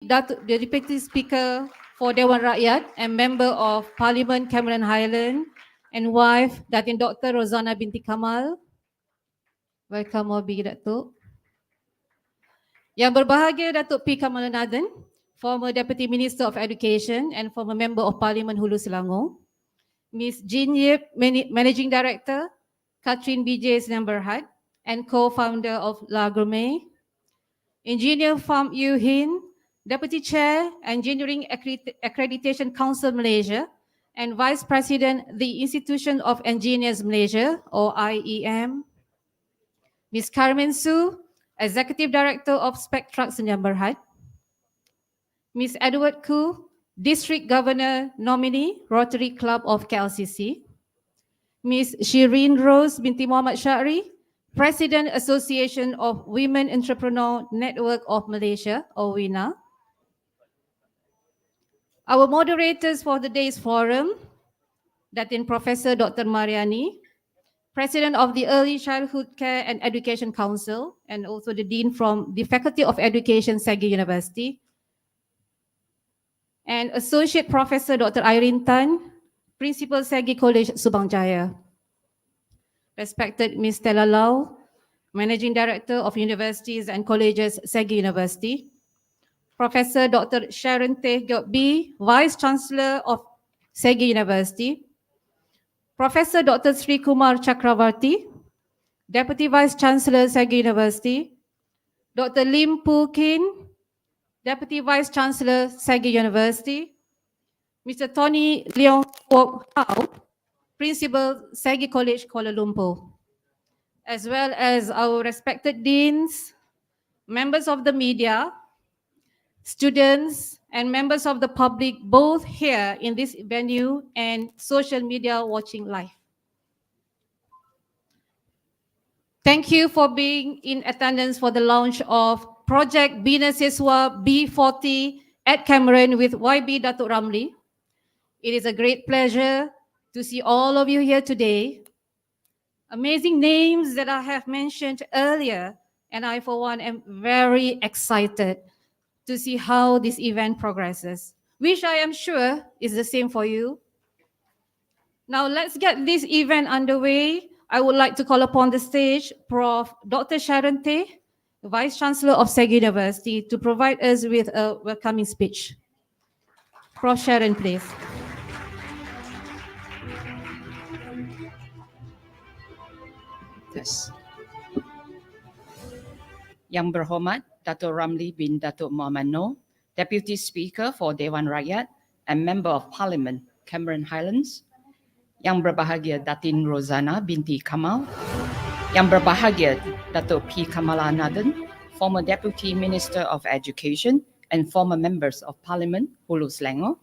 the Deputy Speaker for Dewan Rakyat and Member of Parliament Cameron Highland, and wife Datin Dr. Rozana binti Kamal. Welcome YB Datuk. Yang berbahagia Datuk P. Kamalanathan, former Deputy Minister of Education and former Member of Parliament Hulu Selangor. Ms. Jean Yip, Managing Director, Katrin BJ Senang Berhad, and co-founder of La Gourmet. Engineer Pham Yu Hin, Deputy Chair, Engineering Accreditation Council Malaysia, and Vice President, the Institution of Engineers Malaysia, or IEM. Ms. Carmen Su, Executive Director of Spectrac Senang Berhad. Ms. Edward Koo, District Governor Nominee, Rotary Club of KLCC. Ms. Shireen Rose binti Muhammad Syahri, President Association of Women Entrepreneur Network of Malaysia, or WINA. Our moderators for the day's forum, Datin Professor Dr. Mariani, President of the Early Childhood Care and Education Council, and also the Dean from the Faculty of Education, Segi University, and Associate Professor Dr. Irene Tan, Principal Segi College, Subang Jaya. Respected Ms. Stella Lau, Managing Director of Universities and Colleges, Segi University. Professor Dr. Sharon Teh Giok B, Vice Chancellor of Segi University. Professor Dr. Sri Kumar Chakravarti, Deputy Vice Chancellor, Segi University. Dr. Lim Poo Kin, Deputy Vice Chancellor, Segi University. Mr. Tony Leong Kwok Hao, Principal, Segi College, Kuala Lumpur. As well as our respected deans, members of the media, students, and members of the public, both here in this venue and social media watching live. Thank you for being in attendance for the launch of Project Bina Siswa B40 at Cameron with YB Dato Ramli. It is a great pleasure to see all of you here today. Amazing names that I have mentioned earlier, and I for one am very excited to see how this event progresses, which I am sure is the same for you. Now let's get this event underway. I would like to call upon the stage Prof. Dr. Sharon Teh, Vice Chancellor of Segi University, to provide us with a welcoming speech. Prof. Sharon, please. Yes. Yang berhormat Dato Ramli bin Dato Muhammad Noor, Deputy Speaker for Dewan Rakyat and Member of Parliament Cameron Highlands. Yang berbahagia Datin Rozana binti Kamal. Yang berbahagia Dato P. Kamalanathan, former Deputy Minister of Education and former Members of Parliament Hulu Selangor.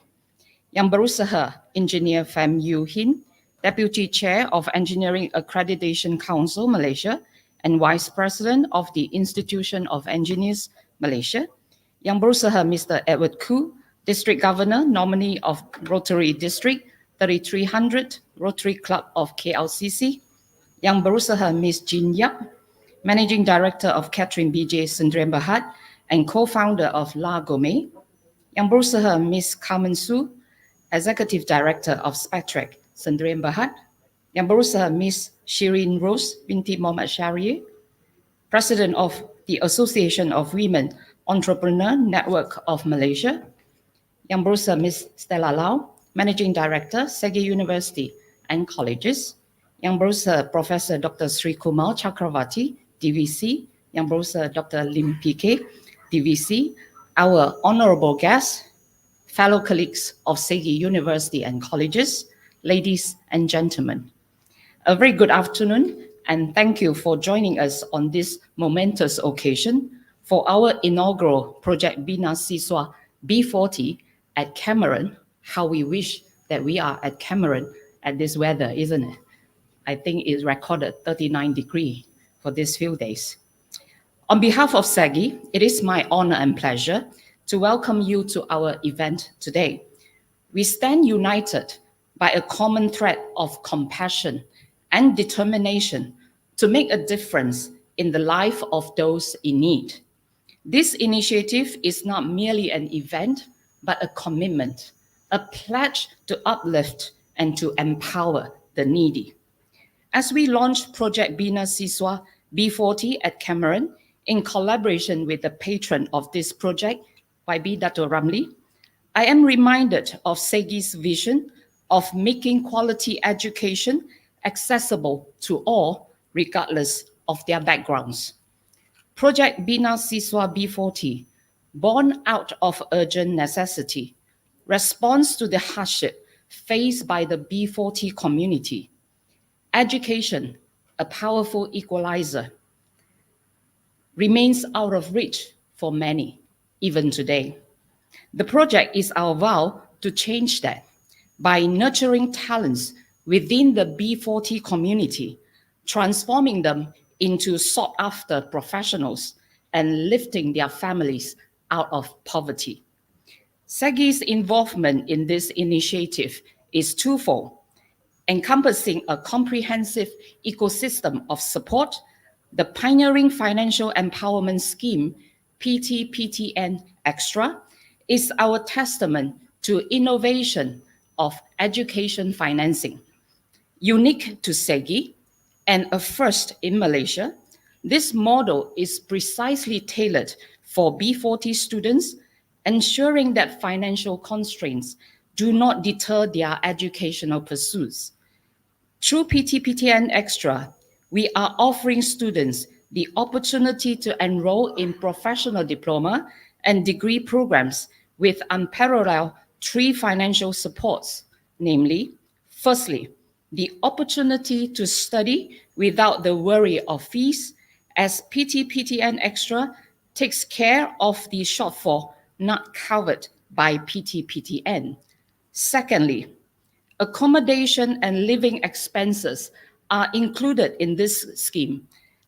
Yang berusaha Engineer Pham Yu Hin, Deputy Chair of Engineering Accreditation Council Malaysia and Vice President of the Institution of Engineers Malaysia. Yang berusaha Mr. Edward Koo, District Governor Nominee of Rotary District 3300 Rotary Club of KLCC. Yang berusaha Ms. Jean Yip, Managing Director of Katrin BJ Senang Berhad and co-founder of La Gourmet. Yang berusaha Ms. Carmen Su, Executive Director of Spectrac Senang Berhad. Yang berusaha Ms. Shireen Rose binti Muhammad Syahri, President of the Association of Women Entrepreneur Network of Malaysia. Yang berusaha Ms. Stella Lau, Managing Director, Segi University and Colleges. Yang berusaha Professor Dr. Sri Kumar Chakravarti, DVC. Yang berusaha Dr. Lim PK, DVC. Our honorable guests, fellow colleagues of Segi University and Colleges, ladies and gentlemen. A very good afternoon, and thank you for joining us on this momentous occasion for our inaugural Project Bina Siswa B40 at Cameron. How we wish that we are at Cameron at this weather, isn't it? I think it's recorded 39 degrees for these few days. On behalf of Segi, it is my honor and pleasure to welcome you to our event today. We stand united by a common thread of compassion and determination to make a difference in the life of those in need. This initiative is not merely an event, but a commitment, a pledge to uplift and to empower the needy. As we launch Project Bina Siswa B40 at Cameron, in collaboration with the patron of this project, YB Dato Ramli, I am reminded of SEGI's vision of making quality education accessible to all, regardless of their backgrounds. Project Bina Siswa B40, born out of urgent necessity, responds to the hardship faced by the B40 community. Education, a powerful equalizer, remains out of reach for many, even today. The project is our vow to change that by nurturing talents within the B40 community, transforming them into sought-after professionals and lifting their families out of poverty. SEGI's involvement in this initiative is twofold, encompassing a comprehensive ecosystem of support. The pioneering financial empowerment scheme, PTPTN Extra, is our testament to innovation of education financing. Unique to SEGI and a first in Malaysia, this model is precisely tailored for B40 students, ensuring that financial constraints do not deter their educational pursuits. Through PTPTN Extra, we are offering students the opportunity to enroll in professional diploma and degree programs with unparalleled 3 financial supports, namely, firstly, the opportunity to study without the worry of fees, as PTPTN Extra takes care of the shortfall not covered by PTPTN. Secondly, accommodation and living expenses are included in this scheme,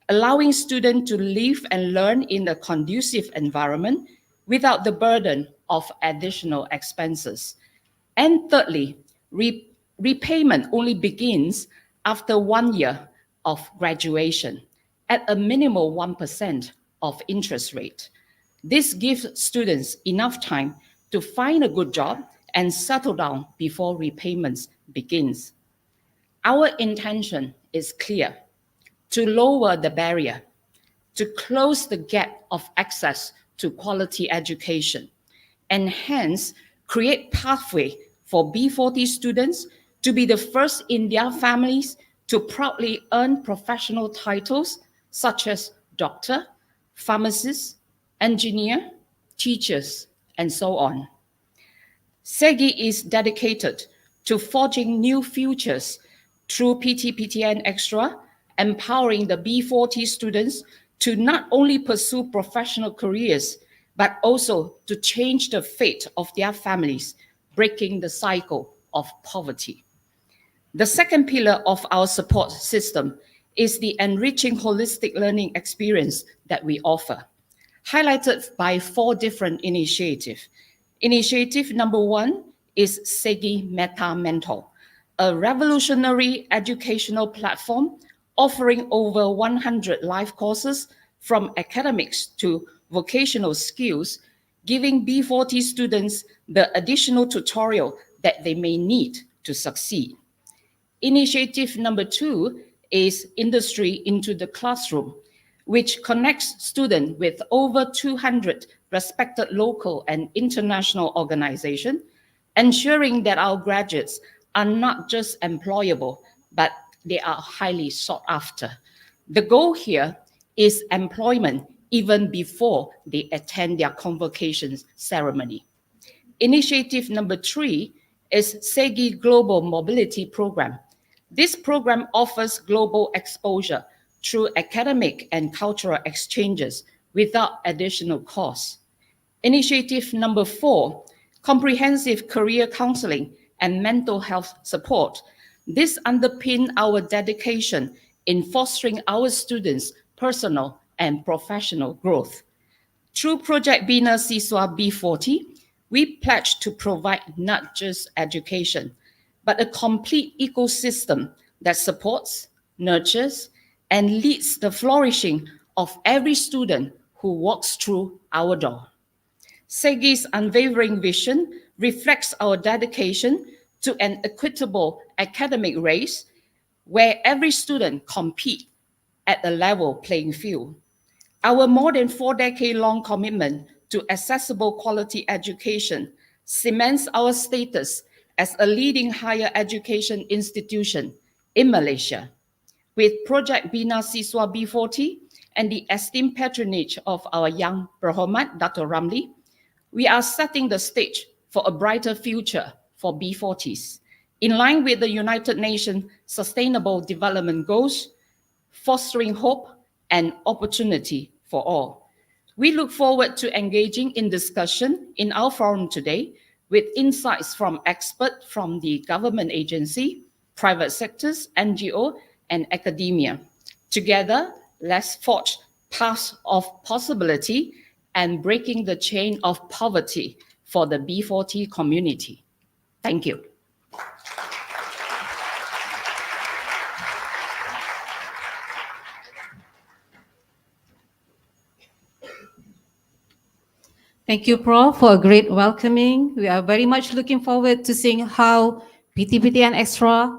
allowing students to live and learn in a conducive environment without the burden of additional expenses. And thirdly, repayment only begins after 1 year of graduation at a minimal 1% of interest rate. This gives students enough time to find a good job and settle down before repayments begins. Our intention is clear: to lower the barrier, to close the gap of access to quality education, and hence create pathway for B40 students to be the first in their families to proudly earn professional titles such as doctor, pharmacist, engineer, teachers, and so on. SEGI is dedicated to forging new futures through PTPTN Extra, empowering the B40 students to not only pursue professional careers, but also to change the fate of their families, breaking the cycle of poverty. The second pillar of our support system is the enriching holistic learning experience that we offer, highlighted by 4 different initiatives. Initiative number 1 is SEGI Meta Mentor, a revolutionary educational platform offering over 100 live courses from academics to vocational skills, giving B40 students the additional tutorial that they may need to succeed. Initiative number 2 is Industry into the Classroom, which connects students with over 200 respected local and international organizations, ensuring that our graduates are not just employable, but they are highly sought after. The goal here is employment even before they attend their convocation ceremony. Initiative number 3 is SEGI Global Mobility Program. This program offers global exposure through academic and cultural exchanges without additional costs. Initiative number 4, comprehensive career counseling and mental health support. This underpins our dedication in fostering our students' personal and professional growth. Through Project Bina Siswa B40, we pledge to provide not just education, but a complete ecosystem that supports, nurtures, and leads the flourishing of every student who walks through our door. SEGI's unwavering vision reflects our dedication to an equitable academic race where every student competes at a level playing field. Our more than 4-decade-long commitment to accessible quality education cements our status as a leading higher education institution in Malaysia. With Project Bina Siswa B40 and the esteemed patronage of our young Berhormat Dato Ramli, we are setting the stage for a brighter future for B40s. In line with the United Nations Sustainable Development Goals, fostering hope and opportunity for all. We look forward to engaging in discussion in our forum today with insights from experts from the government agency, private sectors, NGO, and academia. Together, let's forge paths of possibility and breaking the chain of poverty for the B40 community. Thank you. Thank you, Prof, for a great welcoming. We are very much looking forward to seeing how PTPT and Extra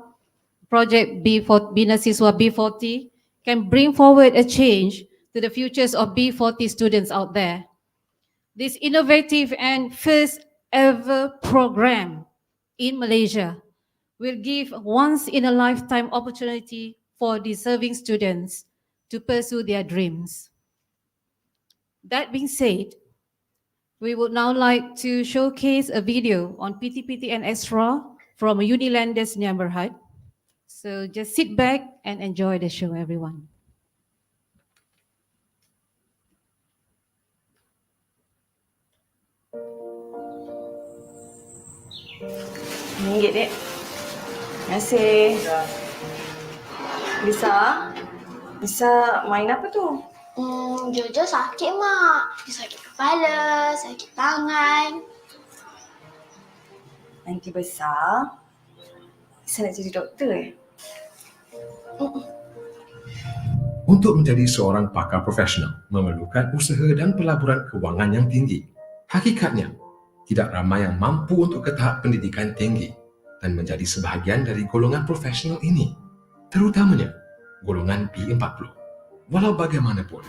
Project Bina Siswa B40 can bring forward a change to the futures of B40 students out there. This innovative and first ever program in Malaysia will give once in a lifetime opportunity for deserving students to pursue their dreams. That being said, we would now like to showcase a video on PTPT and Extra from Unilanders Neighborhood. So just sit back and enjoy the show, everyone. RM1, Dek. Terima kasih. Bisa main apa tu? Jojo sakit, Mak. Dia sakit kepala, sakit tangan. Nanti besar, Bisa nak jadi doktor Untuk menjadi seorang pakar profesional memerlukan usaha dan pelaburan kewangan yang tinggi. Hakikatnya, tidak ramai yang mampu untuk ke tahap pendidikan tinggi dan menjadi sebahagian dari golongan profesional ini, terutamanya golongan B40. Walau bagaimanapun,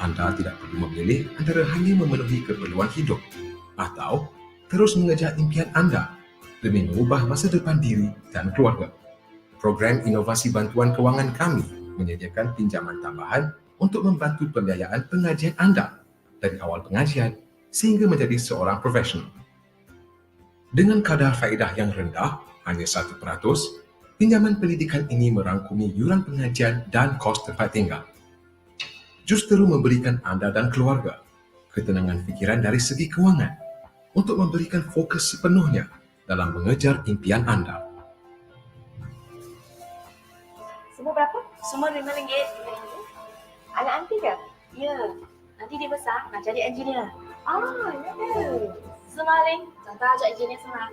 anda tidak perlu memilih antara hanya memenuhi keperluan hidup atau terus mengejar impian anda demi mengubah masa depan diri dan keluarga. Program Inovasi Bantuan Kewangan kami menyediakan pinjaman tambahan untuk membantu pembiayaan pengajian anda dari awal pengajian sehingga menjadi seorang profesional. Dengan kadar faedah yang rendah, hanya 1%, pinjaman pendidikan ini merangkumi yuran pengajian dan kos tempat tinggal. Justeru memberikan anda dan keluarga ketenangan fikiran dari segi kewangan untuk memberikan fokus sepenuhnya dalam mengejar impian anda. Semua berapa? Semua RM5. Anak aunty ke? Ya. Nanti dia besar nak jadi engineer. Ya. Semaling, contoh ajak engineer semua.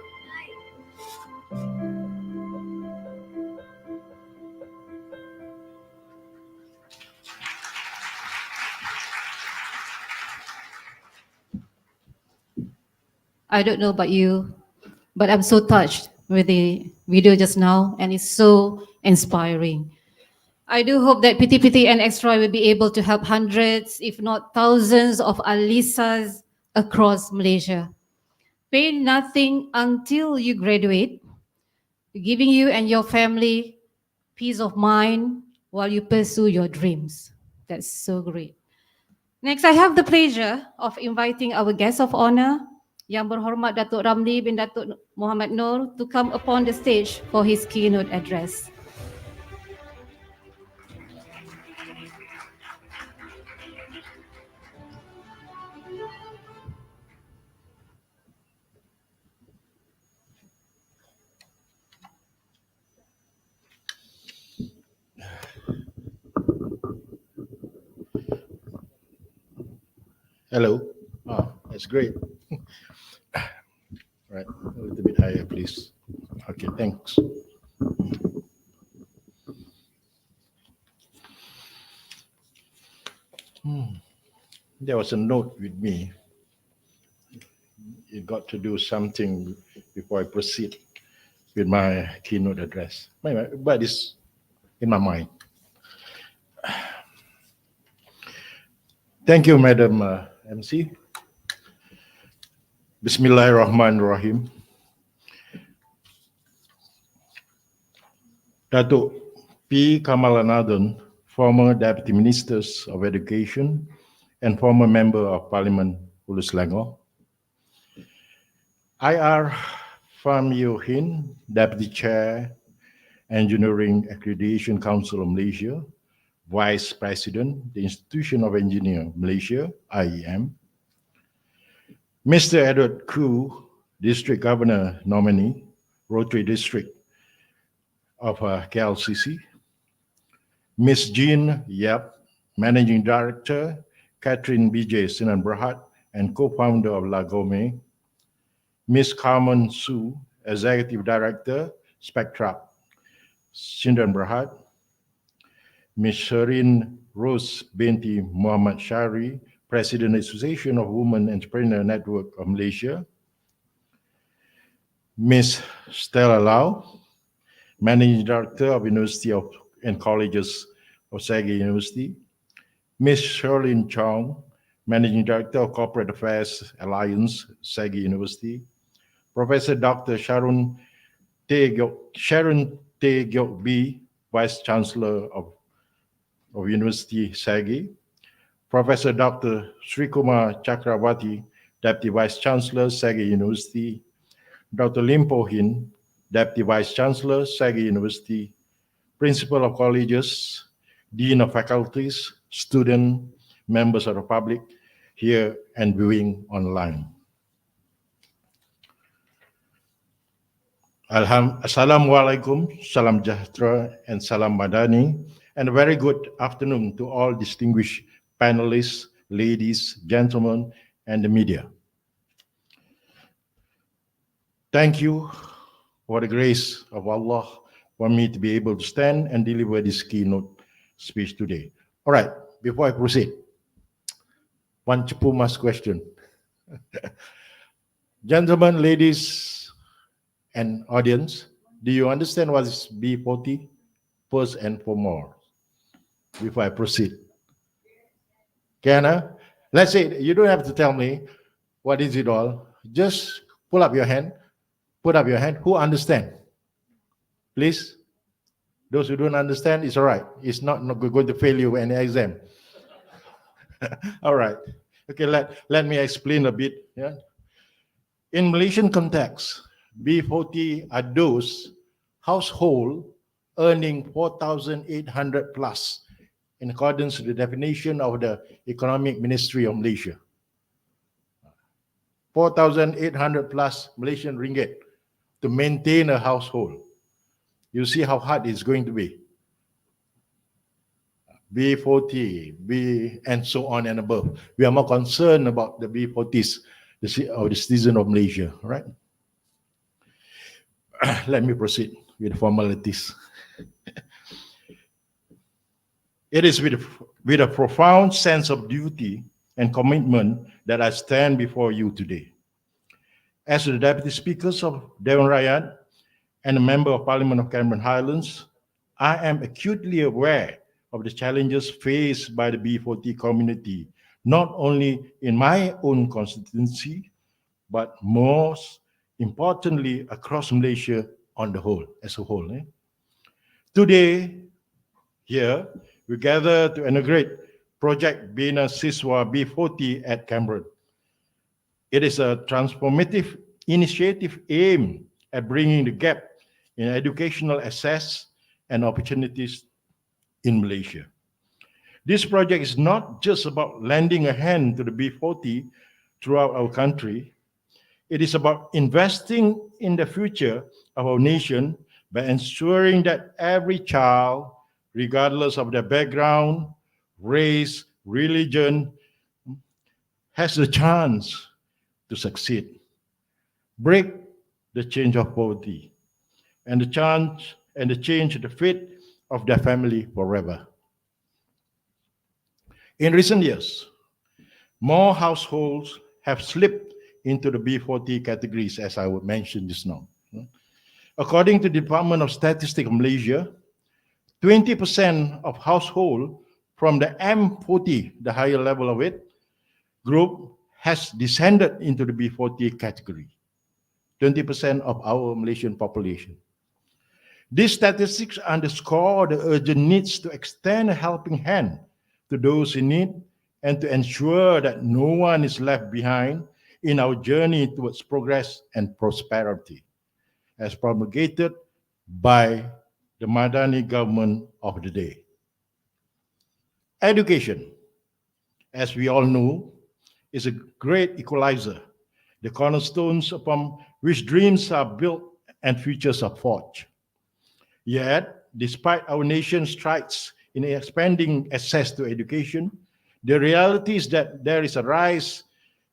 I don't know about you, but I'm so touched with the video just now, and it's so inspiring. I do hope that PTPT and Extra will be able to help hundreds, if not thousands, of Alisas across Malaysia. Pay nothing until you graduate, giving you and your family peace of mind while you pursue your dreams. That's so great. Next, I have the pleasure of inviting our guest of honor, Yang Berhormat Dato Ramli bin Dato Muhammad Noor, to come upon the stage for his keynote address. Hello. Oh, that's great. Right, a little bit higher, please. Okay, thanks. There was a note with me. You got to do something before I proceed with my keynote address. But it's in my mind. Thank you, Madam MC. Bismillahirrahmanirrahim. Datuk P. Kamalanathan, former Deputy Ministers of Education and former Member of Parliament Hulu Selangor. IR Pham Yew Hin, Deputy Chair, Engineering Accreditation Council of Malaysia, Vice President, the Institution of Engineer Malaysia, IEM. Mr. Edward Khoo, District Governor nominee, Rotary District of KLCC. Ms. Jean Yap, Managing Director, Catherine B.J. Sinan Berhad, and co-founder of Lagome. Ms. Carmen Su, Executive Director, Spectra, Sinan Berhad. Ms. Sherin Rose binti Muhammad Shari, President Association of Women Entrepreneur Network of Malaysia. Ms. Stella Lau, Managing Director of University and Colleges of Sagi University. Ms. Sherlyn Chong, Managing Director of Corporate Affairs Alliance, Sagi University. Professor Dr. Sharon Tae Gyok Bee, Vice Chancellor of University Sagi. Professor Dr. Srikumar Chakrawati, Deputy Vice Chancellor, Sagi University. Dr. Lim Po Hin, Deputy Vice Chancellor, Sagi University. Principal of Colleges, Dean of Faculties, student, members of the public here and viewing online. Assalamualaikum, salam sejahtera, and salam madani, and a very good afternoon to all distinguished panelists, ladies, gentlemen, and the media. Thank you for the grace of Allah for me to be able to stand and deliver this keynote speech today. All right, before I proceed, one Cepumas question. Gentlemen, ladies, and audience, do you understand what is B40? First and foremost, before I proceed. Can let's say you don't have to tell me what is it all. Just pull up your hand. Put up your hand. Who understand? Please. Those who don't understand, it's all right. It's not going to fail you in the exam. All right. Okay, let me explain a bit. Yeah. In Malaysian context, B40 are those household earning 4,800 plus in accordance with the definition of the Economic Ministry of Malaysia. 4,800 plus Malaysian ringgit to maintain a household. You see how hard it's going to be. B40, and so on and above. We are more concerned about the B40s of the citizen of Malaysia, right? Let me proceed with the formalities. It is with a profound sense of duty and commitment that I stand before you today. As the Deputy Speakers of Dewan Rakyat and a Member of Parliament of Cameron Highlands, I am acutely aware of the challenges faced by the B40 community, not only in my own constituency, but most importantly across Malaysia on the whole, as a whole. Today, here, we gather to integrate Project Bina Siswa B40 at Cameron. It is a transformative initiative aimed at bringing the gap in educational access and opportunities in Malaysia. This project is not just about lending a hand to the B40 throughout our country. It is about investing in the future of our nation by ensuring that every child, regardless of their background, race, religion, has the chance to succeed, break the chain of poverty, and change the fate of their family forever. In recent years, more households have slipped into the B40 categories, as I would mention just now. According to the Department of Statistics of Malaysia, 20% of households from the M40, the higher level of it, group has descended into the B40 category. 20% of our Malaysian population. These statistics underscore the urgent needs to extend a helping hand to those in need and to ensure that no one is left behind in our journey towards progress and prosperity, as promulgated by the Madani government of the day. Education, as we all know, is a great equalizer, the cornerstones upon which dreams are built and futures are forged. Yet, despite our nation's strides in expanding access to education, the reality is that there is a rise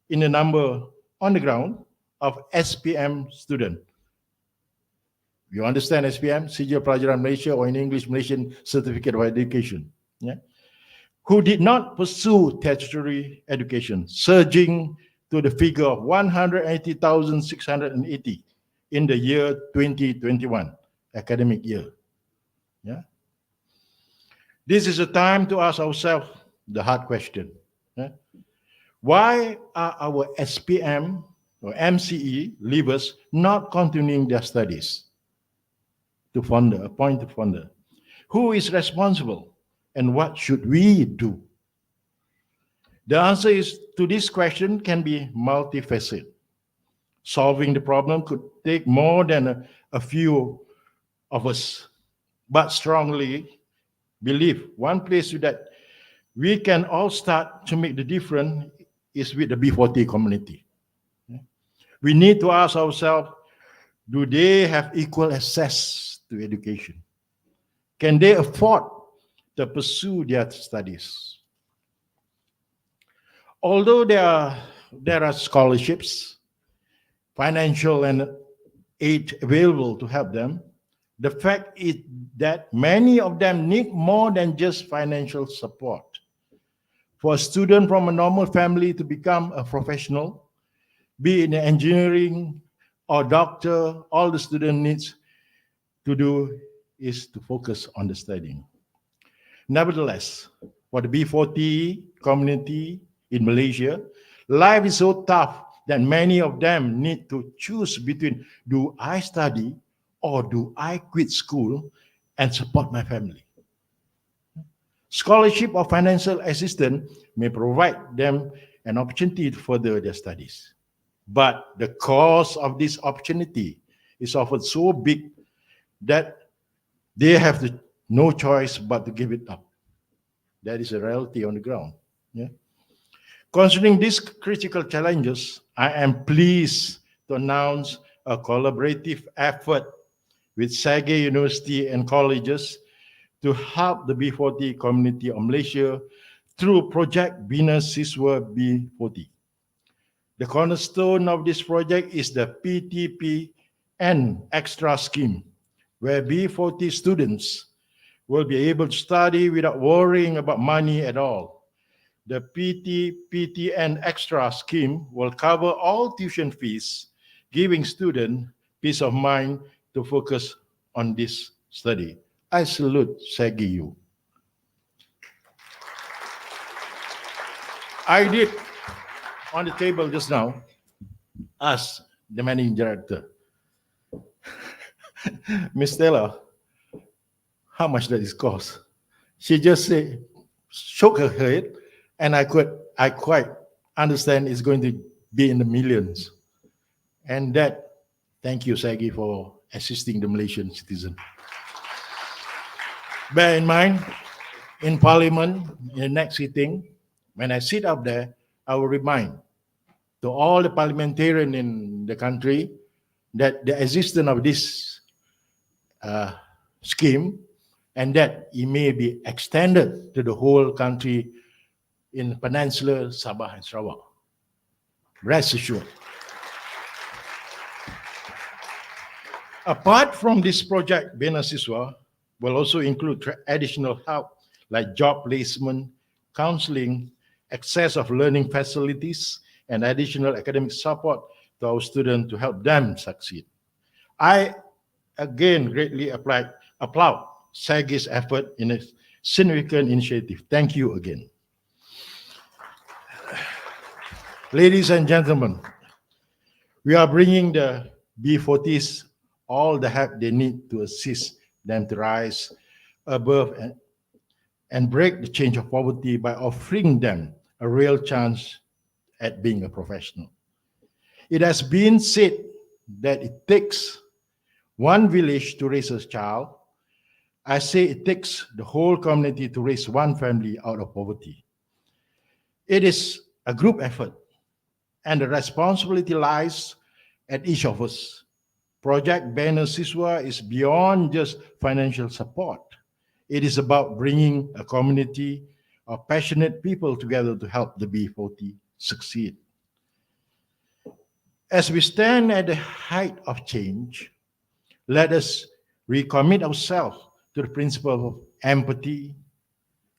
in the number on the ground of SPM students. You understand SPM, Sijil Pelajaran Malaysia, or in English, Malaysian Certificate of Education, who did not pursue tertiary education, surging to the figure of 180,680 in the year 2021 academic year. This is a time to ask ourselves the hard question. Why are our SPM or MCE leavers not continuing their studies? To appoint a funder. Who is responsible and what should we do? The answer to this question can be multifaceted. Solving the problem could take more than a few of us, but strongly believe one place that we can all start to make the difference is with the B40 community. We need to ask ourselves, do they have equal access to education? Can they afford to pursue their studies? Although there are scholarships, financial and aid available to help them, the fact is that many of them need more than just financial support. For a student from a normal family to become a professional, be it in engineering or doctor, all the student needs to do is to focus on the studying. Nevertheless, for the B40 community in Malaysia, life is so tough that many of them need to choose between, do I study or do I quit school and support my family? Scholarship or financial assistance may provide them an opportunity to further their studies. But the cost of this opportunity is often so big that they have no choice but to give it up. That is a reality on the ground. Considering these critical challenges, I am pleased to announce a collaborative effort with Sahaja University and colleges to help the B40 community of Malaysia through Project Bina Siswa B40. The cornerstone of this project is the PTPN Extra Scheme, where B40 students will be able to study without worrying about money at all. The PTPN Extra Scheme will cover all tuition fees, giving students peace of mind to focus on this study. I salute SAGIU. I did on the table just now ask the managing director, Miss Stella, how much does it cost? She just said, shook her head, and I quite understand it's going to be in the millions. And that, thank you, Sagi, for assisting the Malaysian citizen. Bear in mind, in Parliament, in the next sitting, when I sit up there, I will remind to all the parliamentarians in the country that the existence of this scheme and that it may be extended to the whole country in Peninsula, Sabah and Sarawak. Rest assured. Apart from this project, Bina Siswa will also include additional help like job placement, counseling, access of learning facilities, and additional academic support to our students to help them succeed. I again greatly applaud SAGI's effort in a significant initiative. Thank you again. Ladies and gentlemen, we are bringing the B40s all the help they need to assist them to rise above and break the chain of poverty by offering them a real chance at being a professional. It has been said that it takes one village to raise a child. I say it takes the whole community to raise one family out of poverty. It is a group effort, and the responsibility lies at each of us. Project Bina Siswa is beyond just financial support. It is about bringing a community of passionate people together to help the B40 succeed. As we stand at the height of change, let us recommit ourselves to the principle of empathy,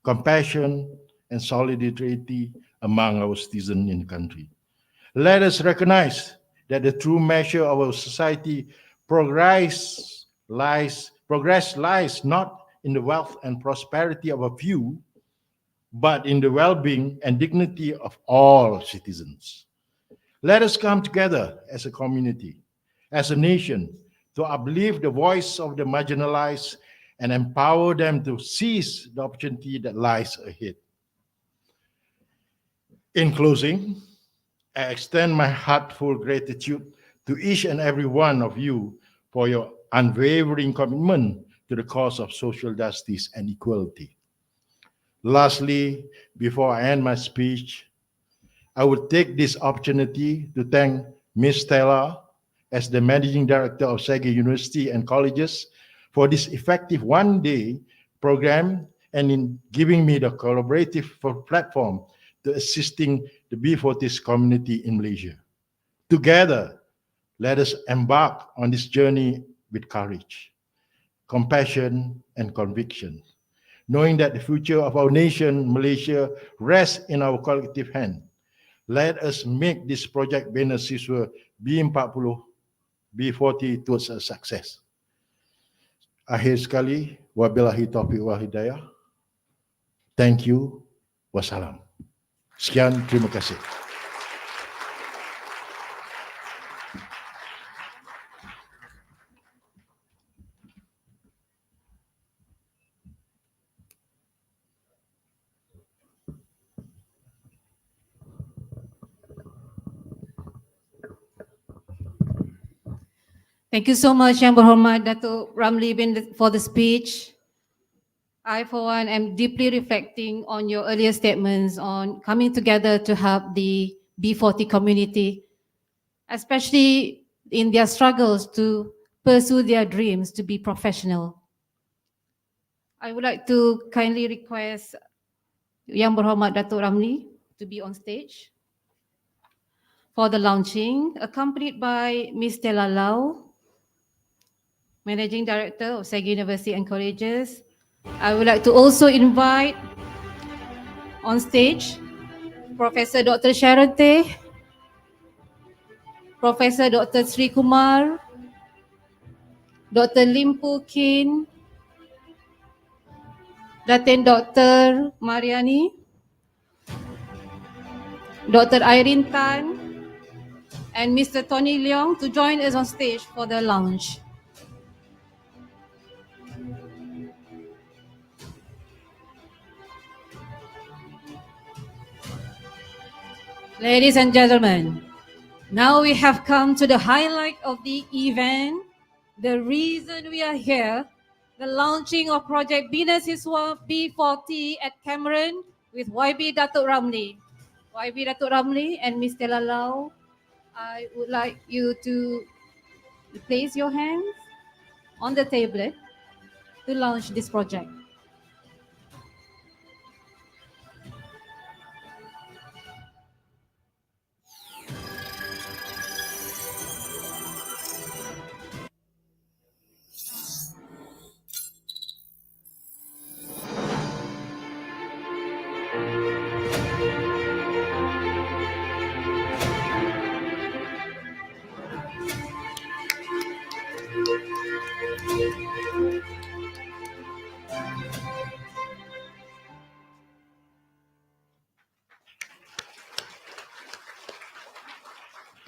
compassion, and solidarity among our citizens in the country. Let us recognize that the true measure of our society progress lies not in the wealth and prosperity of a few, but in the well-being and dignity of all citizens. Let us come together as a community, as a nation, to uplift the voice of the marginalized and empower them to seize the opportunity that lies ahead. In closing, I extend my heartfelt gratitude to each and every one of you for your unwavering commitment to the cause of social justice and equality. Lastly, before I end my speech, I would take this opportunity to thank Ms. Stella as the Managing Director of SAGI University and Colleges for this effective one-day program and in giving me the collaborative platform to assisting the B40s community in Malaysia. Together, let us embark on this journey with courage, compassion, and conviction, knowing that the future of our nation, Malaysia, rests in our collective hand. Let us make this Project Bina Siswa B40 towards a success. Akhir sekali, wabillahi taufiq wal hidayah. Thank you. Wassalam. Sekian, terima kasih. Thank you so much, Yang Berhormat Dato Ramli for the speech. I, for one, am deeply reflecting on your earlier statements on coming together to help the B40 community, especially in their struggles to pursue their dreams to be professional. I would like to kindly request Yang Berhormat Dato Ramli to be on stage for the launching, accompanied by Ms. Stella Lau, Managing Director of SAGI University and Colleges. I would like to also invite on stage Professor Dr. Sharon Teh, Professor Dr. Sri Kumar, Dr. Limpu Kin, Datin Dr. Mariani, Dr. Irene Tan, and Mr. Tony Leong to join us on stage for the launch. Ladies and gentlemen, now we have come to the highlight of the event, the reason we are here, the launching of Project Bina Siswa B40 at Cameron with YB Dato Ramli. YB Dato Ramli and Ms. Stella Lau, I would like you to place your hands on the table to launch this project.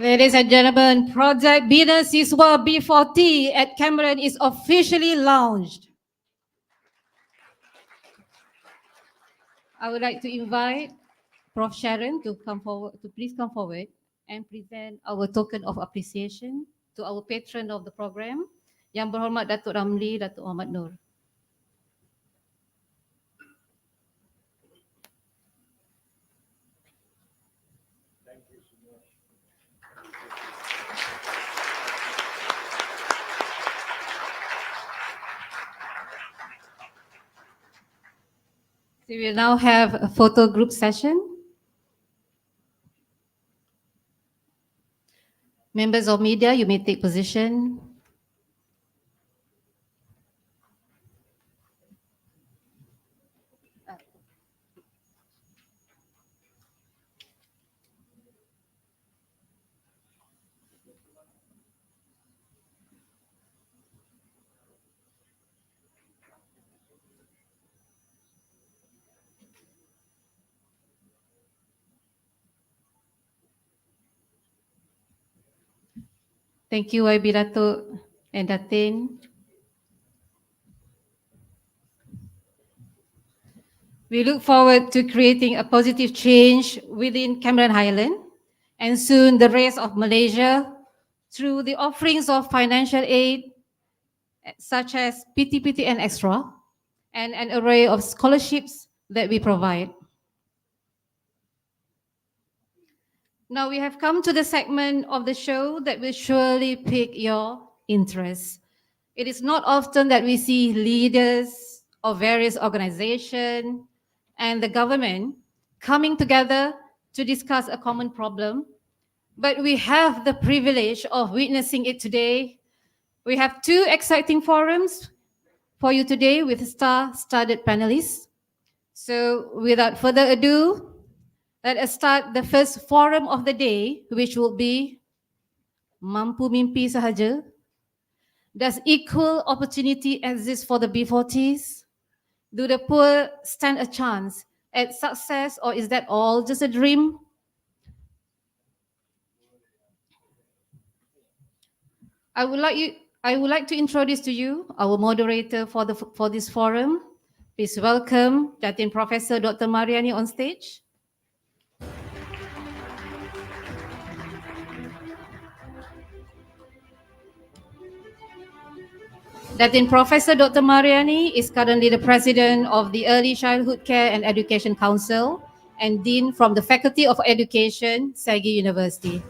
Ladies and gentlemen, Project Bina Siswa B40 at Cameron is officially launched. I would like to invite Prof. Sharon to please come forward and present our token of appreciation to our patron of the program, Yang Berhormat Dato Ramli, Dato Muhammad Noor. So we will now have a photo group session. Members of media, you may take position. Thank you, YB Dato and Datin. We look forward to creating a positive change within Cameron Highland and soon the rest of Malaysia through the offerings of financial aid such as PTPT and Extra and an array of scholarships that we provide. Now we have come to the segment of the show that will surely pique your interest. It is not often that we see leaders of various organizations and the government coming together to discuss a common problem, but we have the privilege of witnessing it today. We have two exciting forums for you today with star-studded panelists. So without further ado, let us start the first forum of the day, which will be Mampu Mimpi sahaja. Does equal opportunity exist for the B40s? Do the poor stand a chance at success, or is that all just a dream? I would like to introduce to you our moderator for this forum. Please welcome Datin Professor Dr. Mariani on stage. Datin Professor Dr. Mariani is currently the President of the Early Childhood Care and Education Council and Dean from the Faculty of Education, Sagi University.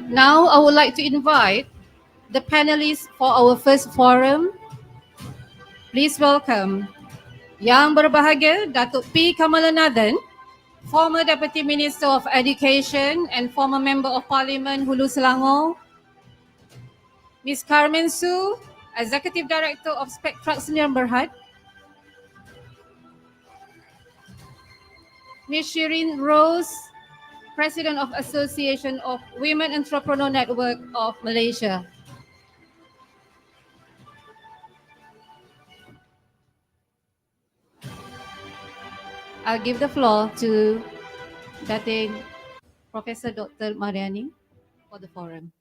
Now, I would like to invite the panelists for our first forum. Please welcome Yang Berbahagia Datuk P. Kamalanathan, former Deputy Minister of Education and former Member of Parliament Hulu Selangor, Ms. Carmen Su, Executive Director of Spectra Sdn Bhd, Ms. Shirin Rose, President of Association of Women Entrepreneur Network of Malaysia. I'll give the floor to Datin Professor Dr. Mariani for the forum.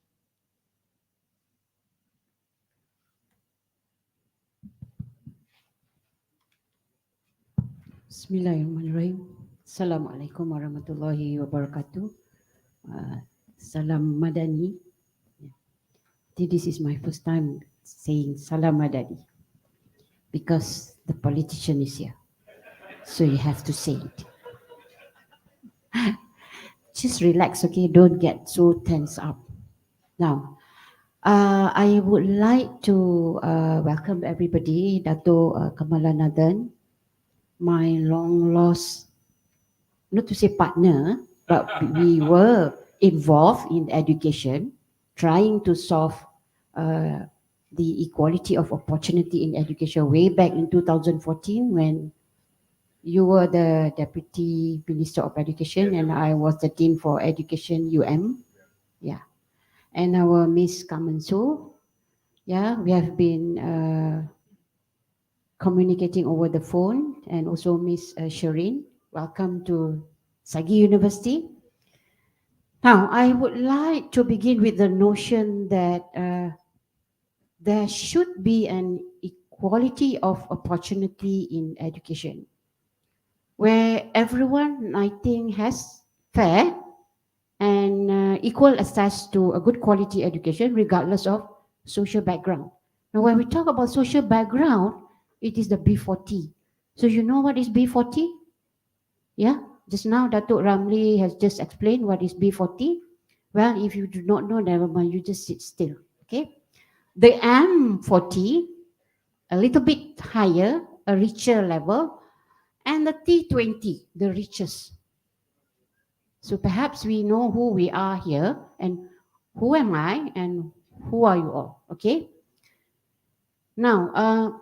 Bismillahirrahmanirrahim. Assalamualaikum warahmatullahi wabarakatuh. Salam Madani. This is my first time saying Salam Madani because the politician is here. So you have to say it. Just relax, okay? Don't get so tense up. Now, I would like to welcome everybody, Dato Kamalanathan, my long lost, not to say partner, but we were involved in education, trying to solve the equality of opportunity in education way back in 2014 when You were the Deputy Minister of Education, and I was the Dean for Education, UM. Yeah. And our Miss Kamansu, yeah, we have been communicating over the phone, and also Miss Shireen. Welcome to Sagi University. Now, I would like to begin with the notion that there should be an equality of opportunity in education, where everyone, I think, has fair and equal access to a good quality education, regardless of social background. Now, when we talk about social background, it is the B40. So you know what is B40? Yeah, just now Dato Ramli has just explained what is B40. Well, if you do not know, never mind, you just sit still. Okay. The M40, a little bit higher, a richer level, and the T20, the richest. So perhaps we know who we are here, and who am I, and who are you all. Okay. Now,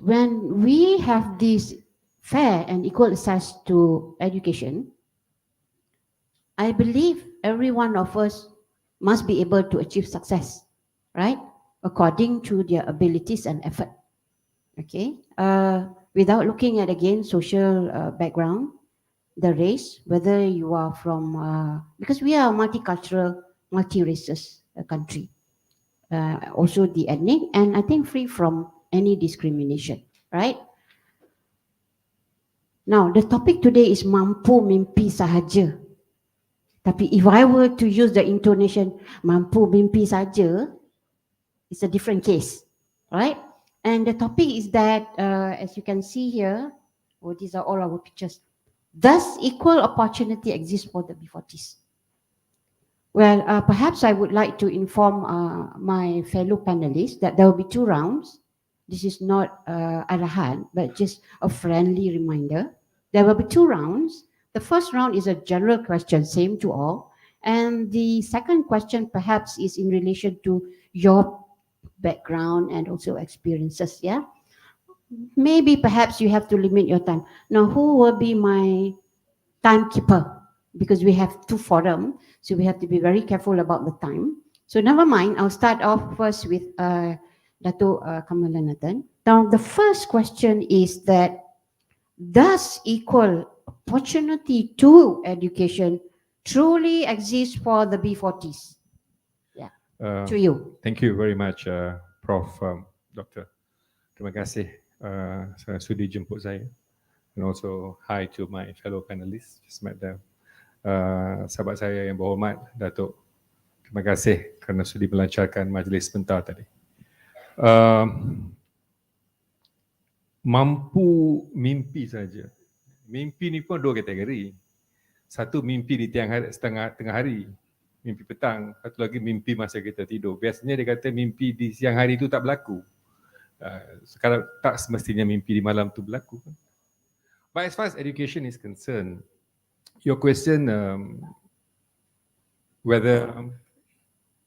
when we have this fair and equal access to education, I believe every one of us must be able to achieve success, right? According to their abilities and effort. Okay. Without looking at again social background, the race, whether you are from, because we are a multicultural, multi-races country, also the ethnic, and I think free from any discrimination, right? Now, the topic today is Mampu Mimpi Sahaja. Tapi if I were to use the intonation mampu mimpi saja, it's a different case, right? And the topic is that, as you can see here, these are all our pictures. Does equal opportunity exist for the B40s? Well, perhaps I would like to inform my fellow panelists that there will be 2 rounds. This is not arahan, but just a friendly reminder. There will be 2 rounds. The first round is a general question, same to all. And the second question perhaps is in relation to your background and also experiences, yeah? Maybe perhaps you have to limit your time. Now, who will be my timekeeper? Because we have 2 forums, so we have to be very careful about the time. So never mind, I'll start off first with Dato Kamalanathan. Now, the first question is that, does equal opportunity to education truly exist for the B40s? Yeah, to you. Thank you very much, Prof. Dr. Terima kasih sudi jemput saya. And also hi to my fellow panelists. Just met them. Sahabat saya yang berhormat, Datuk. Terima kasih kerana sudi melancarkan majlis sebentar tadi. Mampu mimpi saja. Mimpi ni pun 2 kategori. Satu mimpi di tengah hari, mimpi petang. Satu lagi mimpi masa kita tidur. Biasanya dia kata mimpi di siang hari itu tak berlaku. Sekarang tak semestinya mimpi di malam itu berlaku. But as far as education is concerned, your question whether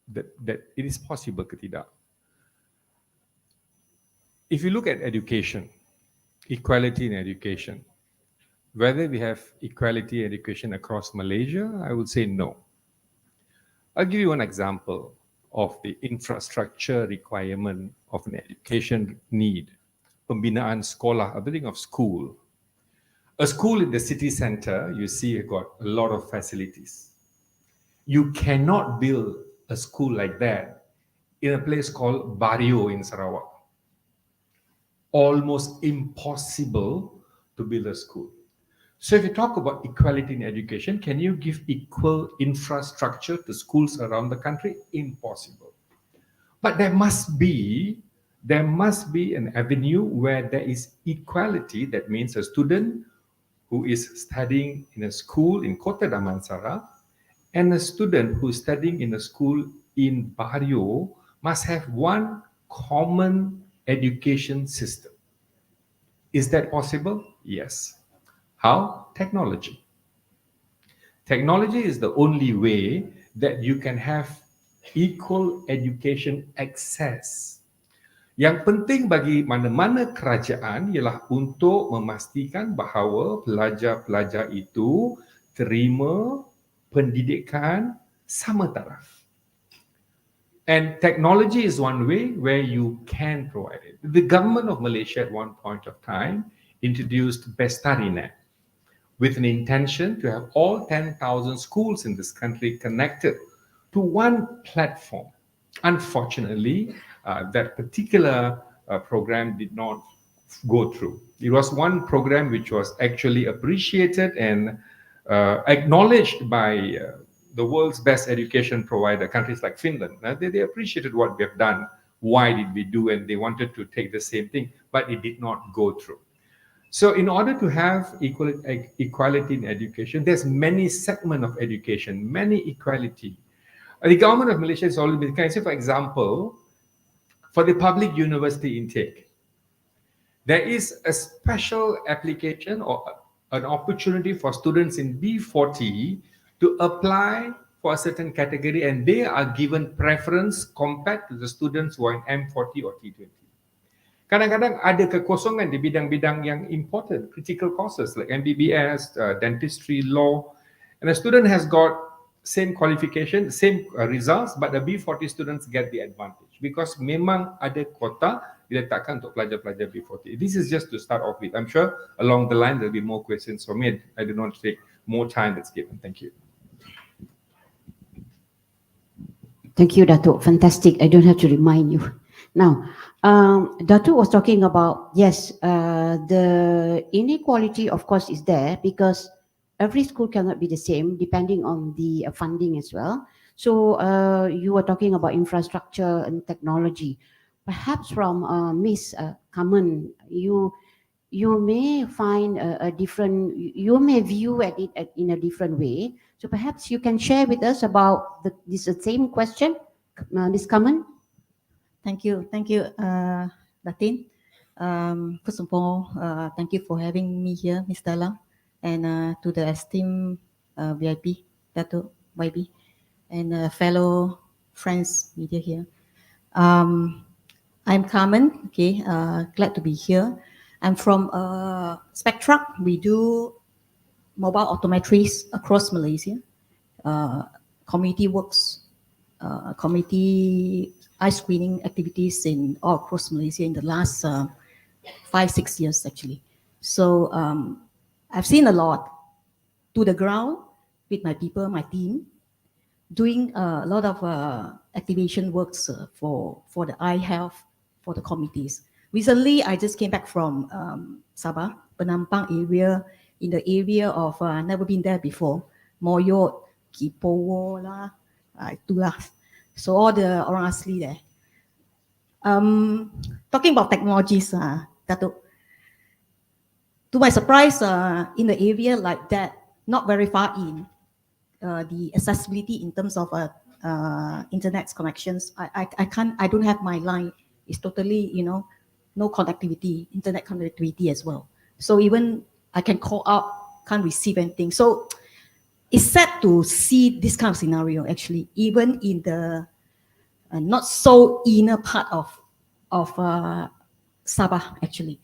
that it is possible ke tidak. If you look at education, equality in education, whether we have equality in education across Malaysia, I would say no. I'll give you one example of the infrastructure requirement of an education need. Pembinaan sekolah, I'm thinking of school. A school in the city center, you see it got a lot of facilities. You cannot build a school like that in a place called Barrio in Sarawak. Almost impossible to build a school. So if you talk about equality in education, can you give equal infrastructure to schools around the country? Impossible. But there must be an avenue where there is equality. That means a student who is studying in a school in Kota Damansara and a student who is studying in a school in Barrio must have one common education system. Is that possible? Yes. How? Technology. Technology is the only way that you can have equal education access. Yang penting bagi mana-mana kerajaan ialah untuk memastikan bahawa pelajar-pelajar itu terima pendidikan sama taraf. And technology is one way where you can provide it. The government of Malaysia at one point of time introduced Bestarinet with an intention to have all 10,000 schools in this country connected to one platform. Unfortunately, that particular program did not go through. It was one program which was actually appreciated and acknowledged by the world's best education provider, countries like Finland. They appreciated what we have done. Why did we do? And they wanted to take the same thing, but it did not go through. So in order to have equality in education, there's many segments of education, many equality. The government of Malaysia has already been, can I say, for example, for the public university intake, there is a special application or an opportunity for students in B40 to apply for a certain category, and they are given preference compared to the students who are in M40 or T20. Kadang-kadang ada kekosongan di bidang-bidang yang important, critical courses like MBBS, dentistry, law, and a student has got same qualification, same results, but the B40 students get the advantage because memang ada quota diletakkan untuk pelajar-pelajar B40. This is just to start off with. I'm sure along the line there'll be more questions from me. I do not take more time that's given. Thank you. Thank you, Dato'. Fantastic. I don't have to remind you. Now, Dato' was talking about, yes, the inequality, of course, is there because every school cannot be the same depending on the funding as well. So you were talking about infrastructure and technology. Perhaps from Miss Kamen, you may find a different, you may view at it in a different way. So perhaps you can share with us about this same question, Miss Kamen. Thank you, Latin. First of all, thank you for having me here, Ms. Dalla, and to the esteemed VIP, Dato YB, and fellow friends media here. I'm Carmen, okay, glad to be here. I'm from Spectra. We do mobile optometries across Malaysia, community works, community eye screening activities in all across Malaysia in the last 5-6 years actually. So I've seen a lot to the ground with my people, my team, doing a lot of activation works for the eye health for the communities. Recently, I just came back from Sabah, Penampang area, in the area of never been there before, Moyot, Kipowo lah, itulah. So all the orang asli there. Talking about technologies, Dato'. To my surprise, in the area like that, not very far in, the accessibility in terms of internet connections, I don't have my line. It's totally, no connectivity, internet connectivity as well. So even I can call up, can't receive anything. So it's sad to see this kind of scenario actually, even in the not so inner part of Sabah actually.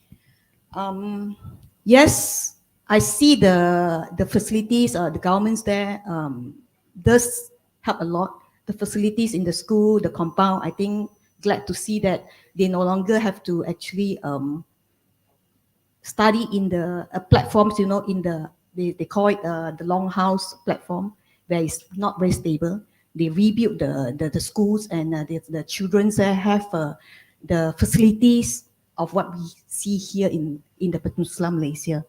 Yes, I see the facilities, the governments there does help a lot. The facilities in the school, the compound, I think glad to see that they no longer have to actually study in the platforms, in the, they call it the longhouse platform, where it's not very stable. They rebuild the schools, and the children have the facilities of what we see here in the Peninsular Malaysia.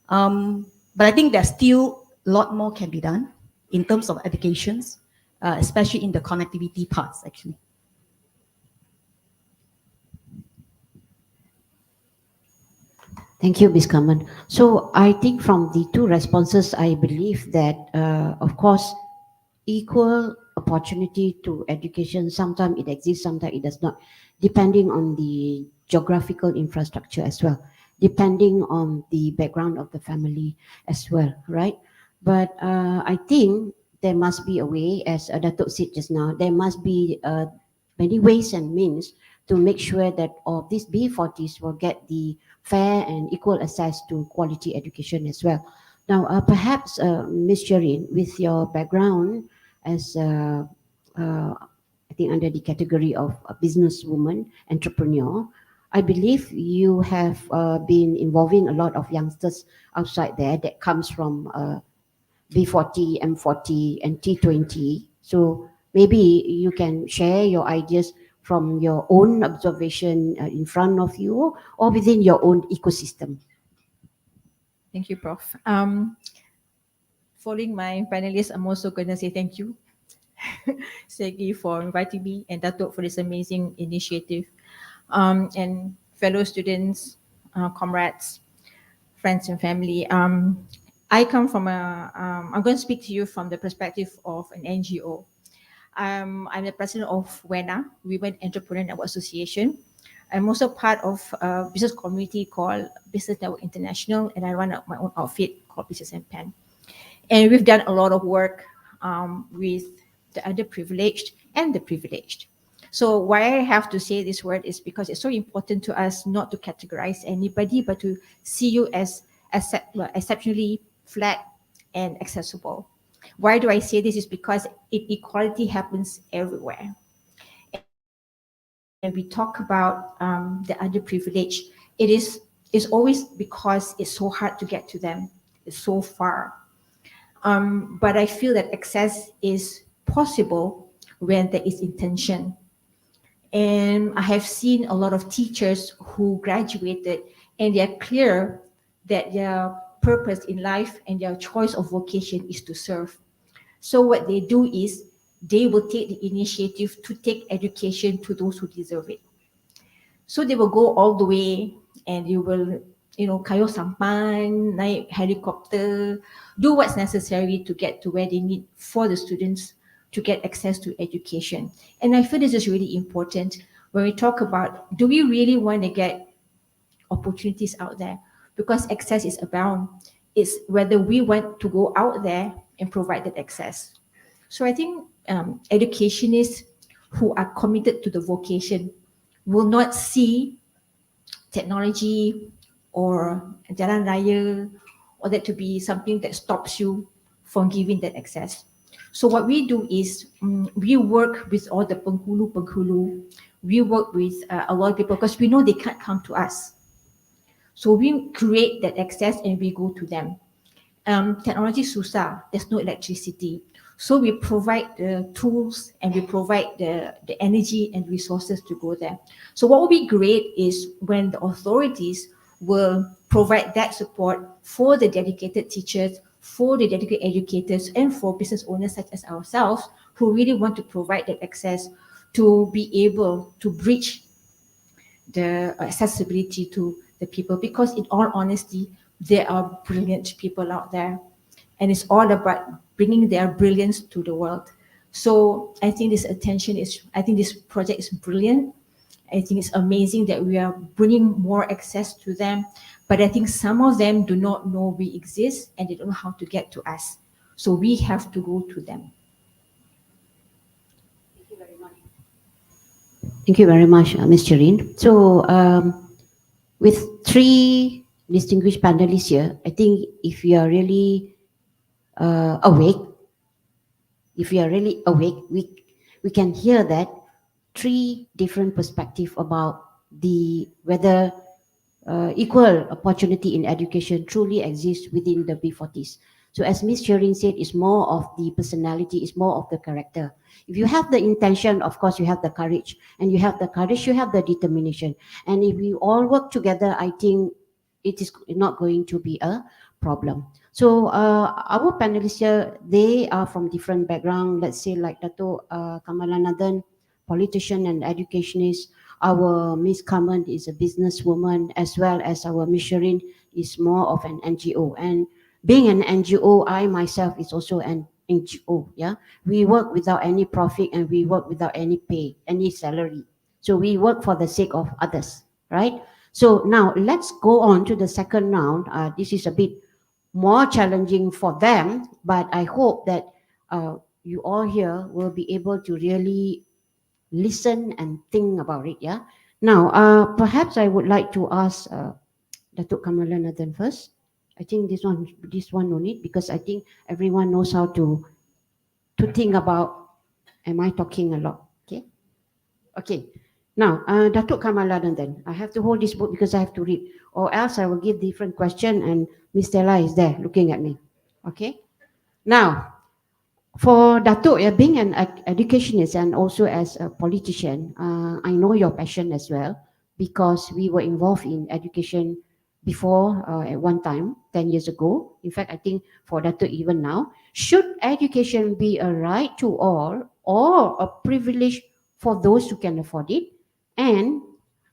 But I think there's still a lot more can be done in terms of educations, especially in the connectivity parts actually. Thank you, Ms. Kamen. So I think from the two responses, I believe that, of course, equal opportunity to education, sometimes it exists, sometimes it does not, depending on the geographical infrastructure as well, depending on the background of the family as well, right? But I think there must be a way, as Dato' said just now, there must be many ways and means to make sure that all these B40s will get the fair and equal access to quality education as well. Now, perhaps Ms. Sherin, with your background as I think under the category of a businesswoman, entrepreneur, I believe you have been involving a lot of youngsters outside there that comes from B40, M40, and T20. So maybe you can share your ideas from your own observation in front of you or within your own ecosystem. Thank you, Prof. Following my panelists, I'm also going to say thank you, Segi, for inviting me, and Datuk for this amazing initiative. And fellow students, comrades, friends and family. I come from I'm going to speak to you from the perspective of an NGO. I'm the president of WENA, Women Entrepreneur Network Association. I'm also part of a business community called Business Network International, and I run my own outfit called Business and Pen. And we've done a lot of work with the underprivileged and the privileged. So why I have to say this word is because it's so important to us not to categorize anybody, but to see you as exceptionally flat and accessible. Why do I say this? Is because inequality happens everywhere. And we talk about the underprivileged, it's always because it's so hard to get to them. It's so far. But I feel that access is possible when there is intention. And I have seen a lot of teachers who graduated and they are clear that their purpose in life and their choice of vocation is to serve. So what they do is they will take the initiative to take education to those who deserve it. So they will go all the way and you will, kayo sampan, naik helicopter, do what's necessary to get to where they need for the students to get access to education. And I feel this is really important when we talk about, do we really want to get opportunities out there? Because access is abound. It's whether we want to go out there and provide that access. So I think educationists who are committed to the vocation will not see technology or jalan raya or that to be something that stops you from giving that access. So what we do is we work with all the penghulu. We work with a lot of people because we know they can't come to us. So we create that access and we go to them. Technology susah, there's no electricity. So we provide the tools and we provide the energy and resources to go there. So what would be great is when the authorities will provide that support for the dedicated teachers, for the dedicated educators, and for business owners such as ourselves who really want to provide that access to be able to bridge the accessibility to the people. Because in all honesty, there are brilliant people out there. And it's all about bringing their brilliance to the world. So I think this this project is brilliant. I think it's amazing that we are bringing more access to them. But I think some of them do not know we exist and they don't know how to get to us. So we have to go to them. Thank you very much. Thank you very much, Ms. Sherin. So with three distinguished panelists here, I think if you are really awake, we can hear that three different perspectives about whether equal opportunity in education truly exists within the B40s. So as Ms. Sherin said, it's more of the personality, it's more of the character. If you have the intention, of course, you have the courage. And you have the courage, you have the determination. And if we all work together, I think it is not going to be a problem. So our panelists here, they are from different backgrounds. Let's say like Dato Kamalanathan, politician and educationist. Our Miss Kaman is a businesswoman, as well as our Miss Sherin is more of an NGO. And being an NGO, I myself is also an NGO. Yeah, we work without any profit and we work without any pay, any salary. So we work for the sake of others, right? So now let's go on to the second round. This is a bit more challenging for them, but I hope that you all here will be able to really listen and think about it. Yeah. Now, perhaps I would like to ask Datuk Kamalanathan first. I think this one no need, because I think everyone knows how to think about, am I talking a lot? Okay. Okay. Now, Datuk Kamalanathan, I have to hold this book because I have to read, or else I will give different question and Miss Stella is there looking at me. Okay. Now, for Datuk, being an educationist and also as a politician, I know your passion as well, because we were involved in education before at one time, 10 years ago. In fact, I think for Datuk even now, should education be a right to all or a privilege for those who can afford it? And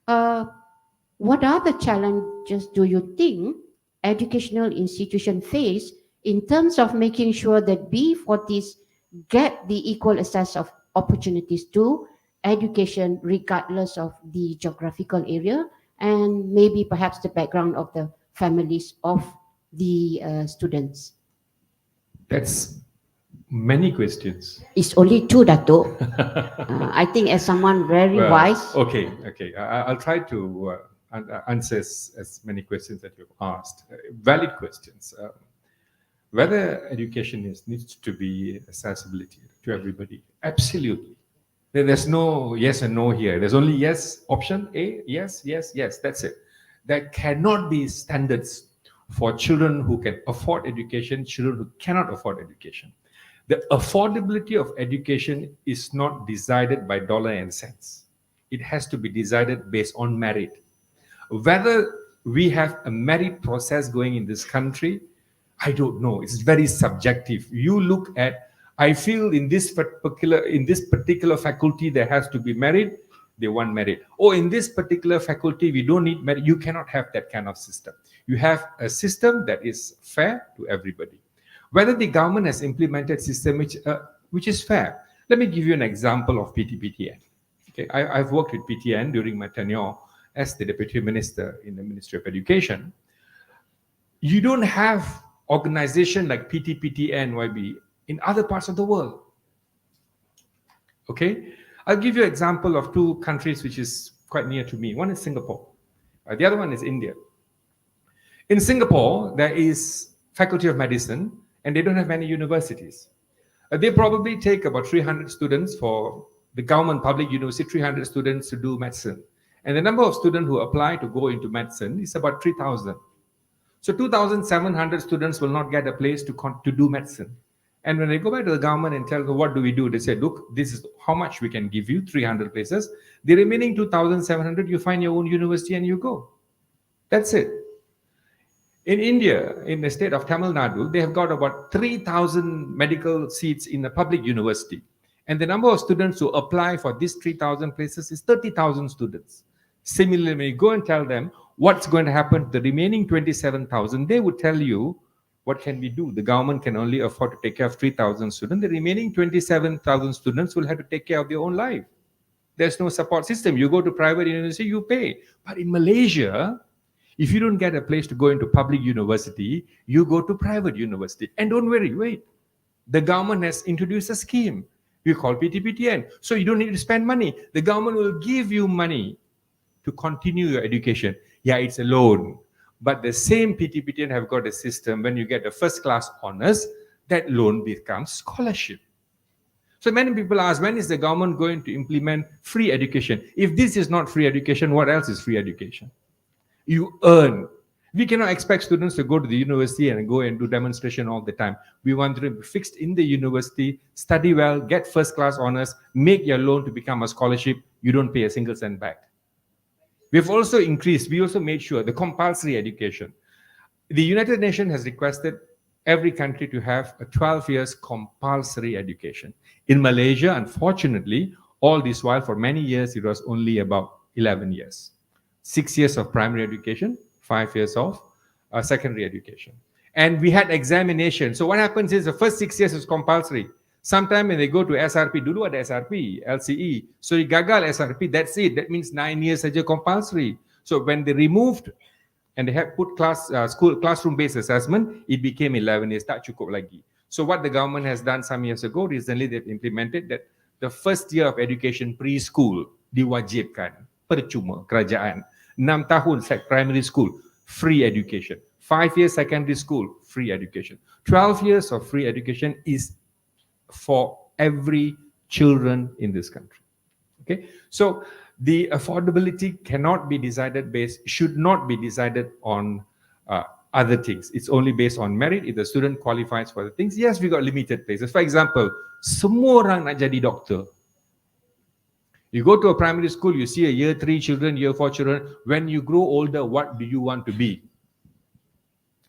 what are the challenges do you think educational institutions face in terms of making sure that B40s get the equal access of opportunities to education regardless of the geographical area and maybe perhaps the background of the families of the students? That's many questions. It's only two, Dato'. I think as someone very Well, wise. Okay. I'll try to answer as many questions that you've asked. Valid questions. Whether education needs to be accessibility to everybody, absolutely. There's no yes and no here. There's only yes, option A, yes, yes, yes. That's it. There cannot be standards for children who can afford education, children who cannot afford education. The affordability of education is not decided by dollar and cents. It has to be decided based on merit. Whether we have a merit process going in this country, I don't know. It's very subjective. You look at, I feel in this particular faculty there has to be merit, they want merit. Or in this particular faculty we don't need merit. You cannot have that kind of system. You have a system that is fair to everybody. Whether the government has implemented system which is fair. Let me give you an example of PTPTN. Okay, I've worked with PTN during my tenure as the Deputy Minister in the Ministry of Education. You don't have organization like PTPTN, YB in other parts of the world. Okay, I'll give you an example of two countries which is quite near to me. One is Singapore. The other one is India. In Singapore, there is Faculty of Medicine, and they don't have many universities. They probably take about 300 students for the government public university, 300 students to do medicine. And the number of students who apply to go into medicine is about 3,000. So 2,700 students will not get a place to do medicine. And when they go back to the government and tell them, what do we do? They say, look, this is how much we can give you, 300 places. The remaining 2,700, you find your own university and you go. That's it. In India, in the state of Tamil Nadu, they have got about 3,000 medical seats in a public university. And the number of students who apply for these 3,000 places is 30,000 students. Similarly, when you go and tell them what's going to happen to the remaining 27,000, they would tell you, what can we do? The government can only afford to take care of 3,000 students. The remaining 27,000 students will have to take care of their own life. There's no support system. You go to private university, you pay. But in Malaysia, if you don't get a place to go into public university, you go to private university. And don't worry, wait. The government has introduced a scheme. We call PTPTN. So you don't need to spend money. The government will give you money to continue your education. Yeah, it's a loan. But the same PTPTN have got a system, when you get a first class honors, that loan becomes scholarship. So many people ask, when is the government going to implement free education? If this is not free education, what else is free education? You earn. We cannot expect students to go to the university and go and do demonstration all the time. We want them to be fixed in the university, study well, get first class honors, make your loan to become a scholarship. You don't pay a single cent back. We've also increased, we also made sure the compulsory education. The United Nations has requested every country to have a 12 years compulsory education. In Malaysia, unfortunately, all this while for many years, it was only about 11 years. 6 years of primary education, 5 years of secondary education. And we had examination. So what happens is the first 6 years is compulsory. Sometime when they go to SRP, dulu ada SRP, LCE. So you gagal SRP, that's it. That means 9 years saja compulsory. So when they removed and they have put classroom-based assessment, it became 11 years, tak cukup lagi. So what the government has done some years ago, recently they've implemented that the first year of education preschool diwajibkan. percuma kerajaan. 6 tahun primary school, free education. 5 years secondary school, free education. 12 years of free education is for every children in this country. Okay, so the affordability cannot be decided should not be decided on other things. It's only based on merit. If the student qualifies for the things, yes, we got limited places. For example, semua orang nak jadi doktor. You go to a primary school, you see a year 3 children, year 4 children. When you grow older, what do you want to be?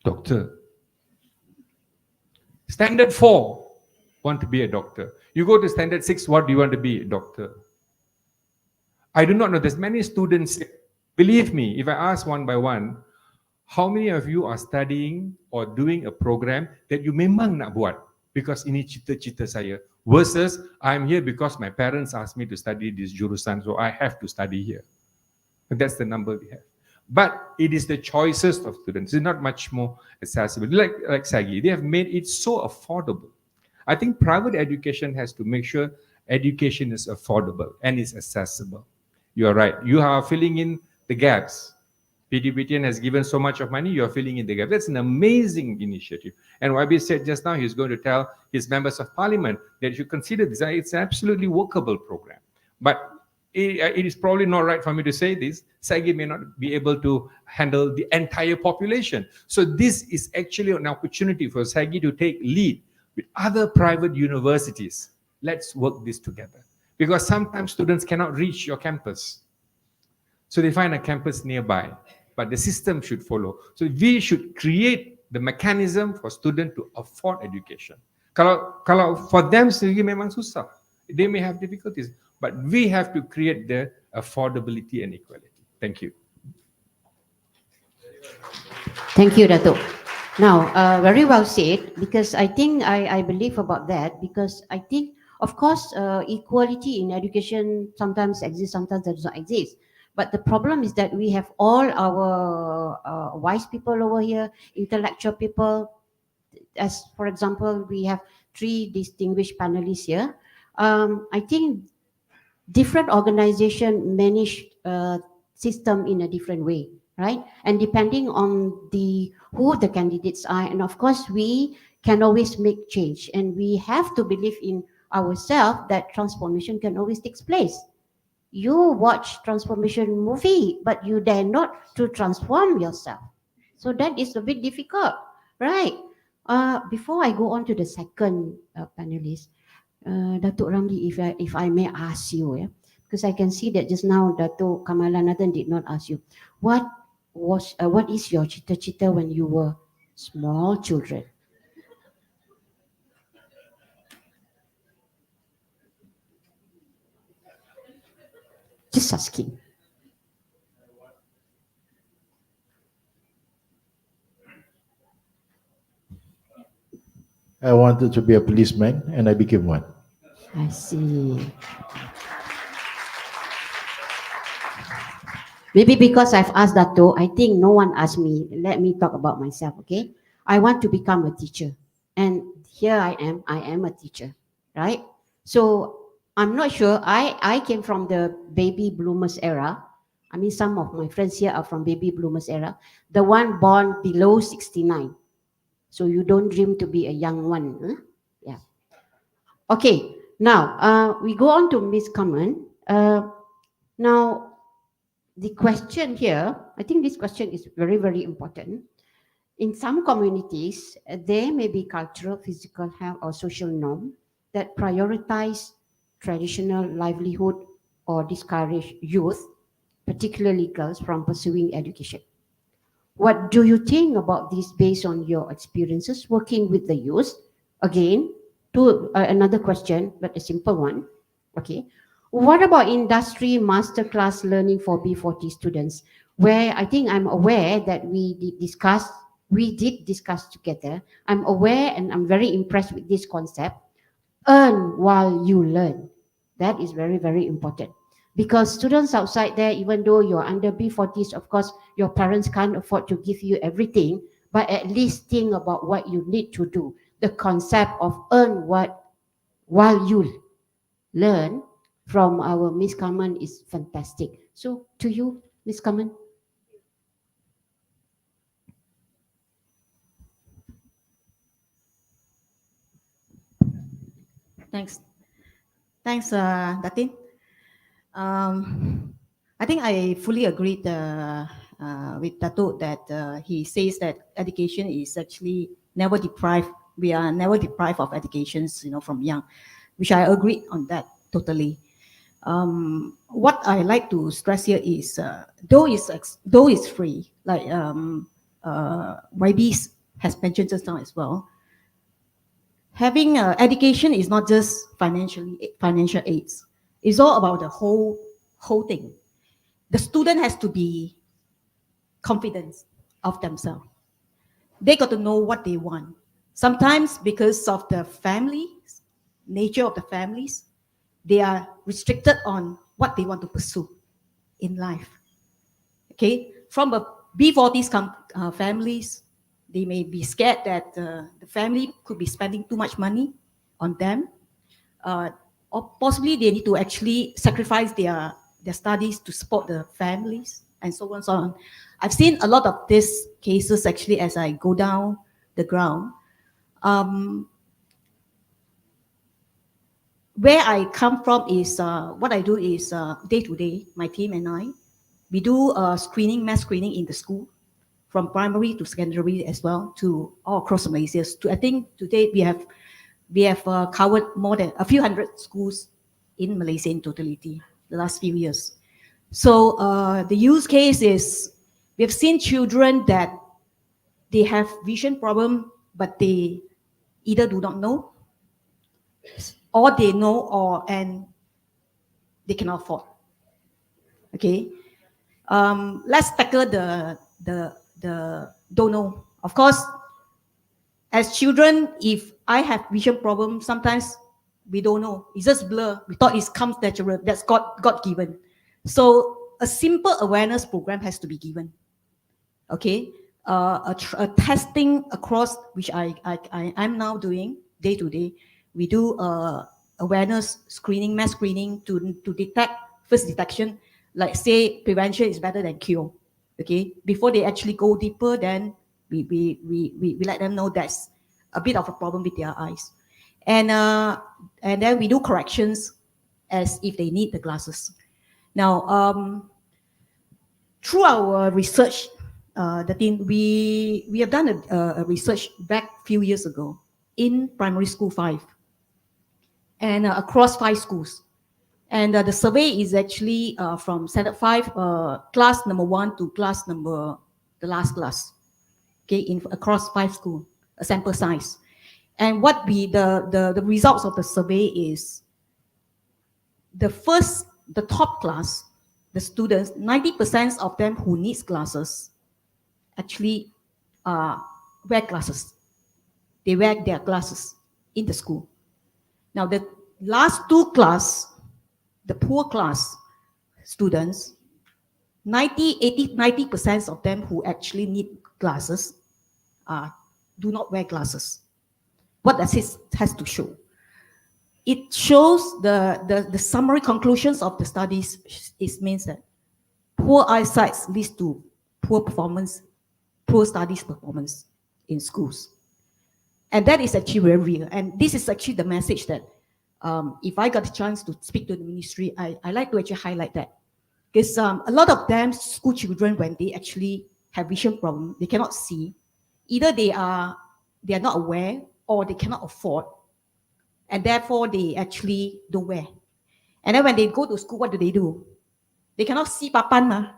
Doctor. Standard 4, want to be a doctor. You go to standard 6, what do you want to be? A doctor. I do not know. There's many students. Believe me, if I ask one by one, how many of you are studying or doing a program that you memang nak buat because ini cita-cita saya, versus I'm here because my parents asked me to study this jurusan, so I have to study here. That's the number we have. But it is the choices of students. It's not much more accessible. Like Sagi, they have made it so affordable. I think private education has to make sure education is affordable and is accessible. You are right. You are filling in the gaps. PTPTN has given so much of money, you are filling in the gap. That's an amazing initiative. And YB said just now, he's going to tell his members of parliament that you consider this. It's an absolutely workable program. But it is probably not right for me to say this. Sagi may not be able to handle the entire population. So this is actually an opportunity for Sagi to take lead with other private universities. Let's work this together. Because sometimes students cannot reach your campus. So they find a campus nearby, but the system should follow. So we should create the mechanism for students to afford education. Kalau for them sendiri memang susah, they may have difficulties, but we have to create the affordability and equality. Thank you. Thank you, Dato. Now, very well said, because I think I believe about that, because I think, of course, equality in education sometimes exists, sometimes does not exist. But the problem is that we have all our wise people over here, intellectual people. As for example, we have 3 distinguished panelists here. I think different organization manage system in a different way, right? And depending on who the candidates are, and of course we can always make change, and we have to believe in ourselves that transformation can always take place. You watch transformation movie, but you dare not to transform yourself. So that is a bit difficult, right? Before I go on to the second panelist, Dato Ramli, if I may ask you, yeah, because I can see that just now Dato Kamalanathan did not ask you, what is your cita-cita when you were small children? Just asking. I wanted to be a policeman and I became one. I see. Maybe because I've asked Dato, I think no one asked me. Let me talk about myself, okay? I want to become a teacher. And here I am a teacher, right? So I'm not sure. I came from the baby bloomers era. I mean, some of my friends here are from baby bloomers era. The one born below 69. So you don't dream to be a young one. Huh? Yeah. Okay. Now, we go on to Ms. Kaman. Now, the question here, I think this question is very, very important. In some communities, there may be cultural, physical health, or social norm that prioritize traditional livelihood or discourage youth, particularly girls, from pursuing education. What do you think about this based on your experiences working with the youth? Again, to another question, but a simple one. Okay. What about industry masterclass learning for B40 students, where I think I'm aware that we did discuss together. I'm aware and I'm very impressed with this concept. Earn while you learn. That is very, very important. Because students outside there, even though you're under B40s, of course, your parents can't afford to give you everything, but at least think about what you need to do. The concept of earn while you learn from our Miss Kaman is fantastic. So to you, Ms. Kaman. Thanks. Thanks, Datin. I think I fully agree with Dato that he says that education is actually never deprived. We are never deprived of educations, from young, which I agree on that totally. What I like to stress here is, though it's free, like YB has mentioned just now as well. Having education is not just financial aids. It's all about the whole thing. The student has to be confident of themselves. They got to know what they want. Sometimes because of the families, nature of the families, they are restricted on what they want to pursue in life. Okay, from a B40s families, they may be scared that the family could be spending too much money on them, or possibly they need to actually sacrifice their studies to support the families, and so on and so on. I've seen a lot of these cases actually as I go down the ground. Where I come from is, what I do is day to day, my team and I, we do mass screening in the school, from primary to secondary as well, to all across Malaysia. I think today we have covered more than a few hundred schools in Malaysia in totality the last few years. So the use case is, we have seen children that they have vision problem, but they either do not know, or they know, and they cannot afford. Okay, let's tackle the don't know. Of course, as children, if I have vision problem, sometimes we don't know. It's just blur. We thought it comes natural. That's God given. So a simple awareness program has to be given. Okay, a testing across, which I'm now doing day to day. We do awareness screening, mass screening to detect first detection. Like say, prevention is better than cure. Okay, before they actually go deeper, then we let them know that's a bit of a problem with their eyes, and then we do corrections as if they need the glasses. Now, through our research, we have done a research back a few years ago in primary school 5 and across 5 schools. And the survey is actually from standard 5, class number 1 to the last class. Okay, across 5 schools, a sample size. And what the results of the survey is, the top class, the students, 90% of them who needs glasses actually wear glasses. They wear their glasses in the school. Now the last 2 class, the poor class students, 90% of them who actually need glasses do not wear glasses. What does it has to show? It shows the summary conclusions of the studies. It means that poor eyesight leads to poor performance, poor studies performance in schools. And that is actually very real. And this is actually the message that if I got a chance to speak to the ministry, I like to actually highlight that. Because a lot of them, school children, when they actually have vision problem, they cannot see. Either they are not aware, or they cannot afford, and therefore they actually don't wear. And then when they go to school, what do? They cannot see papan ma.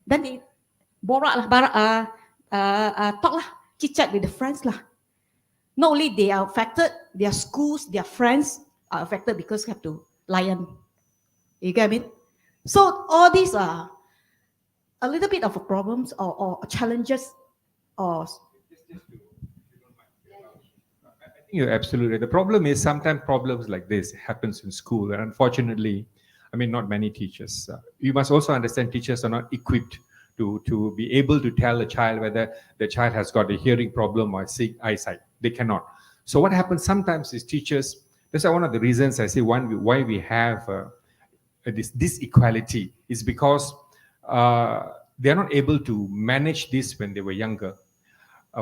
Then they borak lah, talk lah, chit-chat with the friends lah. Not only they are affected, their schools, their friends are affected because they have to layan. You get me? So all these are a little bit of a problems or challenges. Or I think you're absolutely right. The problem is sometimes problems like this happens in school, and unfortunately, not many teachers. You must also understand teachers are not equipped to be able to tell a child whether the child has got a hearing problem or sick eyesight. They cannot. So what happens sometimes is teachers, that's one of the reasons I say why we have this equality is because they are not able to manage this when they were younger.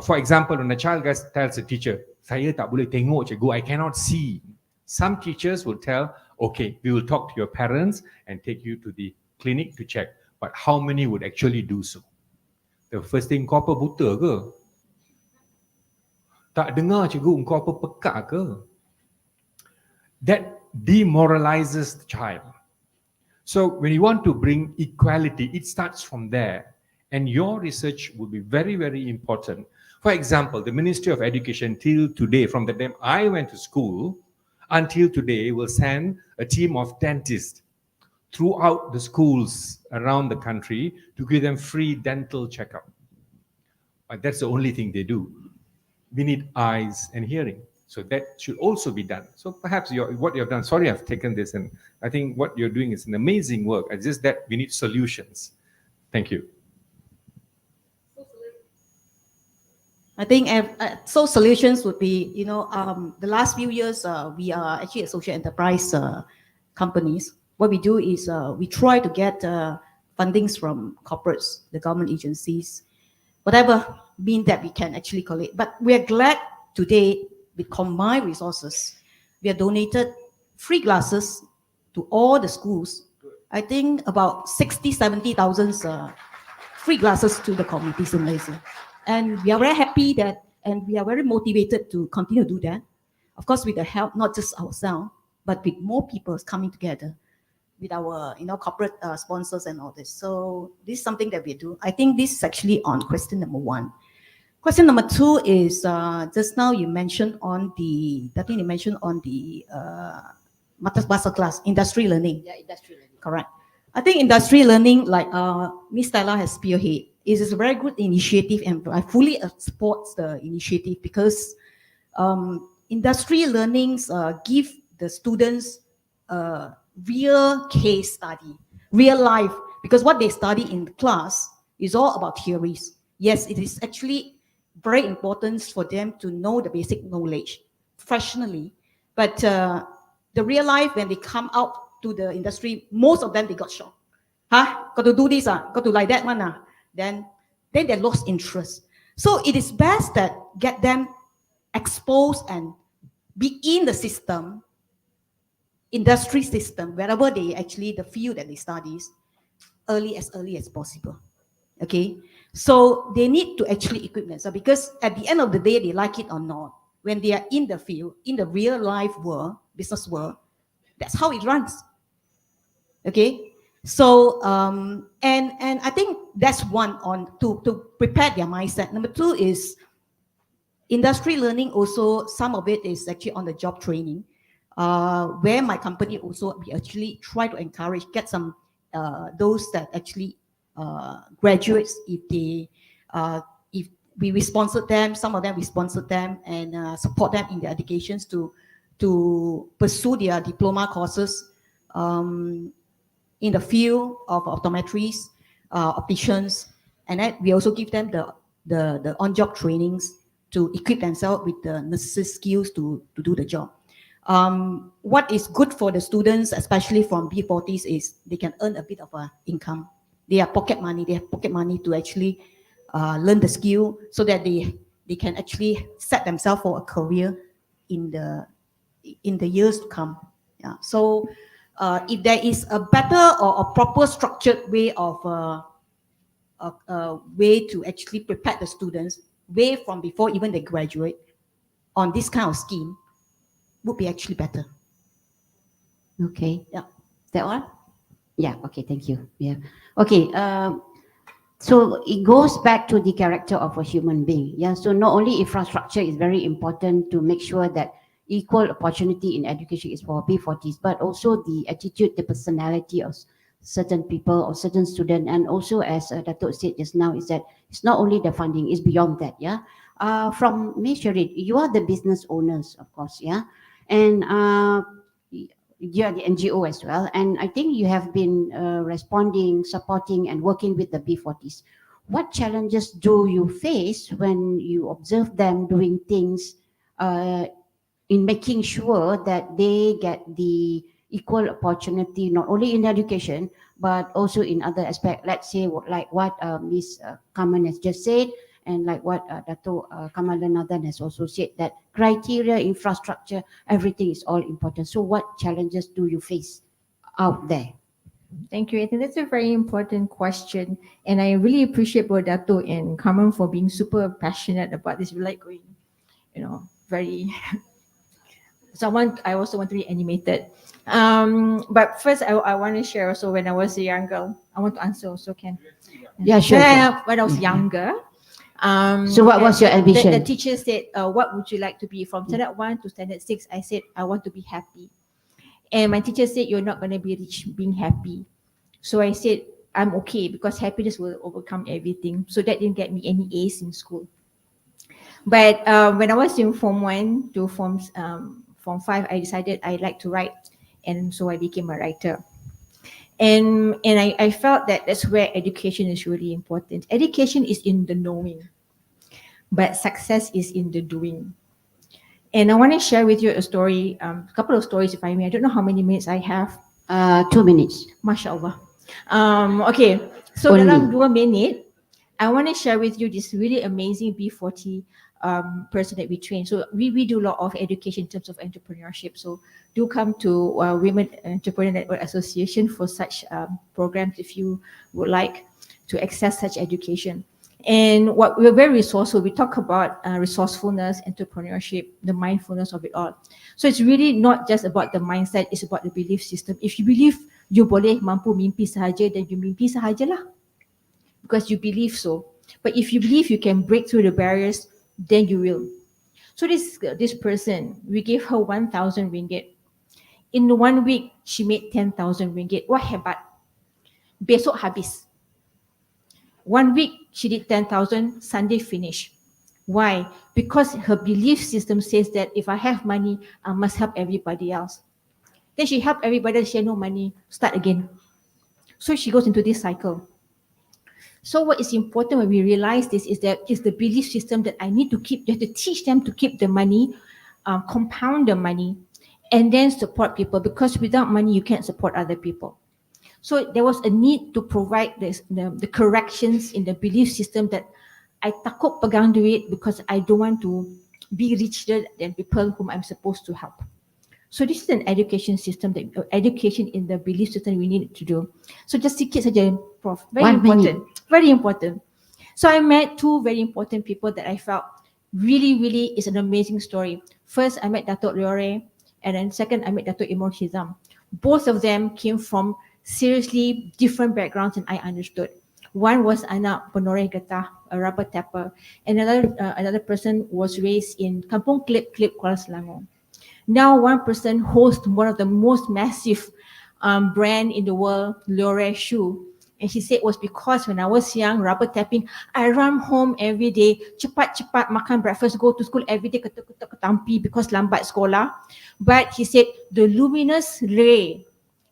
For example, when a child tells a teacher, "Saya tak boleh tengok cikgu, I cannot see." Some teachers will tell, "Okay, we will talk to your parents and take you to the clinic to check." But how many would actually do so? The first thing, kau apa buta ke? Tak dengar cikgu, kau apa pekak ke? That demoralizes the child. So when you want to bring equality, it starts from there. And your research will be very, very important. For example, the Ministry of Education till today, from the time I went to school until today, will send a team of dentists throughout the schools around the country to give them free dental checkup. But that's the only thing they do. We need eyes and hearing. So that should also be done. So perhaps what you've done, sorry I've taken this, and I think what you're doing is an amazing work. It's just that we need solutions. Thank you. I think so solutions would be, the last few years, we are actually a social enterprise companies. What we do is we try to get fundings from corporates, the government agencies, whatever mean that we can actually collect. But we are glad today, with combined resources, we have donated free glasses to all the schools. I think about 70,000 free glasses to the communities in Malaysia. And we are very happy and we are very motivated to continue to do that. Of course, with the help, not just ourselves, but with more people coming together with our, corporate sponsors and all this. So this is something that we do. I think this is actually on question number 1. Question number 2 is, just now you mentioned on the master class, industry learning. Yeah, industry learning. Correct. I think industry learning, like Ms. Stella has spearheaded, is a very good initiative, and I fully support the initiative because industry learnings give the students real case study, real life, because what they study in class is all about theories. Yes, it is actually very important for them to know the basic knowledge professionally, but the real life, when they come out to the industry, most of them, they got shocked. Got to do this, got to like that one. Then they lost interest. So it is best that get them exposed and be in the system, industry system, wherever they actually, the field that they study, early as possible. Okay, so they need to actually equip themselves, because at the end of the day, they like it or not, when they are in the field, in the real life world, business world, that's how it runs. Okay, so and I think that's one on to prepare their mindset. Number 2 is industry learning. Also, some of it is actually on the job training, where my company also, we actually try to encourage, get some those that actually graduates, if we sponsored them, some of them we sponsored them and support them in their educations to pursue their diploma courses in the field of optometries, opticians, and then we also give them the on-job trainings to equip themselves with the necessary skills to do the job. What is good for the students, especially from B40s, is they can earn a bit of income. They have pocket money. They have pocket money to actually learn the skill, so that they can actually set themselves for a career in the years to come. Yeah. So if there is a better or a proper structured way of way to actually prepare the students, way from before even they graduate, on this kind of scheme, would be actually better. Okay. Yeah. That one? Yeah. Okay. Thank you. Yeah. Okay. So it goes back to the character of a human being. Yeah. So not only infrastructure is very important to make sure that equal opportunity in education is for B40s, but also the attitude, the personality of certain people or certain students. And also, as Dato' said just now, is that it's not only the funding, it's beyond that. Yeah. From Ms. Sherid, you are the business owners, of course. Yeah. And you are the NGO as well. And I think you have been responding, supporting, and working with the B40s. What challenges do you face when you observe them doing things in making sure that they get the equal opportunity, not only in education, but also in other aspects. Let's say like what Ms. Kaman has just said, and like what Dato Kamalanathan has also said, that criteria, infrastructure, everything is all important. So what challenges do you face out there? Thank you. I think that's a very important question. And I really appreciate both Dato and Carmen for being super passionate about this. We like going, very, I also want to be animated. But first, I want to share also when I was a young girl. I want to answer also, Ken. Yeah, sure. When I was younger. So what was your ambition? The teacher said, what would you like to be? From standard 1 to standard 6, I said, I want to be happy. And my teacher said, you're not going to be rich being happy. So I said, I'm okay because happiness will overcome everything. So that didn't get me any A's in school. But when I was in Form 1 to Form 5, I decided I like to write. And so I became a writer. And I felt that that's where education is really important. Education is in the knowing, but success is in the doing. And I want to share with you a story, a couple of stories if I may. I don't know how many minutes I have. 2 minutes. MashaAllah. Okay, so Only. dalam 2 minit, I want to share with you this really amazing B40 person that we train. So we do a lot of education in terms of entrepreneurship. So do come to Women Entrepreneur Network Association for such programs if you would like to access such education. And what we're very resourceful. We talk about resourcefulness, entrepreneurship, the mindfulness of it all. So it's really not just about the mindset, it's about the belief system. If you believe you boleh mampu mimpi sahaja, then you mimpi sahajalah. Because you believe so. But if you believe you can break through the barriers, then you will. So this person, we gave her 1,000 ringgit. In 1 week, she made 10,000 ringgit. Wah hebat. Besok habis. 1 week, she did 10,000, Sunday finish. Why? Because her belief system says that if I have money, I must help everybody else. Then she helped everybody, she had no money, start again. So she goes into this cycle. So what is important when we realize this is that it's the belief system that I need to keep, you have to teach them to keep the money, compound the money, and then support people, because without money, you can't support other people. So there was a need to provide the corrections in the belief system that I takut pegang duit because I don't want to be richer than people whom I'm supposed to help. So this is an education system, education in the belief system we need to do. So just sikit saja, Prof. Very important. Very important. So I met 2 very important people that I felt really is an amazing story. First, I met Dato' Leore, and then second, I met Dato' Imor Hizam. Both of them came from seriously different backgrounds than I understood. One was anak penoreh getah, a rubber tapper, and another person was raised in Kampung Klip Kuala Selangor. Now one person hosts one of the most massive brand in the world, Leore shoe. And she said it was because when I was young, rubber tapping, I run home every day, cepat-cepat makan breakfast, go to school every day, ketampi because lambat sekolah. But he said the luminous ray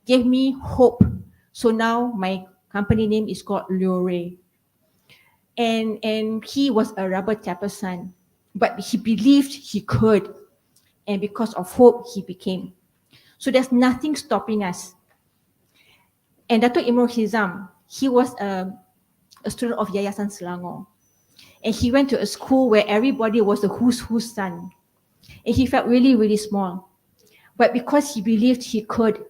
gave me hope. So now my company name is called Leore. And he was a rubber tapper son, but he believed he could. And because of hope, he became. So there's nothing stopping us. And Dato' Imor Hizam, he was a student of Yayasan Selangor. And he went to a school where everybody was the who's son. And he felt really small. But because he believed he could,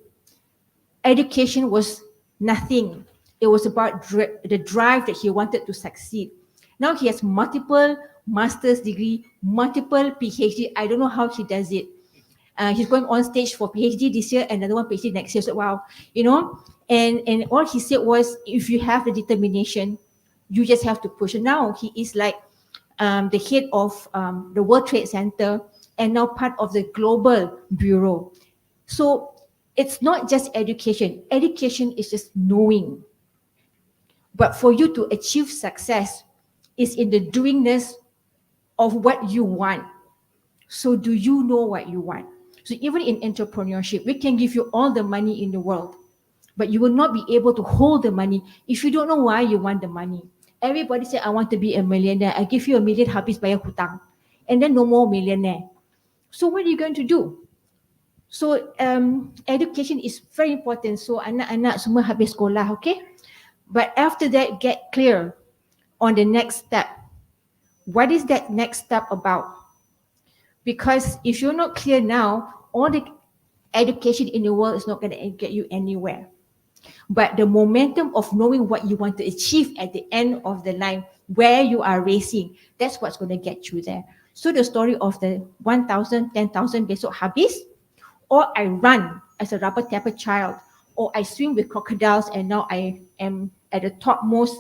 education was nothing. It was about the drive that he wanted to succeed. Now he has multiple master's degree, multiple PhD. I don't know how he does it. He's going on stage for PhD this year and another one PhD next year. So wow, and all he said was, if you have the determination, you just have to push. And now he is like the head of the World Trade Center and now part of the Global Bureau. So it's not just education. Education is just knowing. But for you to achieve success is in the doingness of what you want. So do you know what you want? So even in entrepreneurship, we can give you all the money in the world, but you will not be able to hold the money if you don't know why you want the money. Everybody say, I want to be a millionaire. I give you $1 million, habis bayar hutang. And then no more millionaire. So what are you going to do? So education is very important. So anak-anak semua habis sekolah, okay? But after that, get clear on the next step. What is that next step about? Because if you're not clear now, all the education in the world is not going to get you anywhere. But the momentum of knowing what you want to achieve at the end of the line, where you are racing, that's what's going to get you there. So the story of the 1,000, 10,000 besok habis, or I run as a rubber tapper child, or I swim with crocodiles and now I am at the topmost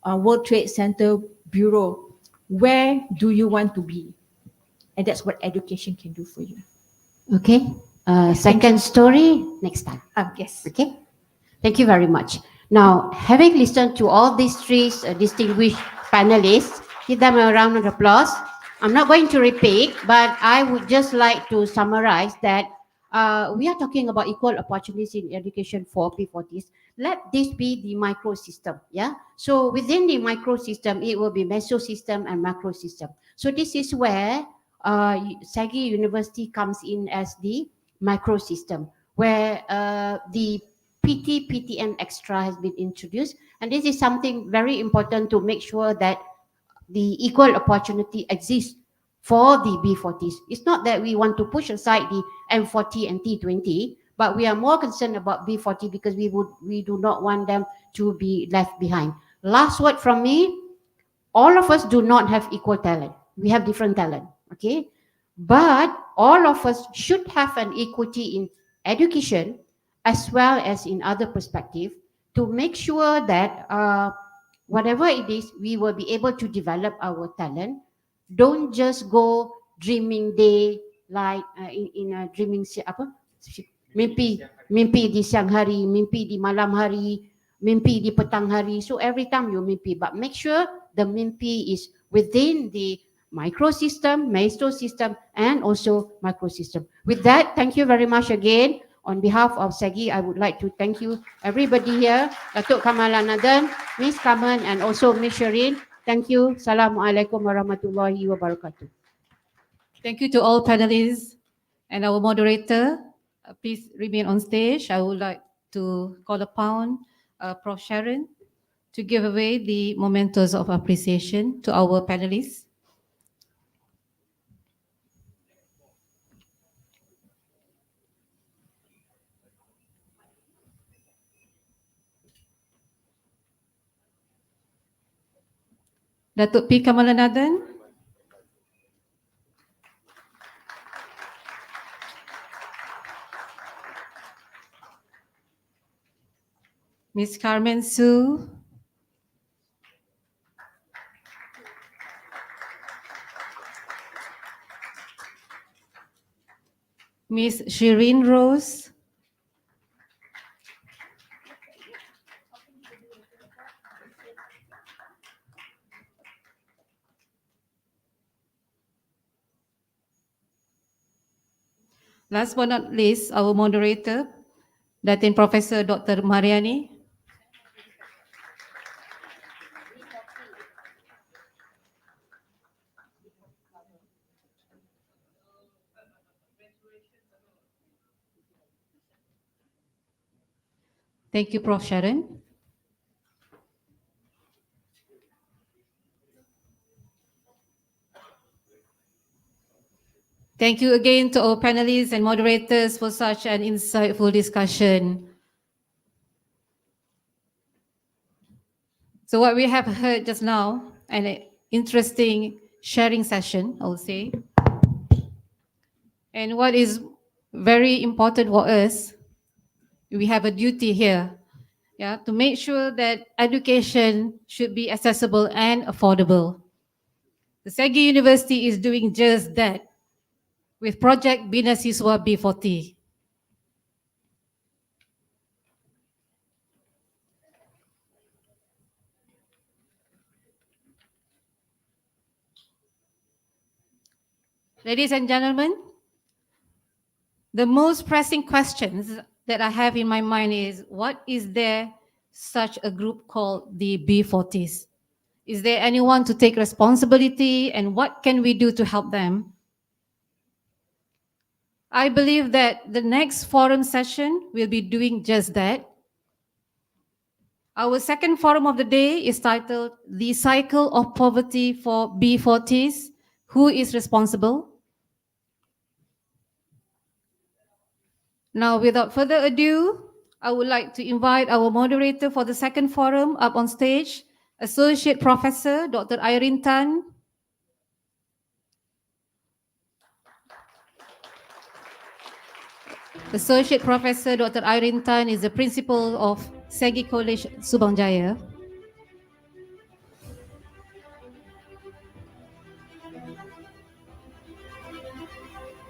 World Trade Center bureau. Where do you want to be? And that's what education can do for you. Okay. Second story next time. Yes. Okay. Thank you very much. Now, having listened to all these three distinguished panelists, give them a round of applause. I'm not going to repeat, but I would just like to summarize that we are talking about equal opportunities in education for P40s. Let this be the micro system, yeah? So within the micro system, it will be meso system and macro system. So this is where SAGI University comes in as the micro system, where the PT, PTM extra has been introduced. And this is something very important to make sure that the equal opportunity exists for the B40s. It's not that we want to push aside the M40 and T20, but we are more concerned about B40 because we do not want them to be left behind. Last word from me, all of us do not have equal talent. We have different talent, okay? But all of us should have an equity in education as well as in other perspective to make sure that whatever it is, we will be able to develop our talent. Don't just go dreaming day like in a dreaming apa? Mimpi di siang hari, mimpi di malam hari, mimpi di petang hari. So every time you mimpi, but make sure the mimpi is within the micro system, meso system, and also macro system. With that, thank you very much again. On behalf of SAGI, I would like to thank you, everybody here, Datuk Kamalanadan, Miss Kaman, and also Miss Shireen. Thank you. Assalamualaikum warahmatullahi wabarakatuh. Thank you to all panelists and our moderator. Please remain on stage. I would like to call upon Prof. Sharon to give away the mementos of appreciation to our panelists. Datuk P. Kamalanathan. Ms. Carmen Su. Ms. Shireen Rose. Last but not least, our moderator, Datin Professor Dr. Mariani. Thank you, Prof. Sharon. Thank you again to our panelists and moderators for such an insightful discussion. So what we have heard just now, an interesting sharing session, I would say. And what is very important for us, we have a duty here, yeah, to make sure that education should be accessible and affordable. The SAGI University is doing just that with Project Bina Siswa B40. Ladies and gentlemen, the most pressing questions that I have in my mind is, what is there such a group called the B40s? Is there anyone to take responsibility, and what can we do to help them? I believe that the next forum session will be doing just that. Our second forum of the day is titled The Cycle of Poverty for B40s. Who is responsible? Now, without further ado, I would like to invite our moderator for the second forum up on stage, Associate Professor Dr. Irene Tan. Associate Professor Dr. Irene Tan is the principal of Segi College Subang Jaya.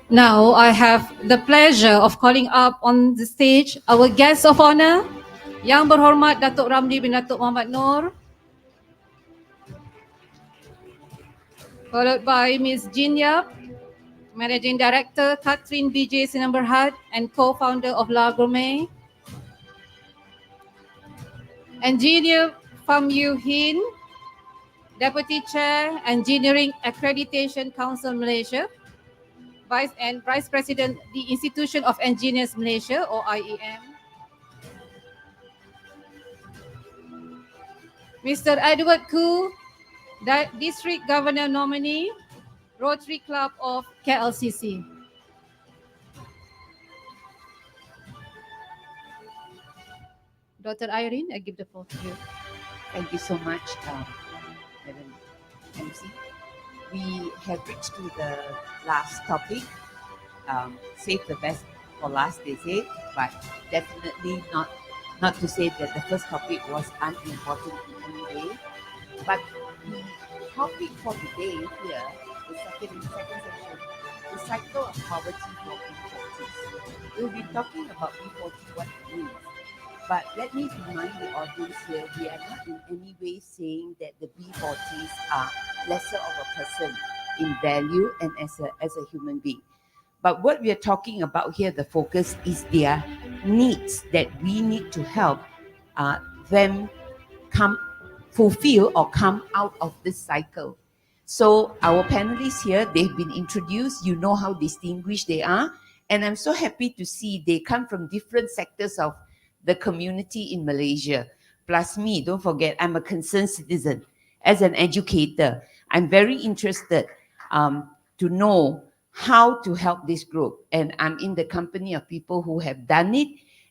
Now I have the pleasure of calling up on the stage our guest of honor, Yang Berhormat Dato Ramli bin Dato Muhammad Noor, followed by Ms. Jin Yap, Managing Director, Catherine BJ Sinan Berhad, and co-founder of La Gourmet, Engineer Pham Yu Hin, Deputy Chair, Engineering Accreditation Council Malaysia, Vice President, the Institution of Engineers Malaysia, or IEM, Mr. Edward Koo, District Governor Nominee, Rotary Club of KLCC. Dr. Irene, I give the floor to you. Thank you so much, Madam MC. We have reached to the last topic. Save the best for last, they say, but definitely not to say that the first topic was unimportant in any way. But the topic for today here, the second session, the cycle of poverty for B40s. We'll be talking about B40, what it means. But let me remind the audience here, we are not in any way saying that the B40s are lesser of a person in value and as a human being. But what we are talking about here, the focus is their needs that we need to help them fulfill or come out of this cycle. So our panelists here, they've been introduced, you know how distinguished they are. And I'm so happy to see they come from different sectors of the community in Malaysia. Plus me, don't forget, I'm a concerned citizen. As an educator, I'm very interested to know how to help this group. And I'm in the company of people who have done it,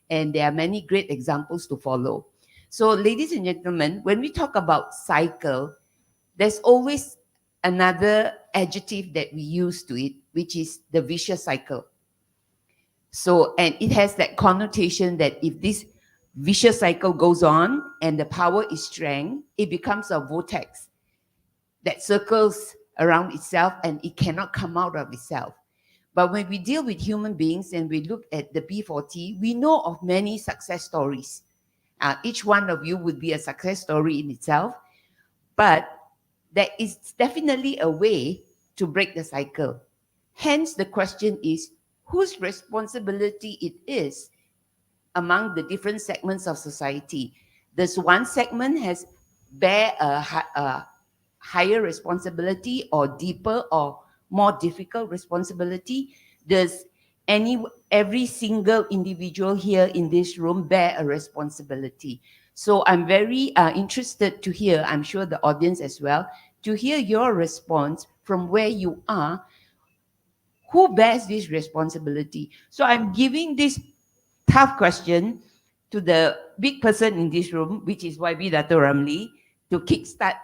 and there are many great examples to follow. So ladies and gentlemen, when we talk about cycle, there's always another adjective that we use to it, which is the vicious cycle. So, and it has that connotation that if this vicious cycle goes on and the power is strength, it becomes a vortex that circles around itself and it cannot come out of itself. But when we deal with human beings and we look at the B40, we know of many success stories. Each one of you would be a success story in itself, but there is definitely a way to break the cycle. Hence, the question is, whose responsibility it is among the different segments of society? Does one segment bear a higher responsibility or deeper or more difficult responsibility? Does every single individual here in this room bear a responsibility? So I'm very interested to hear, I'm sure the audience as well, to hear your response from where you are. Who bears this responsibility? So I'm giving this tough question to the big person in this room, which is YB Dato Ramli, to kickstart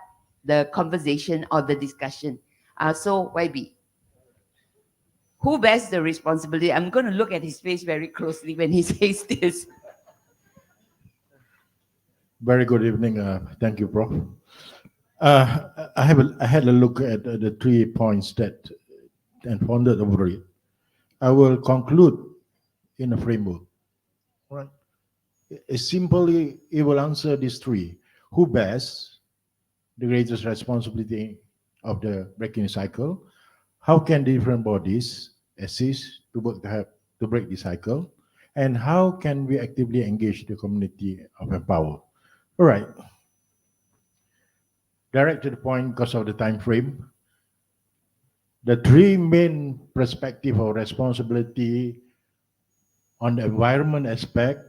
the conversation or the discussion. So YB, who bears the responsibility? I'm going to look at his face very closely when he says this. Very good evening. Thank you, Prof. I had a look at the 3 points that and pondered over it. I will conclude in a framework. Right? Simply, it will answer these 3. Who bears the greatest responsibility of the breaking cycle? How can different bodies assist to work to break the cycle? And how can we actively engage the community of empower? All right. Direct to the point because of the time frame. the three main perspective of responsibility on the environment aspect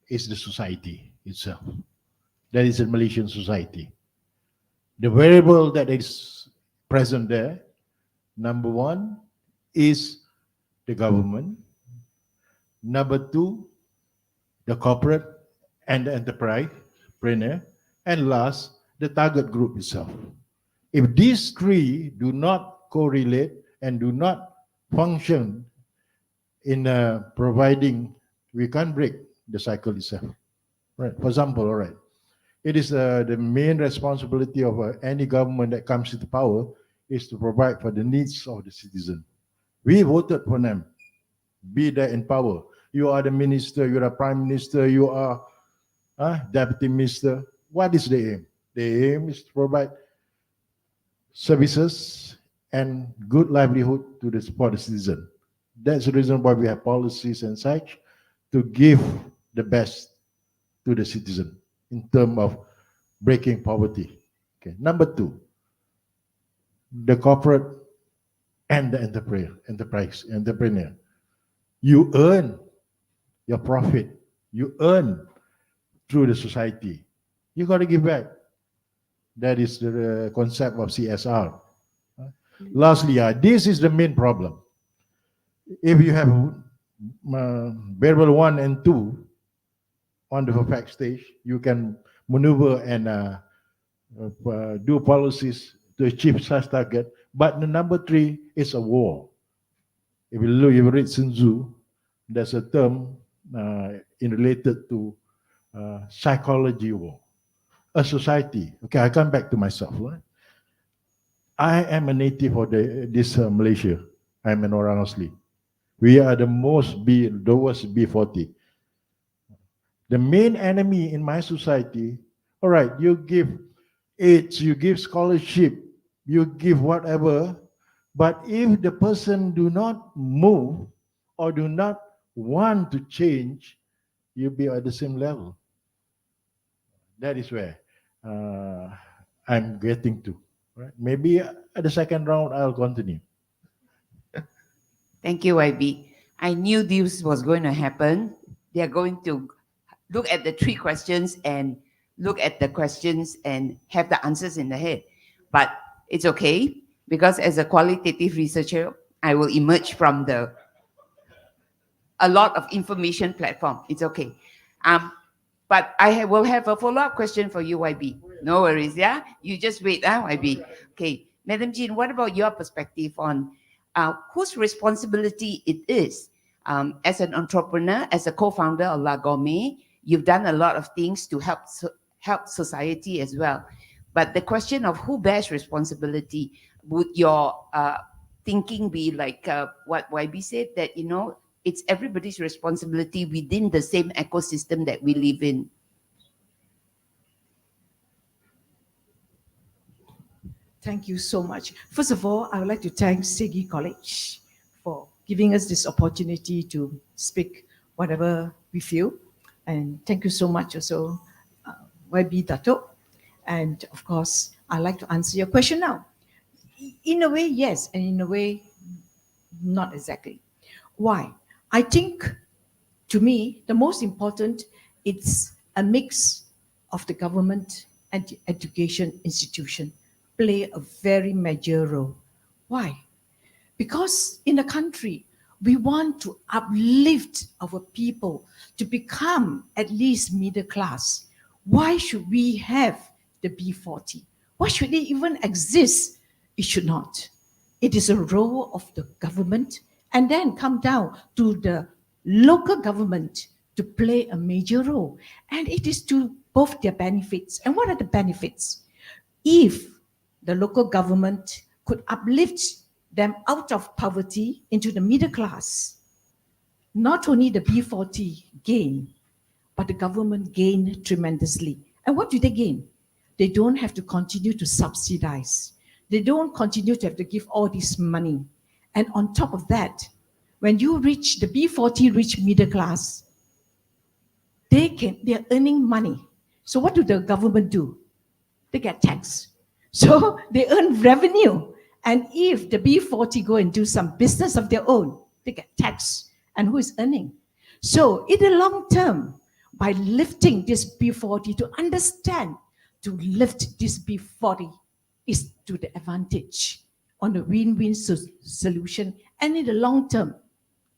is the society itself. That is a Malaysian society. The variable that is present there, number one, is the government. Number two, the corporate and the entrepreneur. And last, the target group itself. If these three do not correlate and do not function in providing, we can't break the cycle itself. Right. For example, all right, it is the main responsibility of any government that comes into power is to provide for the needs of the citizen. We voted for them. Be there in power. You are the minister, you are the prime minister, you are deputy minister. What is the aim? The aim is to provide services and good livelihood for the citizen. That's the reason why we have policies and such to give the best to the citizen in terms of breaking poverty. Okay. Number two, the corporate and the entrepreneur. You earn your profit. You earn through the society. You got to give back. That is the concept of CSR. Lastly, this is the main problem. If you have variable 1 and 2 on the perfect stage, you can maneuver and do policies to achieve such target. But the number 3 is a war. If you read Sun Tzu, there's a term related to psychology war. A society. Okay, I come back to myself. Right? I am a native of this Malaysia. I'm an Orang Asli. We are the worst B40. The main enemy in my society, all right, you give aids, you give scholarship, you give whatever, but if the person do not move or do not want to change, you'll be at the same level. That is where I'm getting to. Right? Maybe at the second round, I'll continue. Thank you, YB. I knew this was going to happen. They are going to look at the 3 questions and look at the questions and have the answers in the head. But it's okay, because as a qualitative researcher, I will emerge from a lot of information platform. It's okay. But I will have a follow-up question for you, YB. No worries, yeah? You just wait, YB. Okay. Madam Jean, what about your perspective on whose responsibility it is? As an entrepreneur, as a co-founder of La Gourmet, you've done a lot of things to help society as well. But the question of who bears responsibility, would your thinking be like what YB said, that, you know, it's everybody's responsibility within the same ecosystem that we live in? Thank you so much. First of all, I would like to thank Segi College for giving us this opportunity to speak whatever we feel. And thank you so much also, YB Dato. And of course, I'd like to answer your question now. In a way, yes, and in a way, not exactly. Why? I think, to me, the most important, it's a mix of the government and the education institution play a very major role. Why? Because in the country, we want to uplift our people to become at least middle class. Why should we have the B40? Why should it even exist? It should not. It is a role of the government, and then come down to the local government to play a major role. And it is to both their benefits. And what are the benefits? If the local government could uplift them out of poverty into the middle class, not only the B40 gain, but the government gain tremendously. And what do they gain? They don't have to continue to subsidize. They don't continue to have to give all this money. And on top of that, when you reach the B40 reach middle class, they are earning money. So what do the government do? They get tax. So they earn revenue. And if the B40 go and do some business of their own, they get taxed. And who is earning? So in the long term, by lifting this B40 to understand, to lift this B40 is to the advantage on the win-win solution. And in the long term,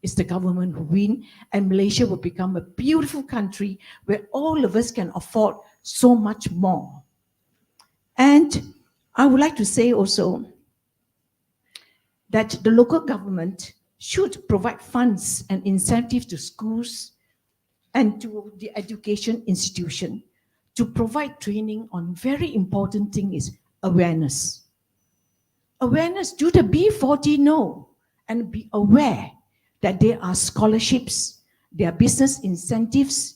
it's the government who win, and Malaysia will become a beautiful country where all of us can afford so much more. And I would like to say also that the local government should provide funds and incentives to schools and to the education institution to provide training on very important thing is awareness. Awareness, do the B40 know and be aware that there are scholarships, there are business incentives,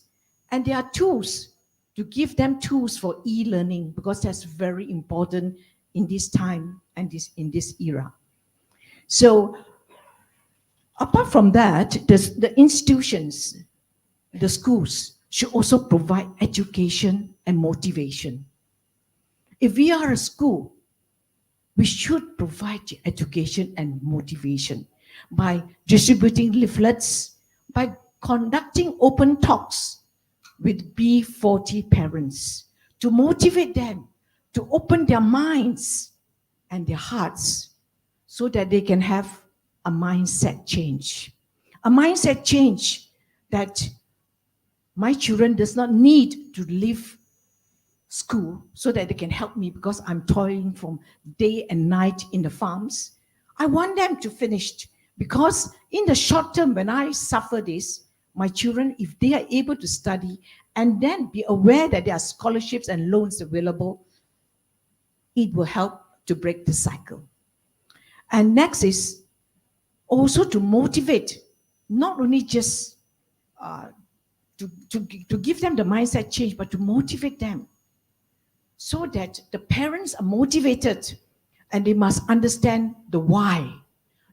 and there are tools to give them tools for e-learning, because that's very important in this time and in this era. So apart from that, the institutions, the schools should also provide education and motivation. If we are a school, we should provide education and motivation by distributing leaflets, by conducting open talks with B40 parents to motivate them to open their minds and their hearts so that they can have a mindset change. A mindset change that my children does not need to leave school so that they can help me because I'm toiling from day and night in the farms. I want them to finish, because in the short term, when I suffer this, my children, if they are able to study and then be aware that there are scholarships and loans available, it will help to break the cycle. And next is also to motivate, not only just to give them the mindset change, but to motivate them so that the parents are motivated and they must understand the why.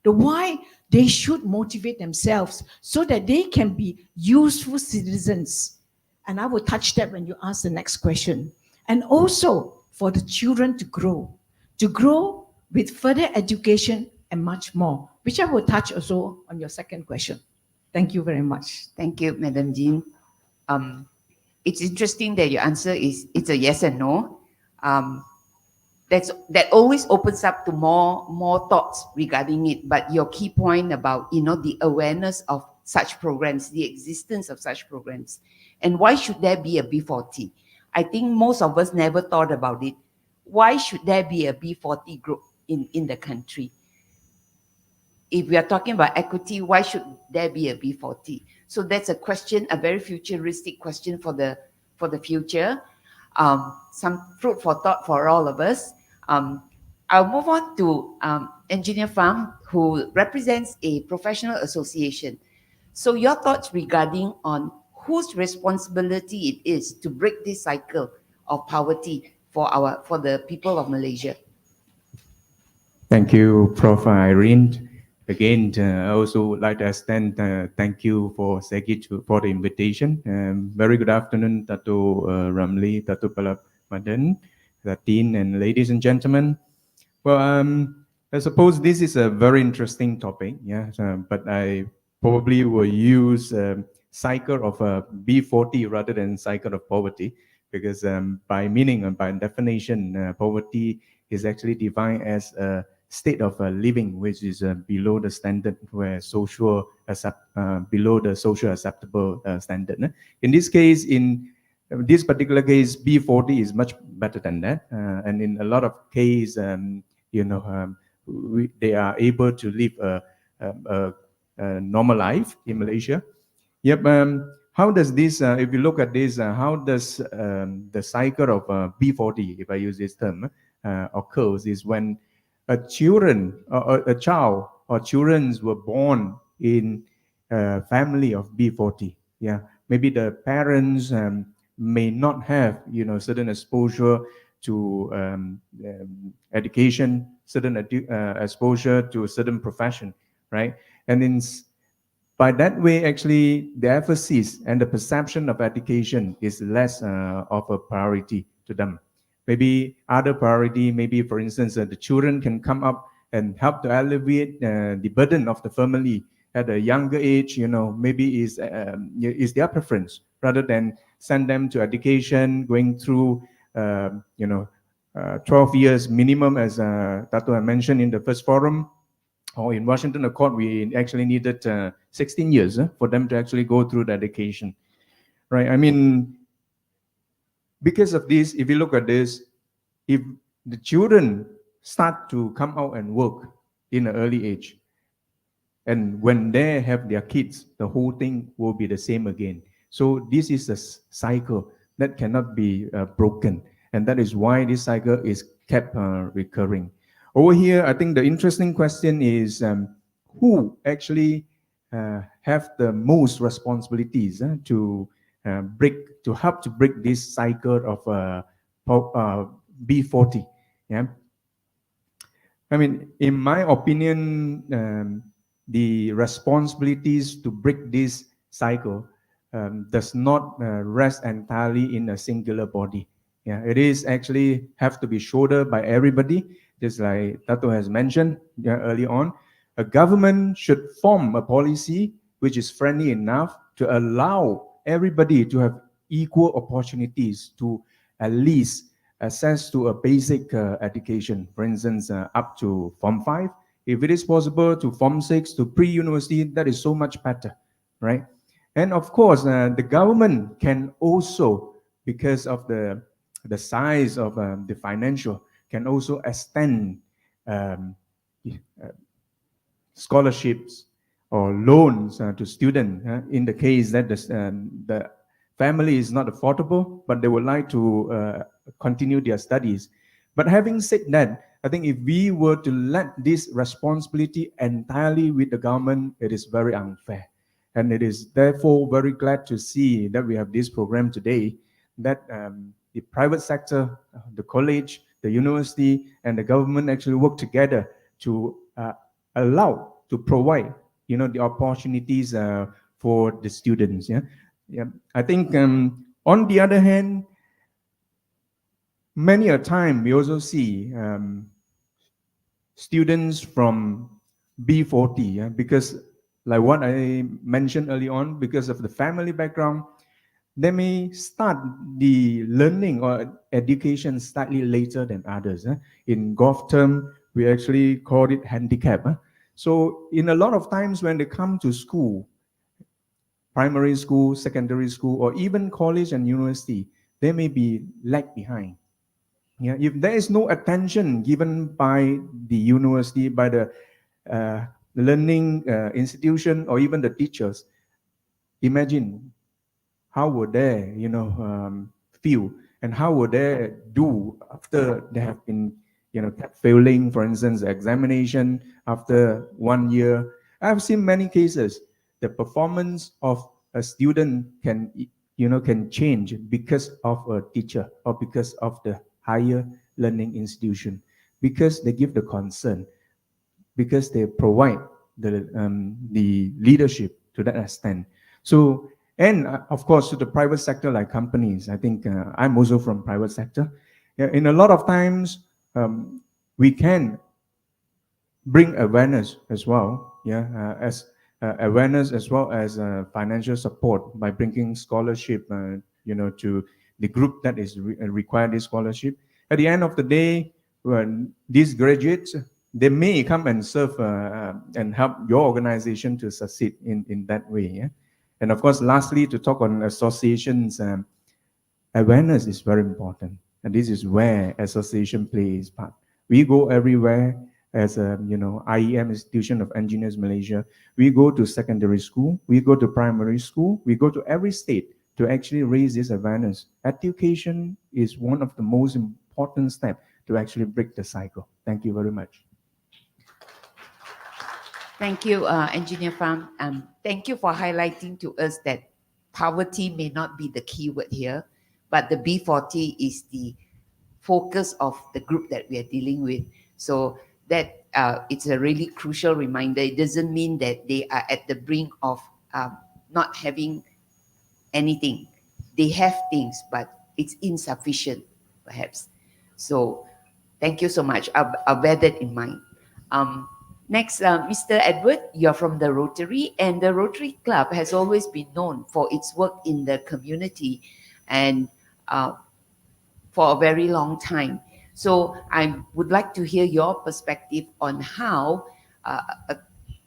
The why they should motivate themselves so that they can be useful citizens. And I will touch that when you ask the next question. And also for the children to grow with further education and much more, which I will touch also on your second question. Thank you very much. Thank you, Madam Jean. It's interesting that your answer is it's a yes and no. That always opens up to more thoughts regarding it. But your key point about the awareness of such programs, the existence of such programs, and why should there be a B40? I think most of us never thought about it. Why should there be a B40 group in the country? If we are talking about equity, why should there be a B40? So that's a question, a very futuristic question for the future. Some food for thought for all of us. I'll move on to Engineer Pham, who represents a professional association. So your thoughts regarding on whose responsibility it is to break this cycle of poverty for the people of Malaysia. Thank you, Prof. Irene. Again, I also would like to extend thank you for Segi for the invitation. Very good afternoon, Dato Ramli, Dato Madan, Datin, and ladies and gentlemen. Well, I suppose this is a very interesting topic, yeah. But I probably will use cycle of B40 rather than cycle of poverty, because by meaning and by definition, poverty is actually defined as a state of living which is below the standard, where below the social acceptable standard. In this case, in this particular case, B40 is much better than that, and in a lot of cases, they are able to live a normal life in Malaysia. Yep. How does this? If you look at this, how does the cycle of B40, if I use this term, occurs? Is when a child or children were born in a family of B40. Yeah, maybe the parents may not have certain exposure to education, certain exposure to a certain profession, right? And by that way, actually, the emphasis and the perception of education is less of a priority to them. Maybe other priority, maybe for instance, the children can come up and help to alleviate the burden of the family at a younger age, maybe is their preference rather than send them to education, going through, 12 years minimum, as Dato had mentioned in the first forum, or in Washington Accord, we actually needed 16 years for them to actually go through the education, right? I mean, because of this, if you look at this, if the children start to come out and work in an early age, and when they have their kids, the whole thing will be the same again. So this is a cycle that cannot be broken. And that is why this cycle is kept recurring. Over here, I think the interesting question is who actually have the most responsibilities to help to break this cycle of B40. Yeah. I mean, in my opinion, the responsibilities to break this cycle does not rest entirely in a singular body. Yeah, it is actually have to be shouldered by everybody, just like Dato has mentioned early on. A government should form a policy which is friendly enough to allow everybody to have equal opportunities to at least access to a basic education, for instance, up to Form 5. If it is possible to Form 6, to pre-university, that is so much better, right? And of course, the government can also, because of the size of the financial, can also extend scholarships or loans to students in the case that the family is not affordable, but they would like to continue their studies. But having said that, I think if we were to let this responsibility entirely with the government, it is very unfair. And it is therefore very glad to see that we have this program today, that the private sector, the college, the university, and the government actually work together to allow, to provide, the opportunities for the students. Yeah. I think on the other hand, many a time we also see students from B40, because like what I mentioned early on, because of the family background, they may start the learning or education slightly later than others. In golf term, we actually call it handicap. So in a lot of times when they come to school, primary school, secondary school, or even college and university, they may be lag behind. Yeah, if there is no attention given by the university, by the learning institution, or even the teachers, imagine how would they, feel, and how would they do after they have been, kept failing, for instance, examination after 1 year. I've seen many cases. The performance of a student can change because of a teacher or because of the higher learning institution, because they give the concern, because they provide the leadership to that extent. So, and of course, to the private sector, like companies, I think I'm also from private sector. Yeah, in a lot of times, we can bring awareness as well. Yeah, as awareness as well as financial support by bringing scholarship, to the group that is require this scholarship. At the end of the day, when these graduates, they may come and serve and help your organization to succeed in that way. Yeah? And of course, lastly, to talk on associations, awareness is very important. And this is where association plays part. We go everywhere as a, IEM, Institution of Engineers Malaysia. We go to secondary school, we go to primary school, we go to every state to actually raise this awareness. Education is one of the most important steps to actually break the cycle. Thank you very much. Thank you, Engineer Pham. Thank you for highlighting to us that poverty may not be the key word here, but the B40 is the focus of the group that we are dealing with. So that it's a really crucial reminder. It doesn't mean that they are at the brink of not having anything. They have things, but it's insufficient, perhaps. So thank you so much. I'll bear that in mind. Next, Mr. Edward, you're from the Rotary, and the Rotary Club has always been known for its work in the community and for a very long time. So I would like to hear your perspective on how a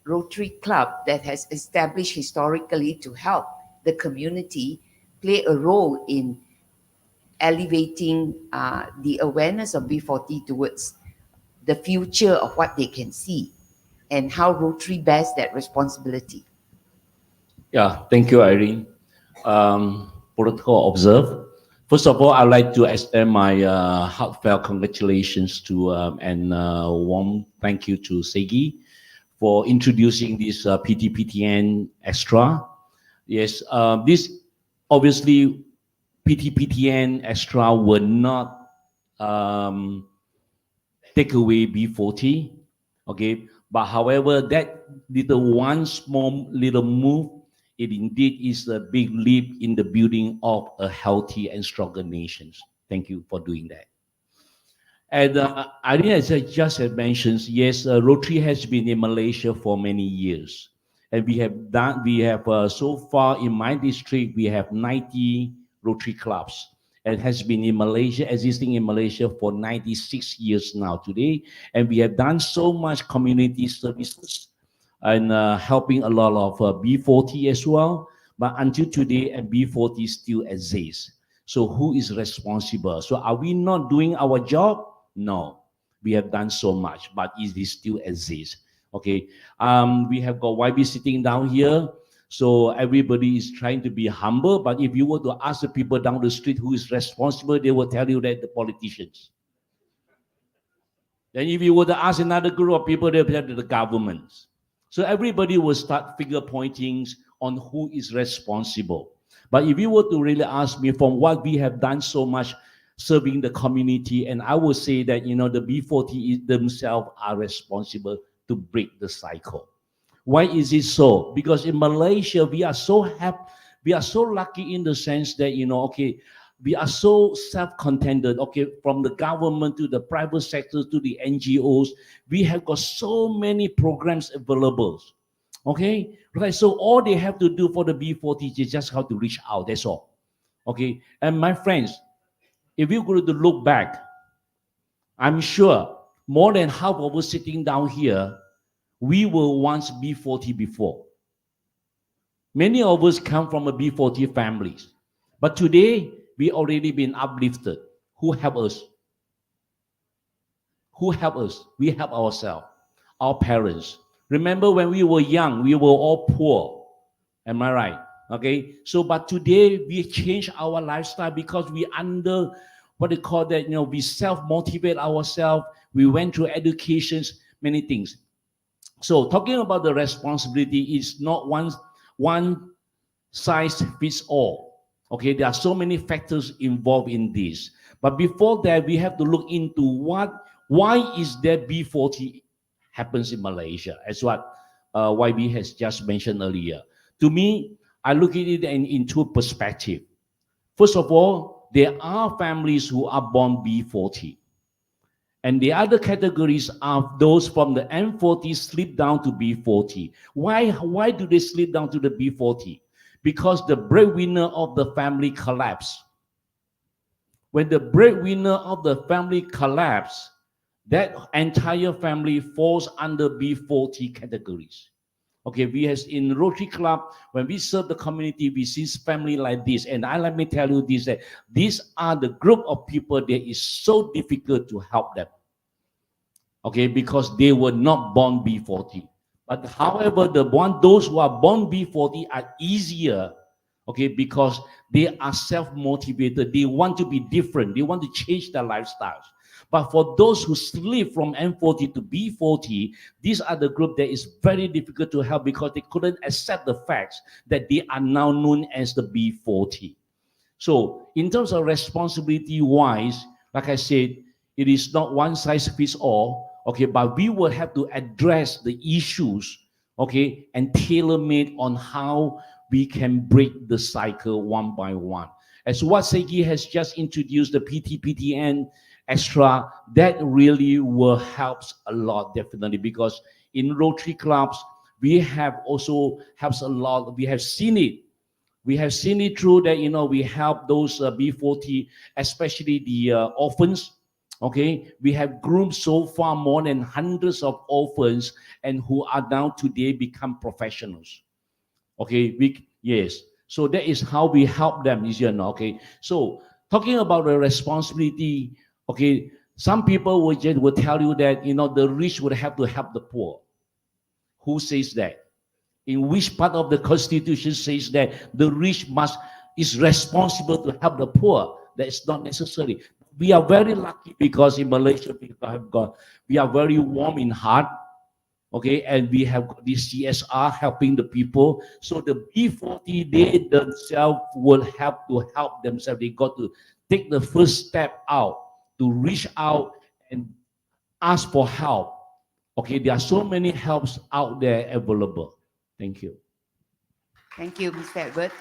Rotary Club that has established historically to help the community play a role in elevating the awareness of B40 towards the future of what they can see, and how Rotary bears that responsibility. Yeah, thank you, Irene. Protocol observed. First of all, I'd like to extend my heartfelt congratulations to and warm thank you to Segi for introducing this PTPTN Extra. Yes, this obviously PTPTN Extra will not take away B40, okay? But however, that one small little move, it indeed is a big leap in the building of a healthy and stronger nation. Thank you for doing that. And I think, as I just had mentioned, yes, Rotary has been in Malaysia for many years. And we have so far in my district, we have 90 Rotary clubs. It has been in Malaysia, existing in Malaysia for 96 years now today. And we have done so much community services and helping a lot of B40 as well. But until today, B40 still exists. So who is responsible? So are we not doing our job? No, we have done so much, but it still exists. Okay, we have got YB sitting down here. So everybody is trying to be humble, but if you were to ask the people down the street who is responsible, they will tell you that the politicians. Then if you were to ask another group of people, they will tell you the governments. So everybody will start finger pointing on who is responsible. But if you were to really ask me from what we have done so much serving the community, and I would say that, you know, the B40 themselves are responsible to break the cycle. Why is it so? Because in Malaysia, we are so happy, we are so lucky in the sense that, you know, okay, we are so self-contented, okay, from the government to the private sector to the NGOs, we have got so many programs available, okay? Right, so all they have to do for the B40 is just how to reach out, that's all, okay? And my friends, if you go to look back, I'm sure more than half of us sitting down here, we were once B40 before. Many of us come from a B40 families, but today we already been uplifted. Who help us? Who help us? We help ourselves, our parents. Remember when we were young, we were all poor. Am I right? Okay. So, but today we change our lifestyle because we under what they call that, you know, we self-motivate ourselves. We went through educations, many things. So talking about the responsibility is not one size fits all. Okay, there are so many factors involved in this. But before that, we have to look into why is there B40 happens in Malaysia, as what YB has just mentioned earlier. To me, I look at it in two perspectives. First of all, there are families who are born B40. And the other categories are those from the M40 slip down to B40. Why do they slip down to the B40? Because the breadwinner of the family collapsed. When the breadwinner of the family collapsed, that entire family falls under B40 categories. Okay, we have in Rotary Club, when we serve the community, we see family like this. And let me tell you this, that these are the group of people that is so difficult to help them. Okay, because they were not born B40. But however, those who are born B40 are easier, okay, because they are self-motivated. They want to be different. They want to change their lifestyles. But for those who slip from M40 to B40, these are the group that is very difficult to help because they couldn't accept the facts that they are now known as the B40. So in terms of responsibility-wise, like I said, it is not one size fits all, okay, but we will have to address the issues, okay, and tailor-made on how we can break the cycle one by one. As what Segi has just introduced, the PTPTN extra, that really will helps a lot, definitely, because in Rotary clubs, we have also helps a lot. We have seen it. We have seen it through that, we help those B40, especially the orphans. Okay, we have groomed so far more than hundreds of orphans and who are now today become professionals. Okay, yes. So that is how we help them, okay. So talking about the responsibility, okay, some people will tell you that, the rich would have to help the poor. Who says that? In which part of the Constitution says that the rich is responsible to help the poor? That is not necessary. We are very lucky because in Malaysia we are very warm in heart, okay, and we have got this CSR helping the people. So the B40, they themselves will have to help themselves. They got to take the first step out to reach out and ask for help. Okay, there are so many helps out there available. Thank you. Thank you, Mr. Edward.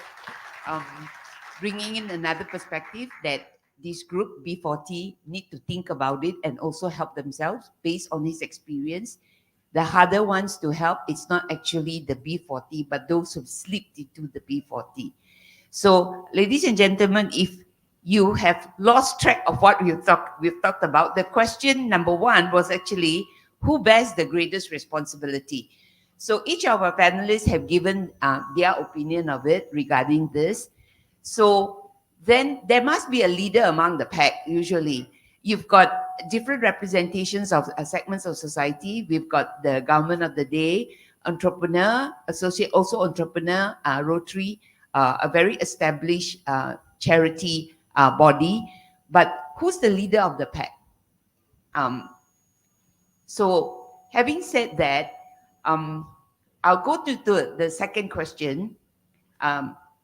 Bringing in another perspective that this group B40 need to think about it and also help themselves based on his experience. The harder ones to help, it's not actually the B40, but those who slipped into the B40. So, ladies and gentlemen, if you have lost track of what we've talked about, the question number one was actually, who bears the greatest responsibility? So each of our panelists have given their opinion of it regarding this. So then there must be a leader among the pack, usually. You've got different representations of segments of society. We've got the government of the day, entrepreneur, associate, also entrepreneur, Rotary, a very established charity body. But who's the leader of the pack? So having said that, I'll go to the second question.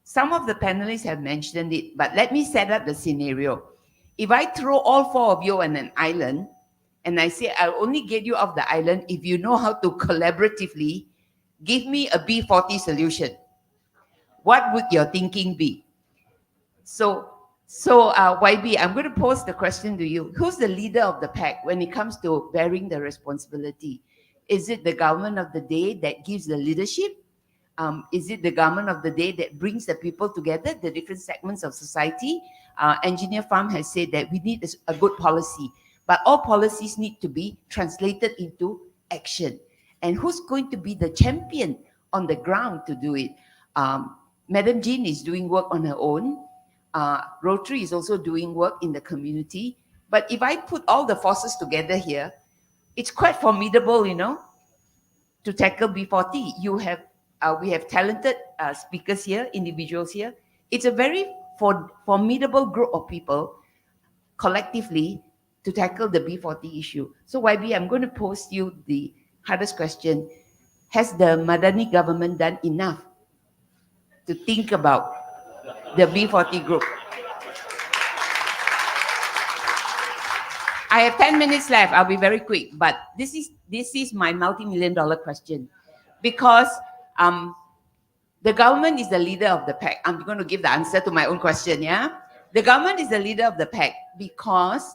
Some of the panelists have mentioned it, but let me set up the scenario. If I throw all four of you on an island, and I say, I'll only get you off the island if you know how to collaboratively give me a B40 solution, what would your thinking be? So YB, I'm going to pose the question to you. Who's the leader of the pack when it comes to bearing the responsibility? Is it the government of the day that gives the leadership? Is it the government of the day that brings the people together, the different segments of society? Engineer Farm has said that we need a good policy, but all policies need to be translated into action. And who's going to be the champion on the ground to do it? Madam Jean is doing work on her own. Rotary is also doing work in the community. But if I put all the forces together here, it's quite formidable, to tackle B40. We have talented speakers here, individuals here. It's a very formidable group of people collectively to tackle the B40 issue. So YB, I'm going to pose you the hardest question. Has the Madani government done enough to think about the B40 group? I have 10 minutes left. I'll be very quick, but this is my multi-million-dollar question, because the government is the leader of the pack. I'm going to give the answer to my own question, yeah? The government is the leader of the pack because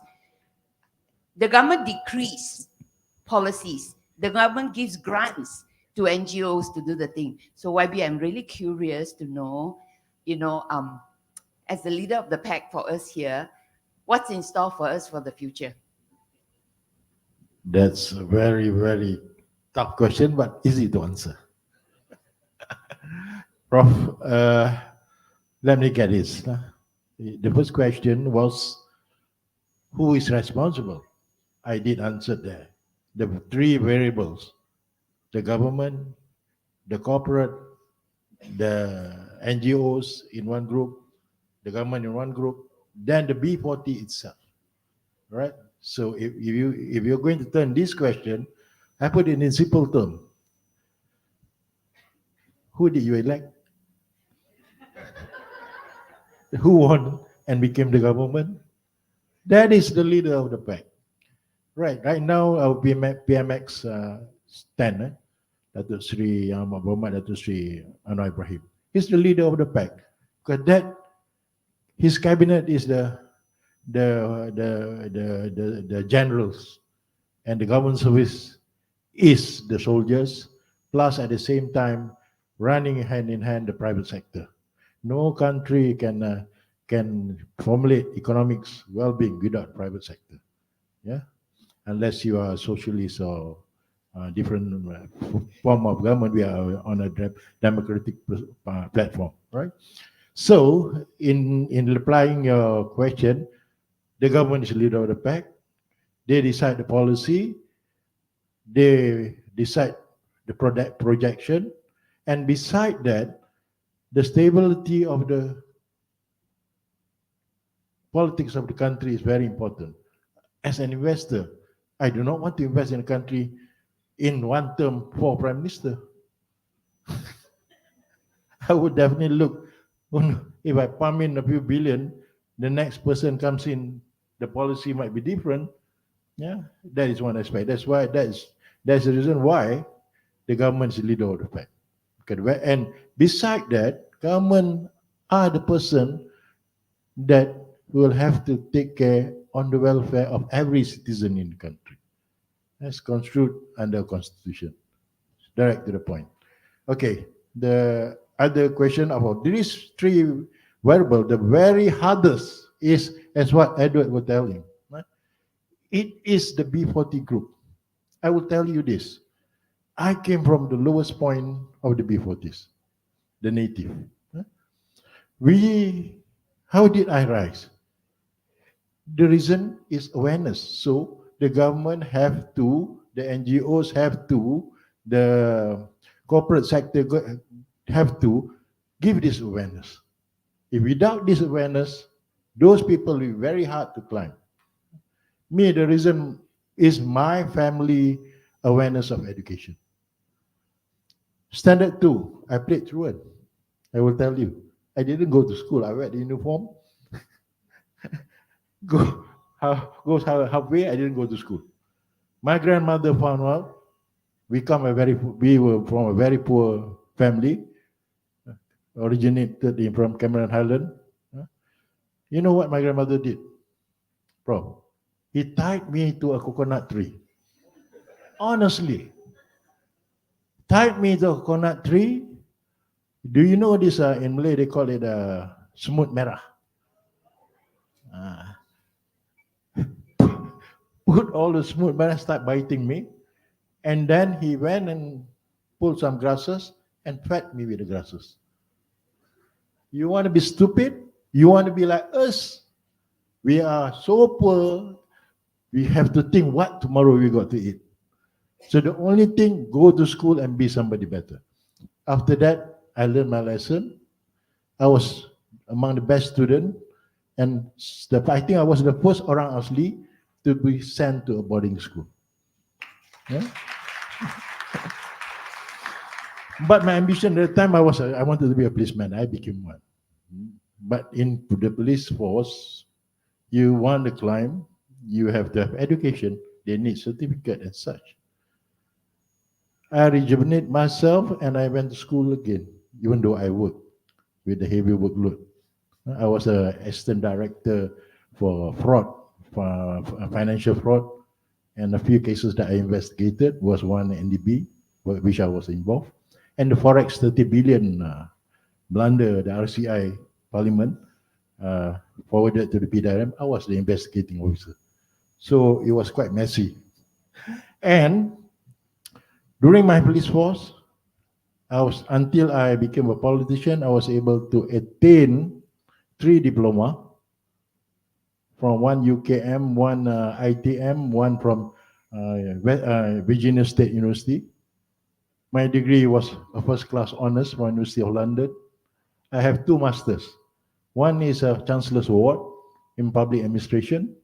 the government decrees policies. The government gives grants to NGOs to do the thing. So YB, I'm really curious to know, as the leader of the pack for us here, what's in store for us for the future? That's a very, very tough question, but easy to answer. Prof, let me get this. The first question was, who is responsible? I did answer there. The three variables: the government, the corporate, the NGOs in one group, the government in one group, then the B40 itself, right? So if you're going to turn this question, I put it in simple terms. Who did you elect? Who won and became the government? That is the leader of the pack. Right now, our PMX 10, Dato Sri Muhammad Dato Sri Anwar Ibrahim, he's the leader of the pack, because his cabinet is the the generals and the government service is the soldiers, plus at the same time running hand in hand the private sector. No country can formulate economics well-being without private sector. Yeah, unless you are a socialist or different form of government, we are on a democratic platform, right? So, in replying your question, the government is the leader of the pack. They decide the policy. They decide the product projection, and beside that, the stability of the politics of the country is very important. As an investor, I do not want to invest in a country in one term for prime minister. I would definitely look, if I pump in a few billion, the next person comes in, the policy might be different. Yeah, that is one aspect. That's the reason why the government is the leader of the pack. Okay, and beside that, government are the person that will have to take care on the welfare of every citizen in the country. That's construed under Constitution. Direct to the point. Okay, the other question about these three variables, the very hardest is, as what Edward was telling, right? It is the B40 group. I will tell you this. I came from the lowest point of the B40s, the native. How did I rise? The reason is awareness. So the government have to, the NGOs have to, the corporate sector have to give this awareness. If without this awareness, those people will be very hard to climb. Me, the reason is my family awareness of education. Standard 2, I played truant. I will tell you. I didn't go to school. I wear the uniform. Goes halfway, I didn't go to school. My grandmother found out we were from a very poor family, originated from Cameron Highland. You know what my grandmother did? Bro, he tied me to a coconut tree. Honestly, tied me to a coconut tree. Do you know this? In Malay, they call it semut merah. Put all the semut merah, start biting me, and then he went and pulled some grasses and fed me with the grasses. You want to be stupid? You want to be like us? We are so poor. We have to think what tomorrow we got to eat. So the only thing, go to school and be somebody better. After that, I learned my lesson. I was among the best students, and I think I was the first orang asli to be sent to a boarding school. Yeah? But my ambition at the time, I wanted to be a policeman. I became one. But in the police force, you want to climb, you have to have education. They need certificate and such. I rejuvenate myself and I went to school again, even though I worked with the heavy workload. I was an assistant director for fraud, for financial fraud, and a few cases that I investigated was one NDB, which I was involved, and the Forex 30 billion blunder, the RCI Parliament forwarded to the PDRM. I was the investigating officer. So it was quite messy. And during my police force, until I became a politician, I was able to attain 3 diploma, from one UKM, one ITM, one from Virginia State University. My degree was a first class honors from University of London. I have 2 masters. One is a Chancellor's Award in Public Administration,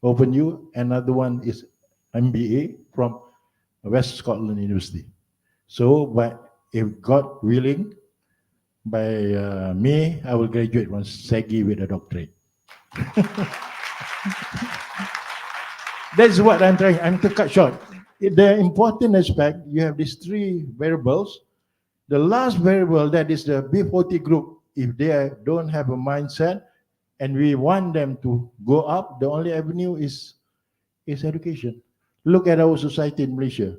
Open U. Another one is MBA from West Scotland University. So, if God willing, by May, I will graduate from SEGI with a doctorate. That's what I'm trying. I'm to cut short. The important aspect, you have these 3 variables. The last variable, that is the B40 group, if they don't have a mindset and we want them to go up, the only avenue is education. Look at our society in Malaysia.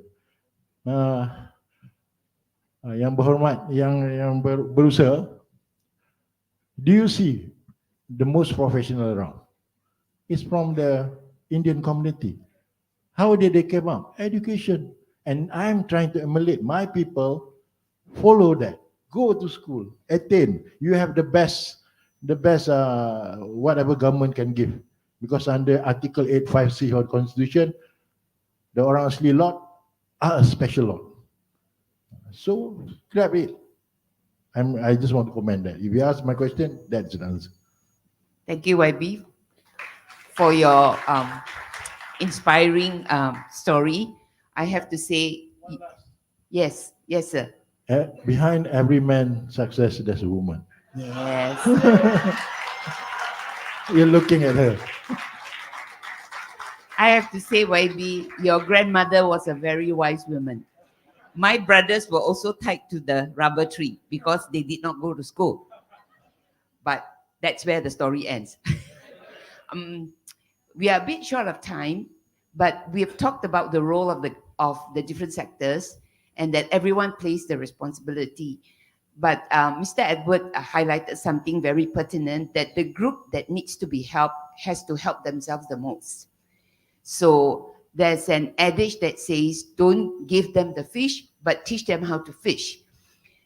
Yang berhormat, yang berusaha, do you see the most professional around? It's from the Indian community. How did they come up? Education. And I'm trying to emulate my people, follow that. Go to school, attain. You have the best whatever government can give. Because under Article 85C of the Constitution, the orang asli lot are a special lot. So grab it. I just want to comment that. If you ask my question, that's the answer. Thank you, YB, for your inspiring story. I have to say, yes, sir. Behind every man's success, there's a woman. Yes. You're looking at her. I have to say, YB, your grandmother was a very wise woman. My brothers were also tied to the rubber tree because they did not go to school. But that's where the story ends. We are a bit short of time, but we have talked about the role of the different sectors and that everyone plays the responsibility. But Mr. Edward highlighted something very pertinent, that the group that needs to be helped has to help themselves the most. So there's an adage that says, don't give them the fish, but teach them how to fish.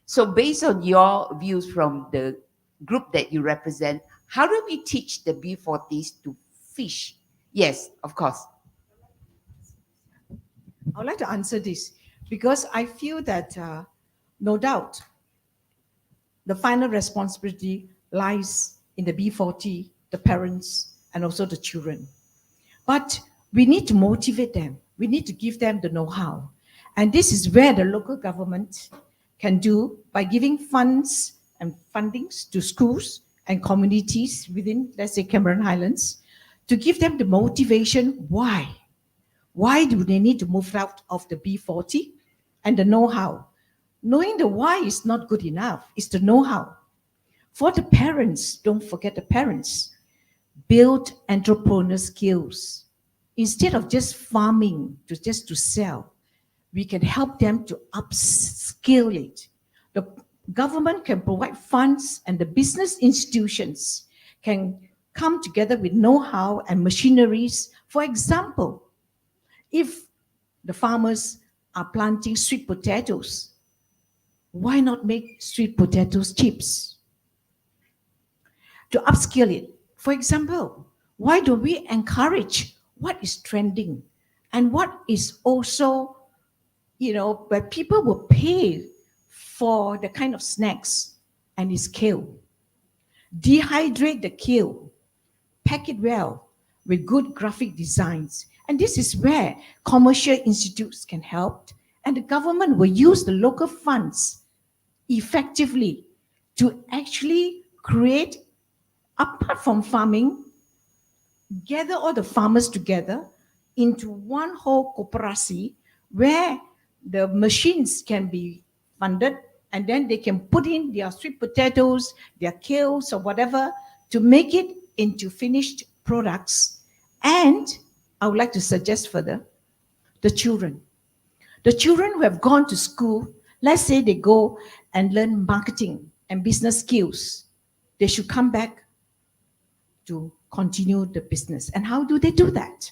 So based on your views from the group that you represent, how do we teach the B40s to fish? Yes, of course. I would like to answer this because I feel that no doubt the final responsibility lies in the B40, the parents, and also the children. But we need to motivate them. We need to give them the know-how. And this is where the local government can do by giving funds and fundings to schools and communities within, let's say, Cameron Highlands, to give them the motivation. Why? Why do they need to move out of the B40? And the know-how. Knowing the why is not good enough. It's the know-how. For the parents, don't forget the parents, build entrepreneur skills. Instead of just farming, just to sell, we can help them to upskill it. The government can provide funds and the business institutions can come together with know-how and machineries. For example, if the farmers are planting sweet potatoes, why not make sweet potatoes chips? To upskill it. For example, why don't we encourage what is trending and what is also, where people will pay for the kind of snacks, and it's kale. Dehydrate the kale, pack it well with good graphic designs. And this is where commercial institutes can help, and the government will use the local funds effectively to actually create, apart from farming, gather all the farmers together into one whole cooperative where the machines can be funded, and then they can put in their sweet potatoes, their kales or whatever to make it into finished products. And I would like to suggest further, the children. The children who have gone to school, let's say they go and learn marketing and business skills, they should come back to continue the business. And how do they do that?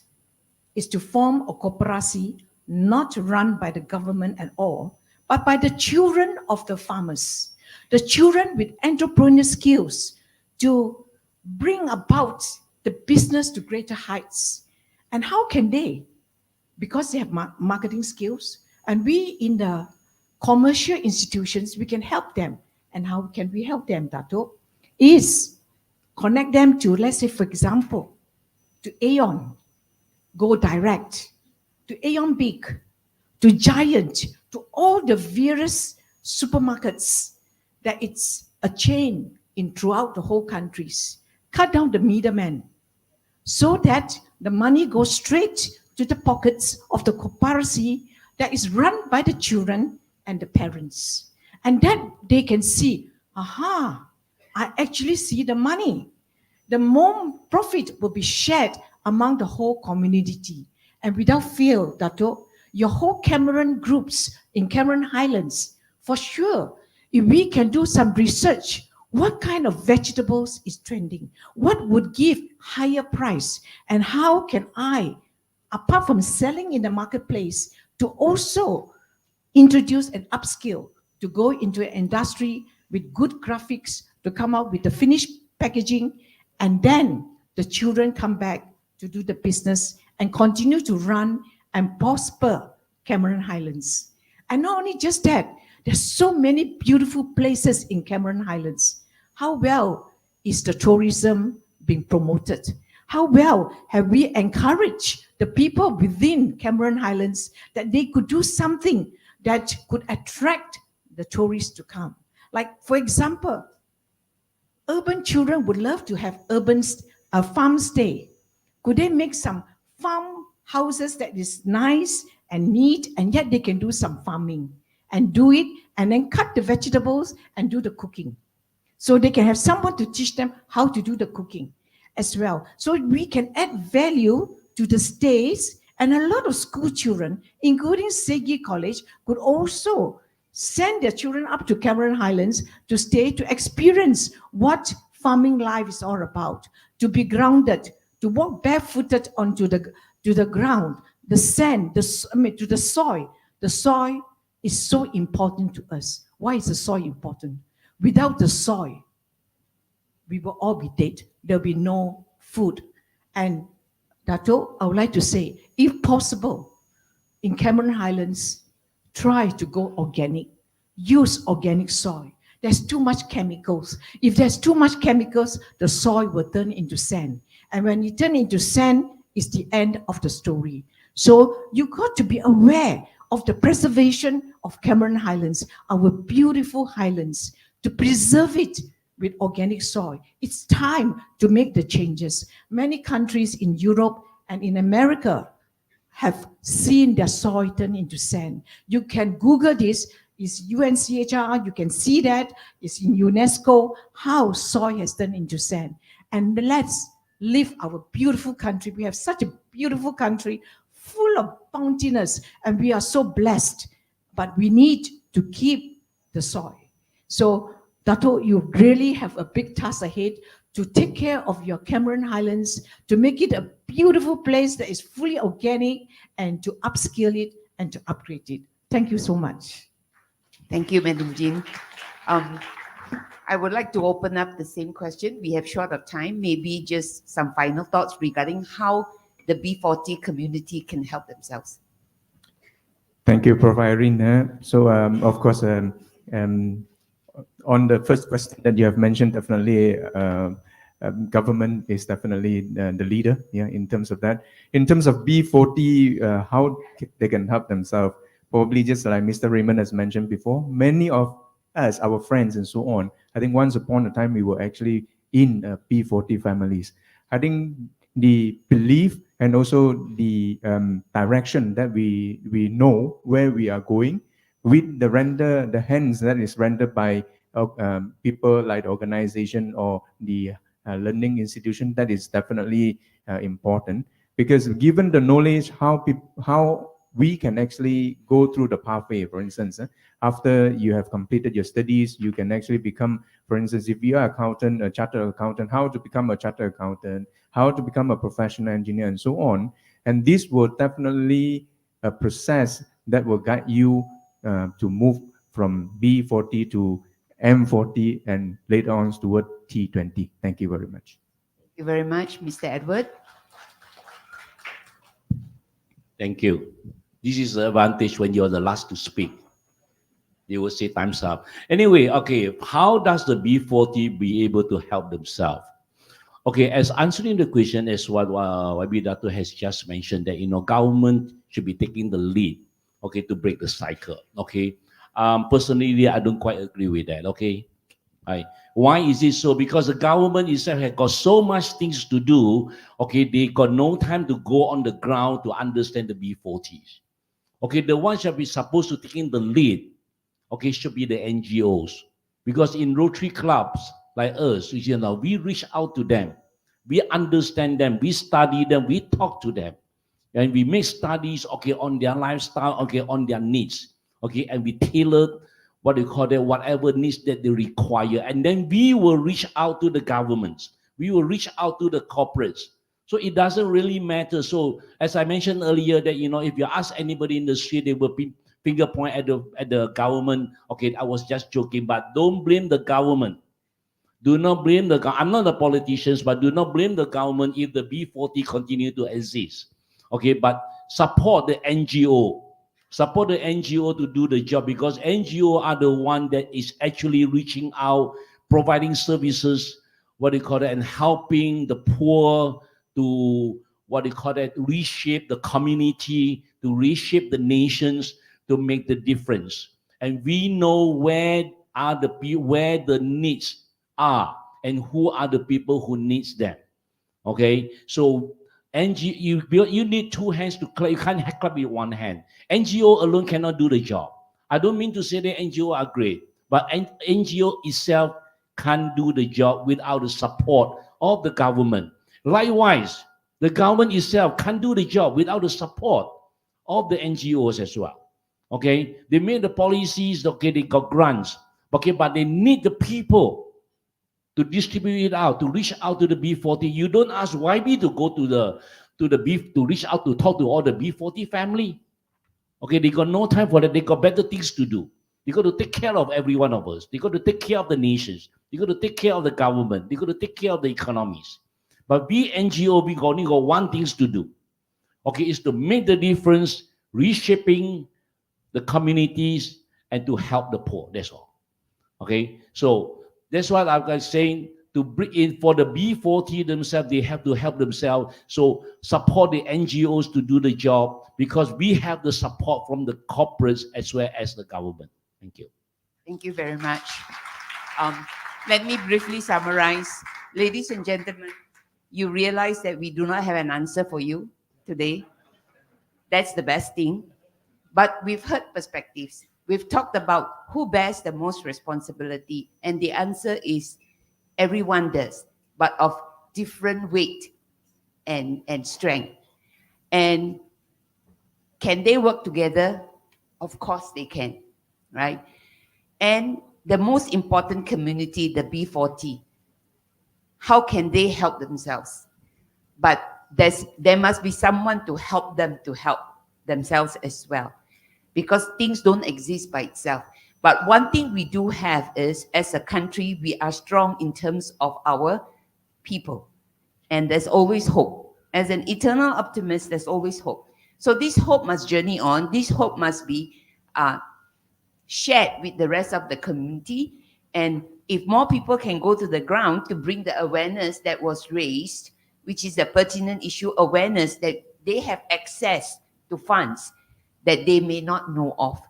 Is to form a cooperative, not run by the government at all, but by the children of the farmers, the children with entrepreneurial skills to bring about the business to greater heights. And how can they? Because they have marketing skills, and we in the commercial institutions, we can help them. And how can we help them, Dato? Is connect them to, let's say, for example, to Aeon, go direct, to Aeon Big, to Giant, to all the various supermarkets that it's a chain in throughout the whole countries. Cut down the middleman so that the money goes straight to the pockets of the cooperative that is run by the children and the parents. And then they can see, aha, I actually see the money. the more profit will be shared among the whole community. And without fail, Dato', your whole Cameron groups in Cameron Highlands, for sure, if we can do some research, what kind of vegetables is trending? What would give higher price? And how can I, apart from selling in the marketplace, to also introduce an upskill to go into an industry with good graphics to come out with the finished packaging, and then the children come back to do the business and continue to run and prosper Cameron Highlands. And not only just that, there's so many beautiful places in Cameron Highlands. How well is the tourism being promoted? How well have we encouraged the people within Cameron Highlands that they could do something that could attract the tourists to come? Like, for example, urban children would love to have farm stay. Could they make some farm houses that is nice and neat, and yet they can do some farming and do it, and then cut the vegetables and do the cooking? So they can have someone to teach them how to do the cooking as well. So we can add value to the stays, and a lot of school children, including Segi College, could also send their children up to Cameron Highlands to stay, to experience what farming life is all about, to be grounded, to walk barefooted onto the ground, the sand, to the soil. The soil is so important to us. Why is the soil important? Without the soil, we will all be dead. There'll be no food. And Dato', I would like to say, if possible, in Cameron Highlands, try to go organic. Use organic soil. There's too much chemicals. If there's too much chemicals, the soil will turn into sand. And when it turns into sand, it's the end of the story. So you got to be aware of the preservation of Cameron Highlands, our beautiful highlands, to preserve it with organic soil. It's time to make the changes. Many countries in Europe and in America have seen their soil turn into sand. You can Google this. It's UNCHR. You can see that. It's in UNESCO, how soil has turned into sand. And let's live our beautiful country. We have such a beautiful country full of bountiness, and we are so blessed. But we need to keep the soil. So, Dato', you really have a big task ahead to take care of your Cameron Highlands, to make it a beautiful place that is fully organic, and to upscale it and to upgrade it. Thank you so much. Thank you, Madam Jean. I would like to open up the same question. We have short of time. Maybe just some final thoughts regarding how the B40 community can help themselves. Thank you, Prof. Irene. So, of course, on the first question that you have mentioned, definitely government is definitely the leader, yeah, in terms of that. In terms of B40, how they can help themselves, probably just like Mr. Raymond has mentioned before, many of us, our friends and so on, I think once upon a time we were actually in B40 families. I think the belief and also the direction that we know where we are going with the hands that is rendered by people like the organization or the learning institution, that is definitely important, because given the knowledge how we can actually go through the pathway. For instance, after you have completed your studies, you can actually become, for instance, if you are accountant, a chartered accountant, how to become a chartered accountant, how to become a professional engineer, and so on. And this will definitely a process that will guide you to move from B40 to M40 and later on toward T20. Thank you very much. Thank you very much, Mr. Edward. Thank you. This is the advantage when you're the last to speak. They will say time's up. Anyway, okay, how does the B40 be able to help themselves? Okay, as answering the question is what YB Dato has just mentioned, that, government should be taking the lead, okay, to break the cycle, okay. Personally, I don't quite agree with that, okay. Why is it so? Because the government itself has got so much things to do, okay, they got no time to go on the ground to understand the B40s. Okay, the ones that be supposed to take in the lead, okay, should be the NGOs. Because in Rotary clubs like us, we reach out to them, We understand them, we study them, we talk to them. And we make studies, okay, on their lifestyle, okay, on their needs, okay, and we tailor what they call it, whatever needs that they require. And then we will reach out to the governments. We will reach out to the corporates. So it doesn't really matter. So as I mentioned earlier, that, you know, if you ask anybody in the street, they will finger point at the government. Okay, I was just joking, but don't blame the government. Do not blame the government. I'm not a politician, but do not blame the government if the B40 continue to exist. Okay, but support the NGO. Support the NGO to do the job, because NGO are the one that is actually reaching out, providing services, what do you call it, and helping the poor to, what do you call it, reshape the community, to reshape the nations, to make the difference. And we know where the needs are and who are the people who needs them. Okay, so you need two hands to clap. You can't clap with one hand. NGO alone cannot do the job. I don't mean to say that NGO are great, but NGO itself can't do the job without the support of the government. Likewise, the government itself can't do the job without the support of the NGOs as well. Okay, they made the policies, okay, they got grants, okay, but they need the people to distribute it out, to reach out to the B40. You don't ask YB to go to the to reach out to talk to all the B40 family. Okay, they got no time for that. They got better things to do. They got to take care of every one of us. They got to take care of the nations. They got to take care of the government. They got to take care of the economies. But we NGO, we only got one thing to do. Okay, is to make the difference, reshaping the communities and to help the poor. That's all. Okay, so that's what I'm saying. To bring in for the B40 themselves, they have to help themselves. So support the NGOs to do the job, because we have the support from the corporates as well as the government. Thank you. Thank you very much. Let me briefly summarize. Ladies and gentlemen, you realize that we do not have an answer for you today. That's the best thing. But we've heard perspectives. We've talked about who bears the most responsibility, and the answer is everyone does, but of different weight and strength. And can they work together? Of course they can, right? And the most important community, the B40, how can they help themselves? But there must be someone to help them to help themselves as well, because things don't exist by itself. But one thing we do have is, as a country, we are strong in terms of our people. And there's always hope. As an eternal optimist, there's always hope. So this hope must journey on. This hope must be shared with the rest of the community. And if more people can go to the ground to bring the awareness that was raised, which is a pertinent issue, awareness that they have access to funds that they may not know of.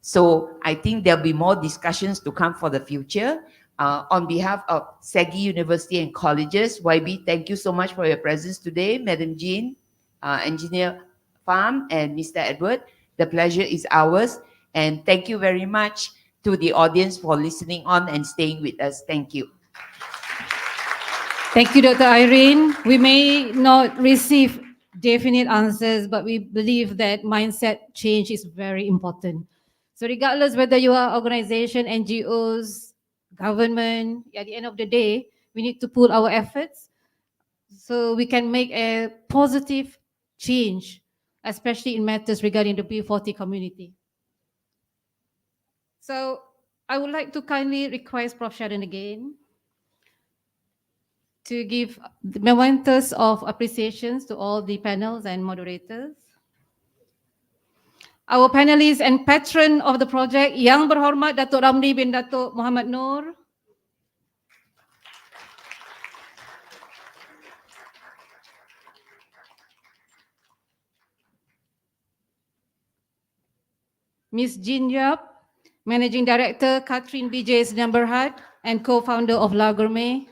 So I think there'll be more discussions to come for the future. On behalf of SEGI University and Colleges, YB, thank you so much for your presence today. Madam Jean, Engineer Pham, and Mr. Edward, the pleasure is ours. And thank you very much to the audience for listening on and staying with us. Thank you. Thank you, Dr. Irene. We may not receive definite answers, but we believe that mindset change is very important. So regardless whether you are organization, NGOs, government, at the end of the day, we need to pool our efforts so we can make a positive change, especially in matters regarding the B40 community. So I would like to kindly request Prof. Sharon again to give the mementos of appreciations to all the panels and moderators. Our panelists and patron of the project, Yang Berhormat Dato Ramli bin Dato Muhammad Noor. Ms. Jin Yap, Managing Director, Catherine BJ's Berhad, and co-founder of La Gourmet.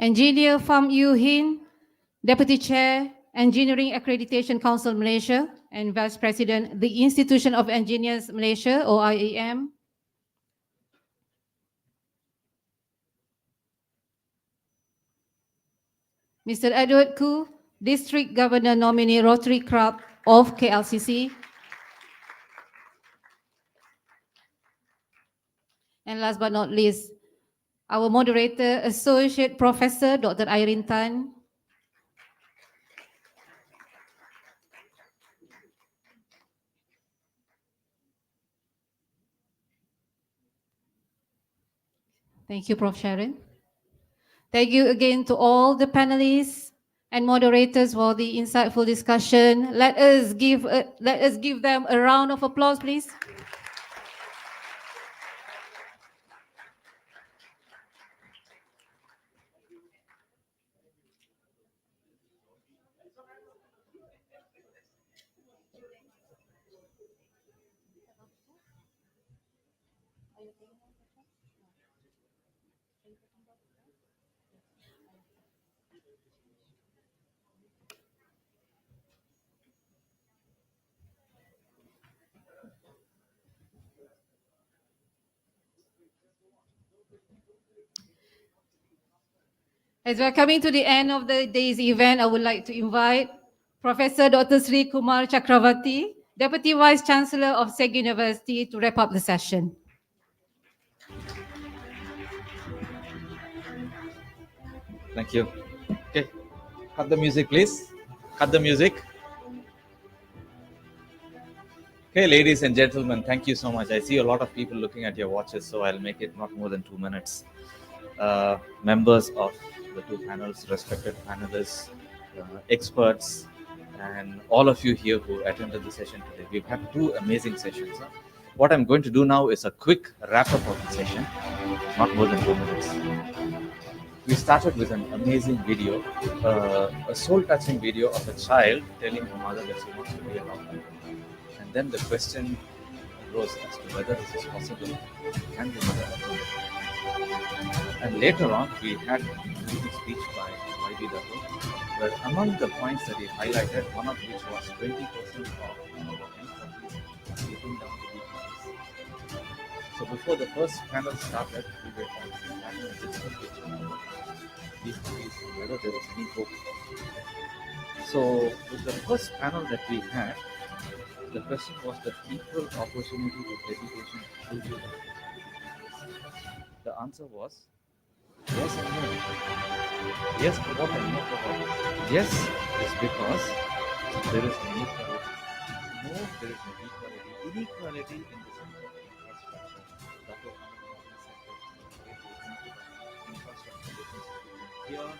Engineer Pham Yu Hin, Deputy Chair Engineering Accreditation Council Malaysia, and Vice President, the Institution of Engineers Malaysia, or IEM. Mr. Edward Koo, District Governor Nominee Rotary Club of KLCC. And last but not least, our moderator, Associate Professor Dr. Irene Tan. Thank you, Prof. Sharon. Thank you again to all the panelists and moderators for the insightful discussion. Let us give them a round of applause, please. As we are coming to the end of the day's event, I would like to invite Professor Dr. Sri Kumar Chakravarti, Deputy Vice Chancellor of SEG University, to wrap up the session. Thank you. Okay, cut the music, please. Cut the music. Okay, ladies and gentlemen, thank you so much. I see a lot of people looking at your watches, so I'll make it not more than 2 minutes. Members of the two panels, respected panelists, experts, and all of you here who attended the session today. We've had 2 amazing sessions. What I'm going to do now is a quick wrap-up of the session, not more than 2 minutes. We started with an amazing video, a soul-touching video of a child telling her mother that she wants to be a doctor. And then the question arose as to whether this is possible. Can the mother afford it? And later on, we had a speech by YB Dato, where among the points that he highlighted, one of which was 20% of sleeping down to the. So before the first panel started, we were having a discussion about these countries and whether there was any hope. So with the first panel that we had, the question was the equal opportunity to education should be. The answer was yes and no. Yes for what and no for what. Yes is because there is inequality. No, there is no equality. Inequality in the sense of infrastructure. That's what infrastructure differences here.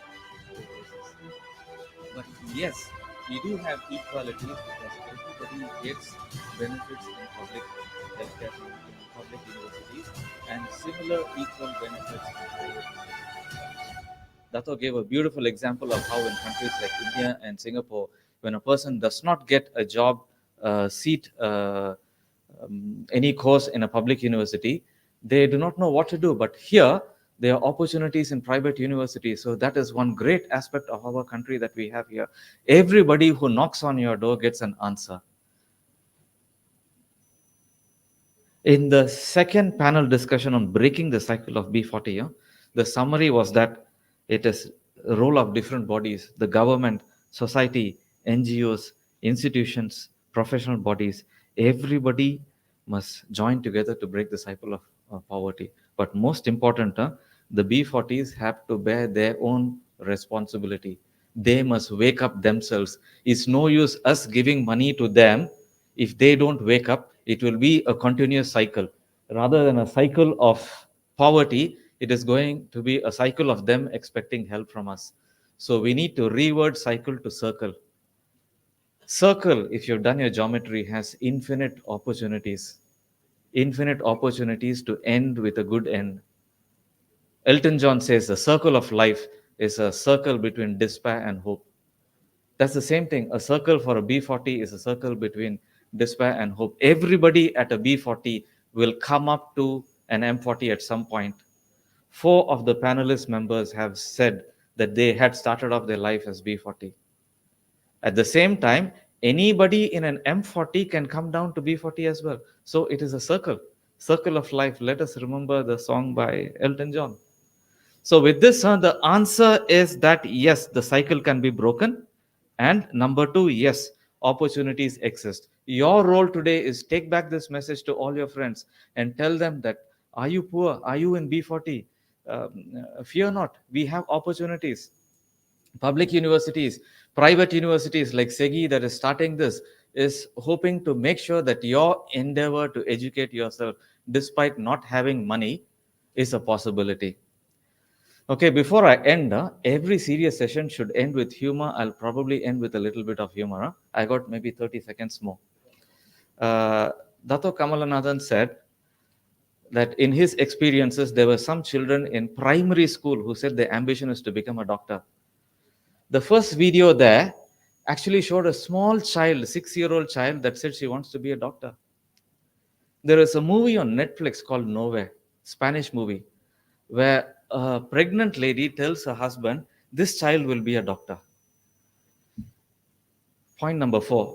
But yes, we do have equality because everybody gets benefits in public healthcare, in public universities, and similar equal benefits in private universities. Dato gave a beautiful example of how in countries like India and Singapore, when a person does not get a job seat, any course in a public university, they do not know what to do. But here, there are opportunities in private universities. So that is one great aspect of our country that we have here. Everybody who knocks on your door gets an answer. In the second panel discussion on breaking the cycle of B40, the summary was that it is a role of different bodies, the government, society, NGOs, institutions, professional bodies. Everybody must join together to break the cycle of poverty. But most important, the B40s have to bear their own responsibility. They must wake up themselves. It's no use us giving money to them if they don't wake up. It will be a continuous cycle. Rather than a cycle of poverty, it is going to be a cycle of them expecting help from us. So we need to reword cycle to circle. Circle, if you've done your geometry, has infinite opportunities to end with a good end. Elton John says the circle of life is a circle between despair and hope. That's the same thing. A circle for a B40 is a circle between despair and hope. Everybody at a B40 will come up to an M40 at some point. 4 of the panelist members have said that they had started off their life as B40. At the same time, anybody in an M40 can come down to B40 as well. So it is a circle of life. Let us remember the song by Elton John. So with this, the answer is that yes, the cycle can be broken. And number two, yes, opportunities exist. Your role today is take back this message to all your friends and tell them that, are you poor? Are you in B40? Fear not, we have opportunities. Public universities, private universities like SEGI that is starting this is hoping to make sure that your endeavor to educate yourself despite not having money is a possibility. Okay, before I end, every serious session should end with humor. I'll probably end with a little bit of humor. I got maybe 30 seconds more. Dato Kamalanathan said that in his experiences, there were some children in primary school who said their ambition is to become a doctor. The first video there actually showed a small child, 6-year-old child, that said she wants to be a doctor. There is a movie on Netflix called Nowhere, Spanish movie, where a pregnant lady tells her husband, this child will be a doctor. Point number 4.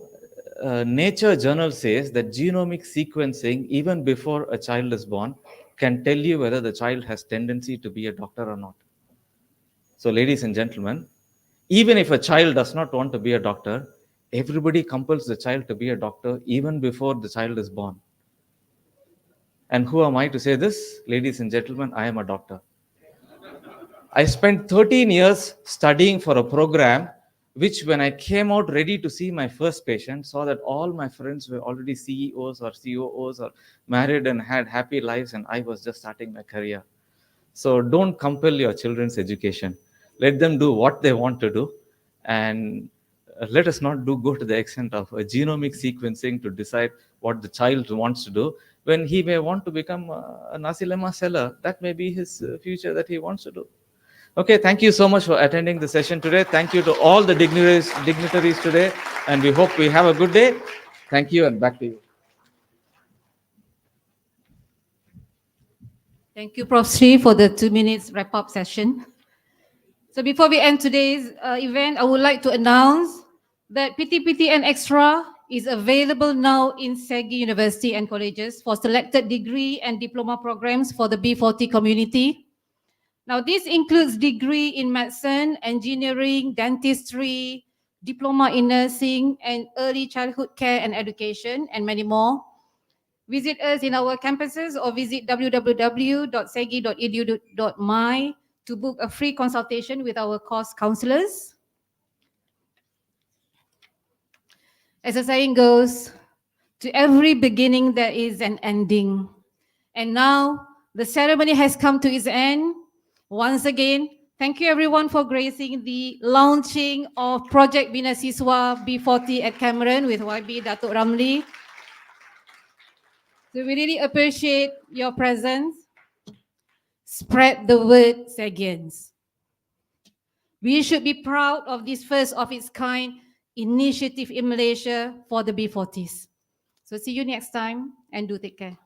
Nature Journal says that genomic sequencing, even before a child is born, can tell you whether the child has tendency to be a doctor or not. So ladies and gentlemen, even if a child does not want to be a doctor, everybody compels the child to be a doctor even before the child is born. And who am I to say this? Ladies and gentlemen, I am a doctor. I spent 13 years studying for a program which, when I came out ready to see my first patient, saw that all my friends were already CEOs or COOs or married and had happy lives, and I was just starting my career. So don't compel your children's education. Let them do what they want to do, and let us not go to the extent of a genomic sequencing to decide what the child wants to do, when he may want to become a nasi lemak seller. That may be his future that he wants to do. Okay, thank you so much for attending the session today. Thank you to all the dignitaries today, and we hope we have a good day. Thank you, and back to you. Thank you, Prof. Sri, for the 2 minutes wrap-up session. So before we end today's event, I would like to announce that PT and Extra is available now in SEGI University and colleges for selected degree and diploma programs for the B40 community. Now, this includes degree in medicine, engineering, dentistry, diploma in nursing, and early childhood care and education, and many more. Visit us in our campuses or visit www.segi.edu.my to book a free consultation with our course counselors. As the saying goes, to every beginning there is an ending. And now the ceremony has come to its end. Once again, thank you everyone for gracing the launching of Project Bina Siswa B40 at Cameron with YB Dato Ramli. So we really appreciate your presence. Spread the word, Segians. We should be proud of this first of its kind initiative in Malaysia for the B40s. So see you next time, and do take care.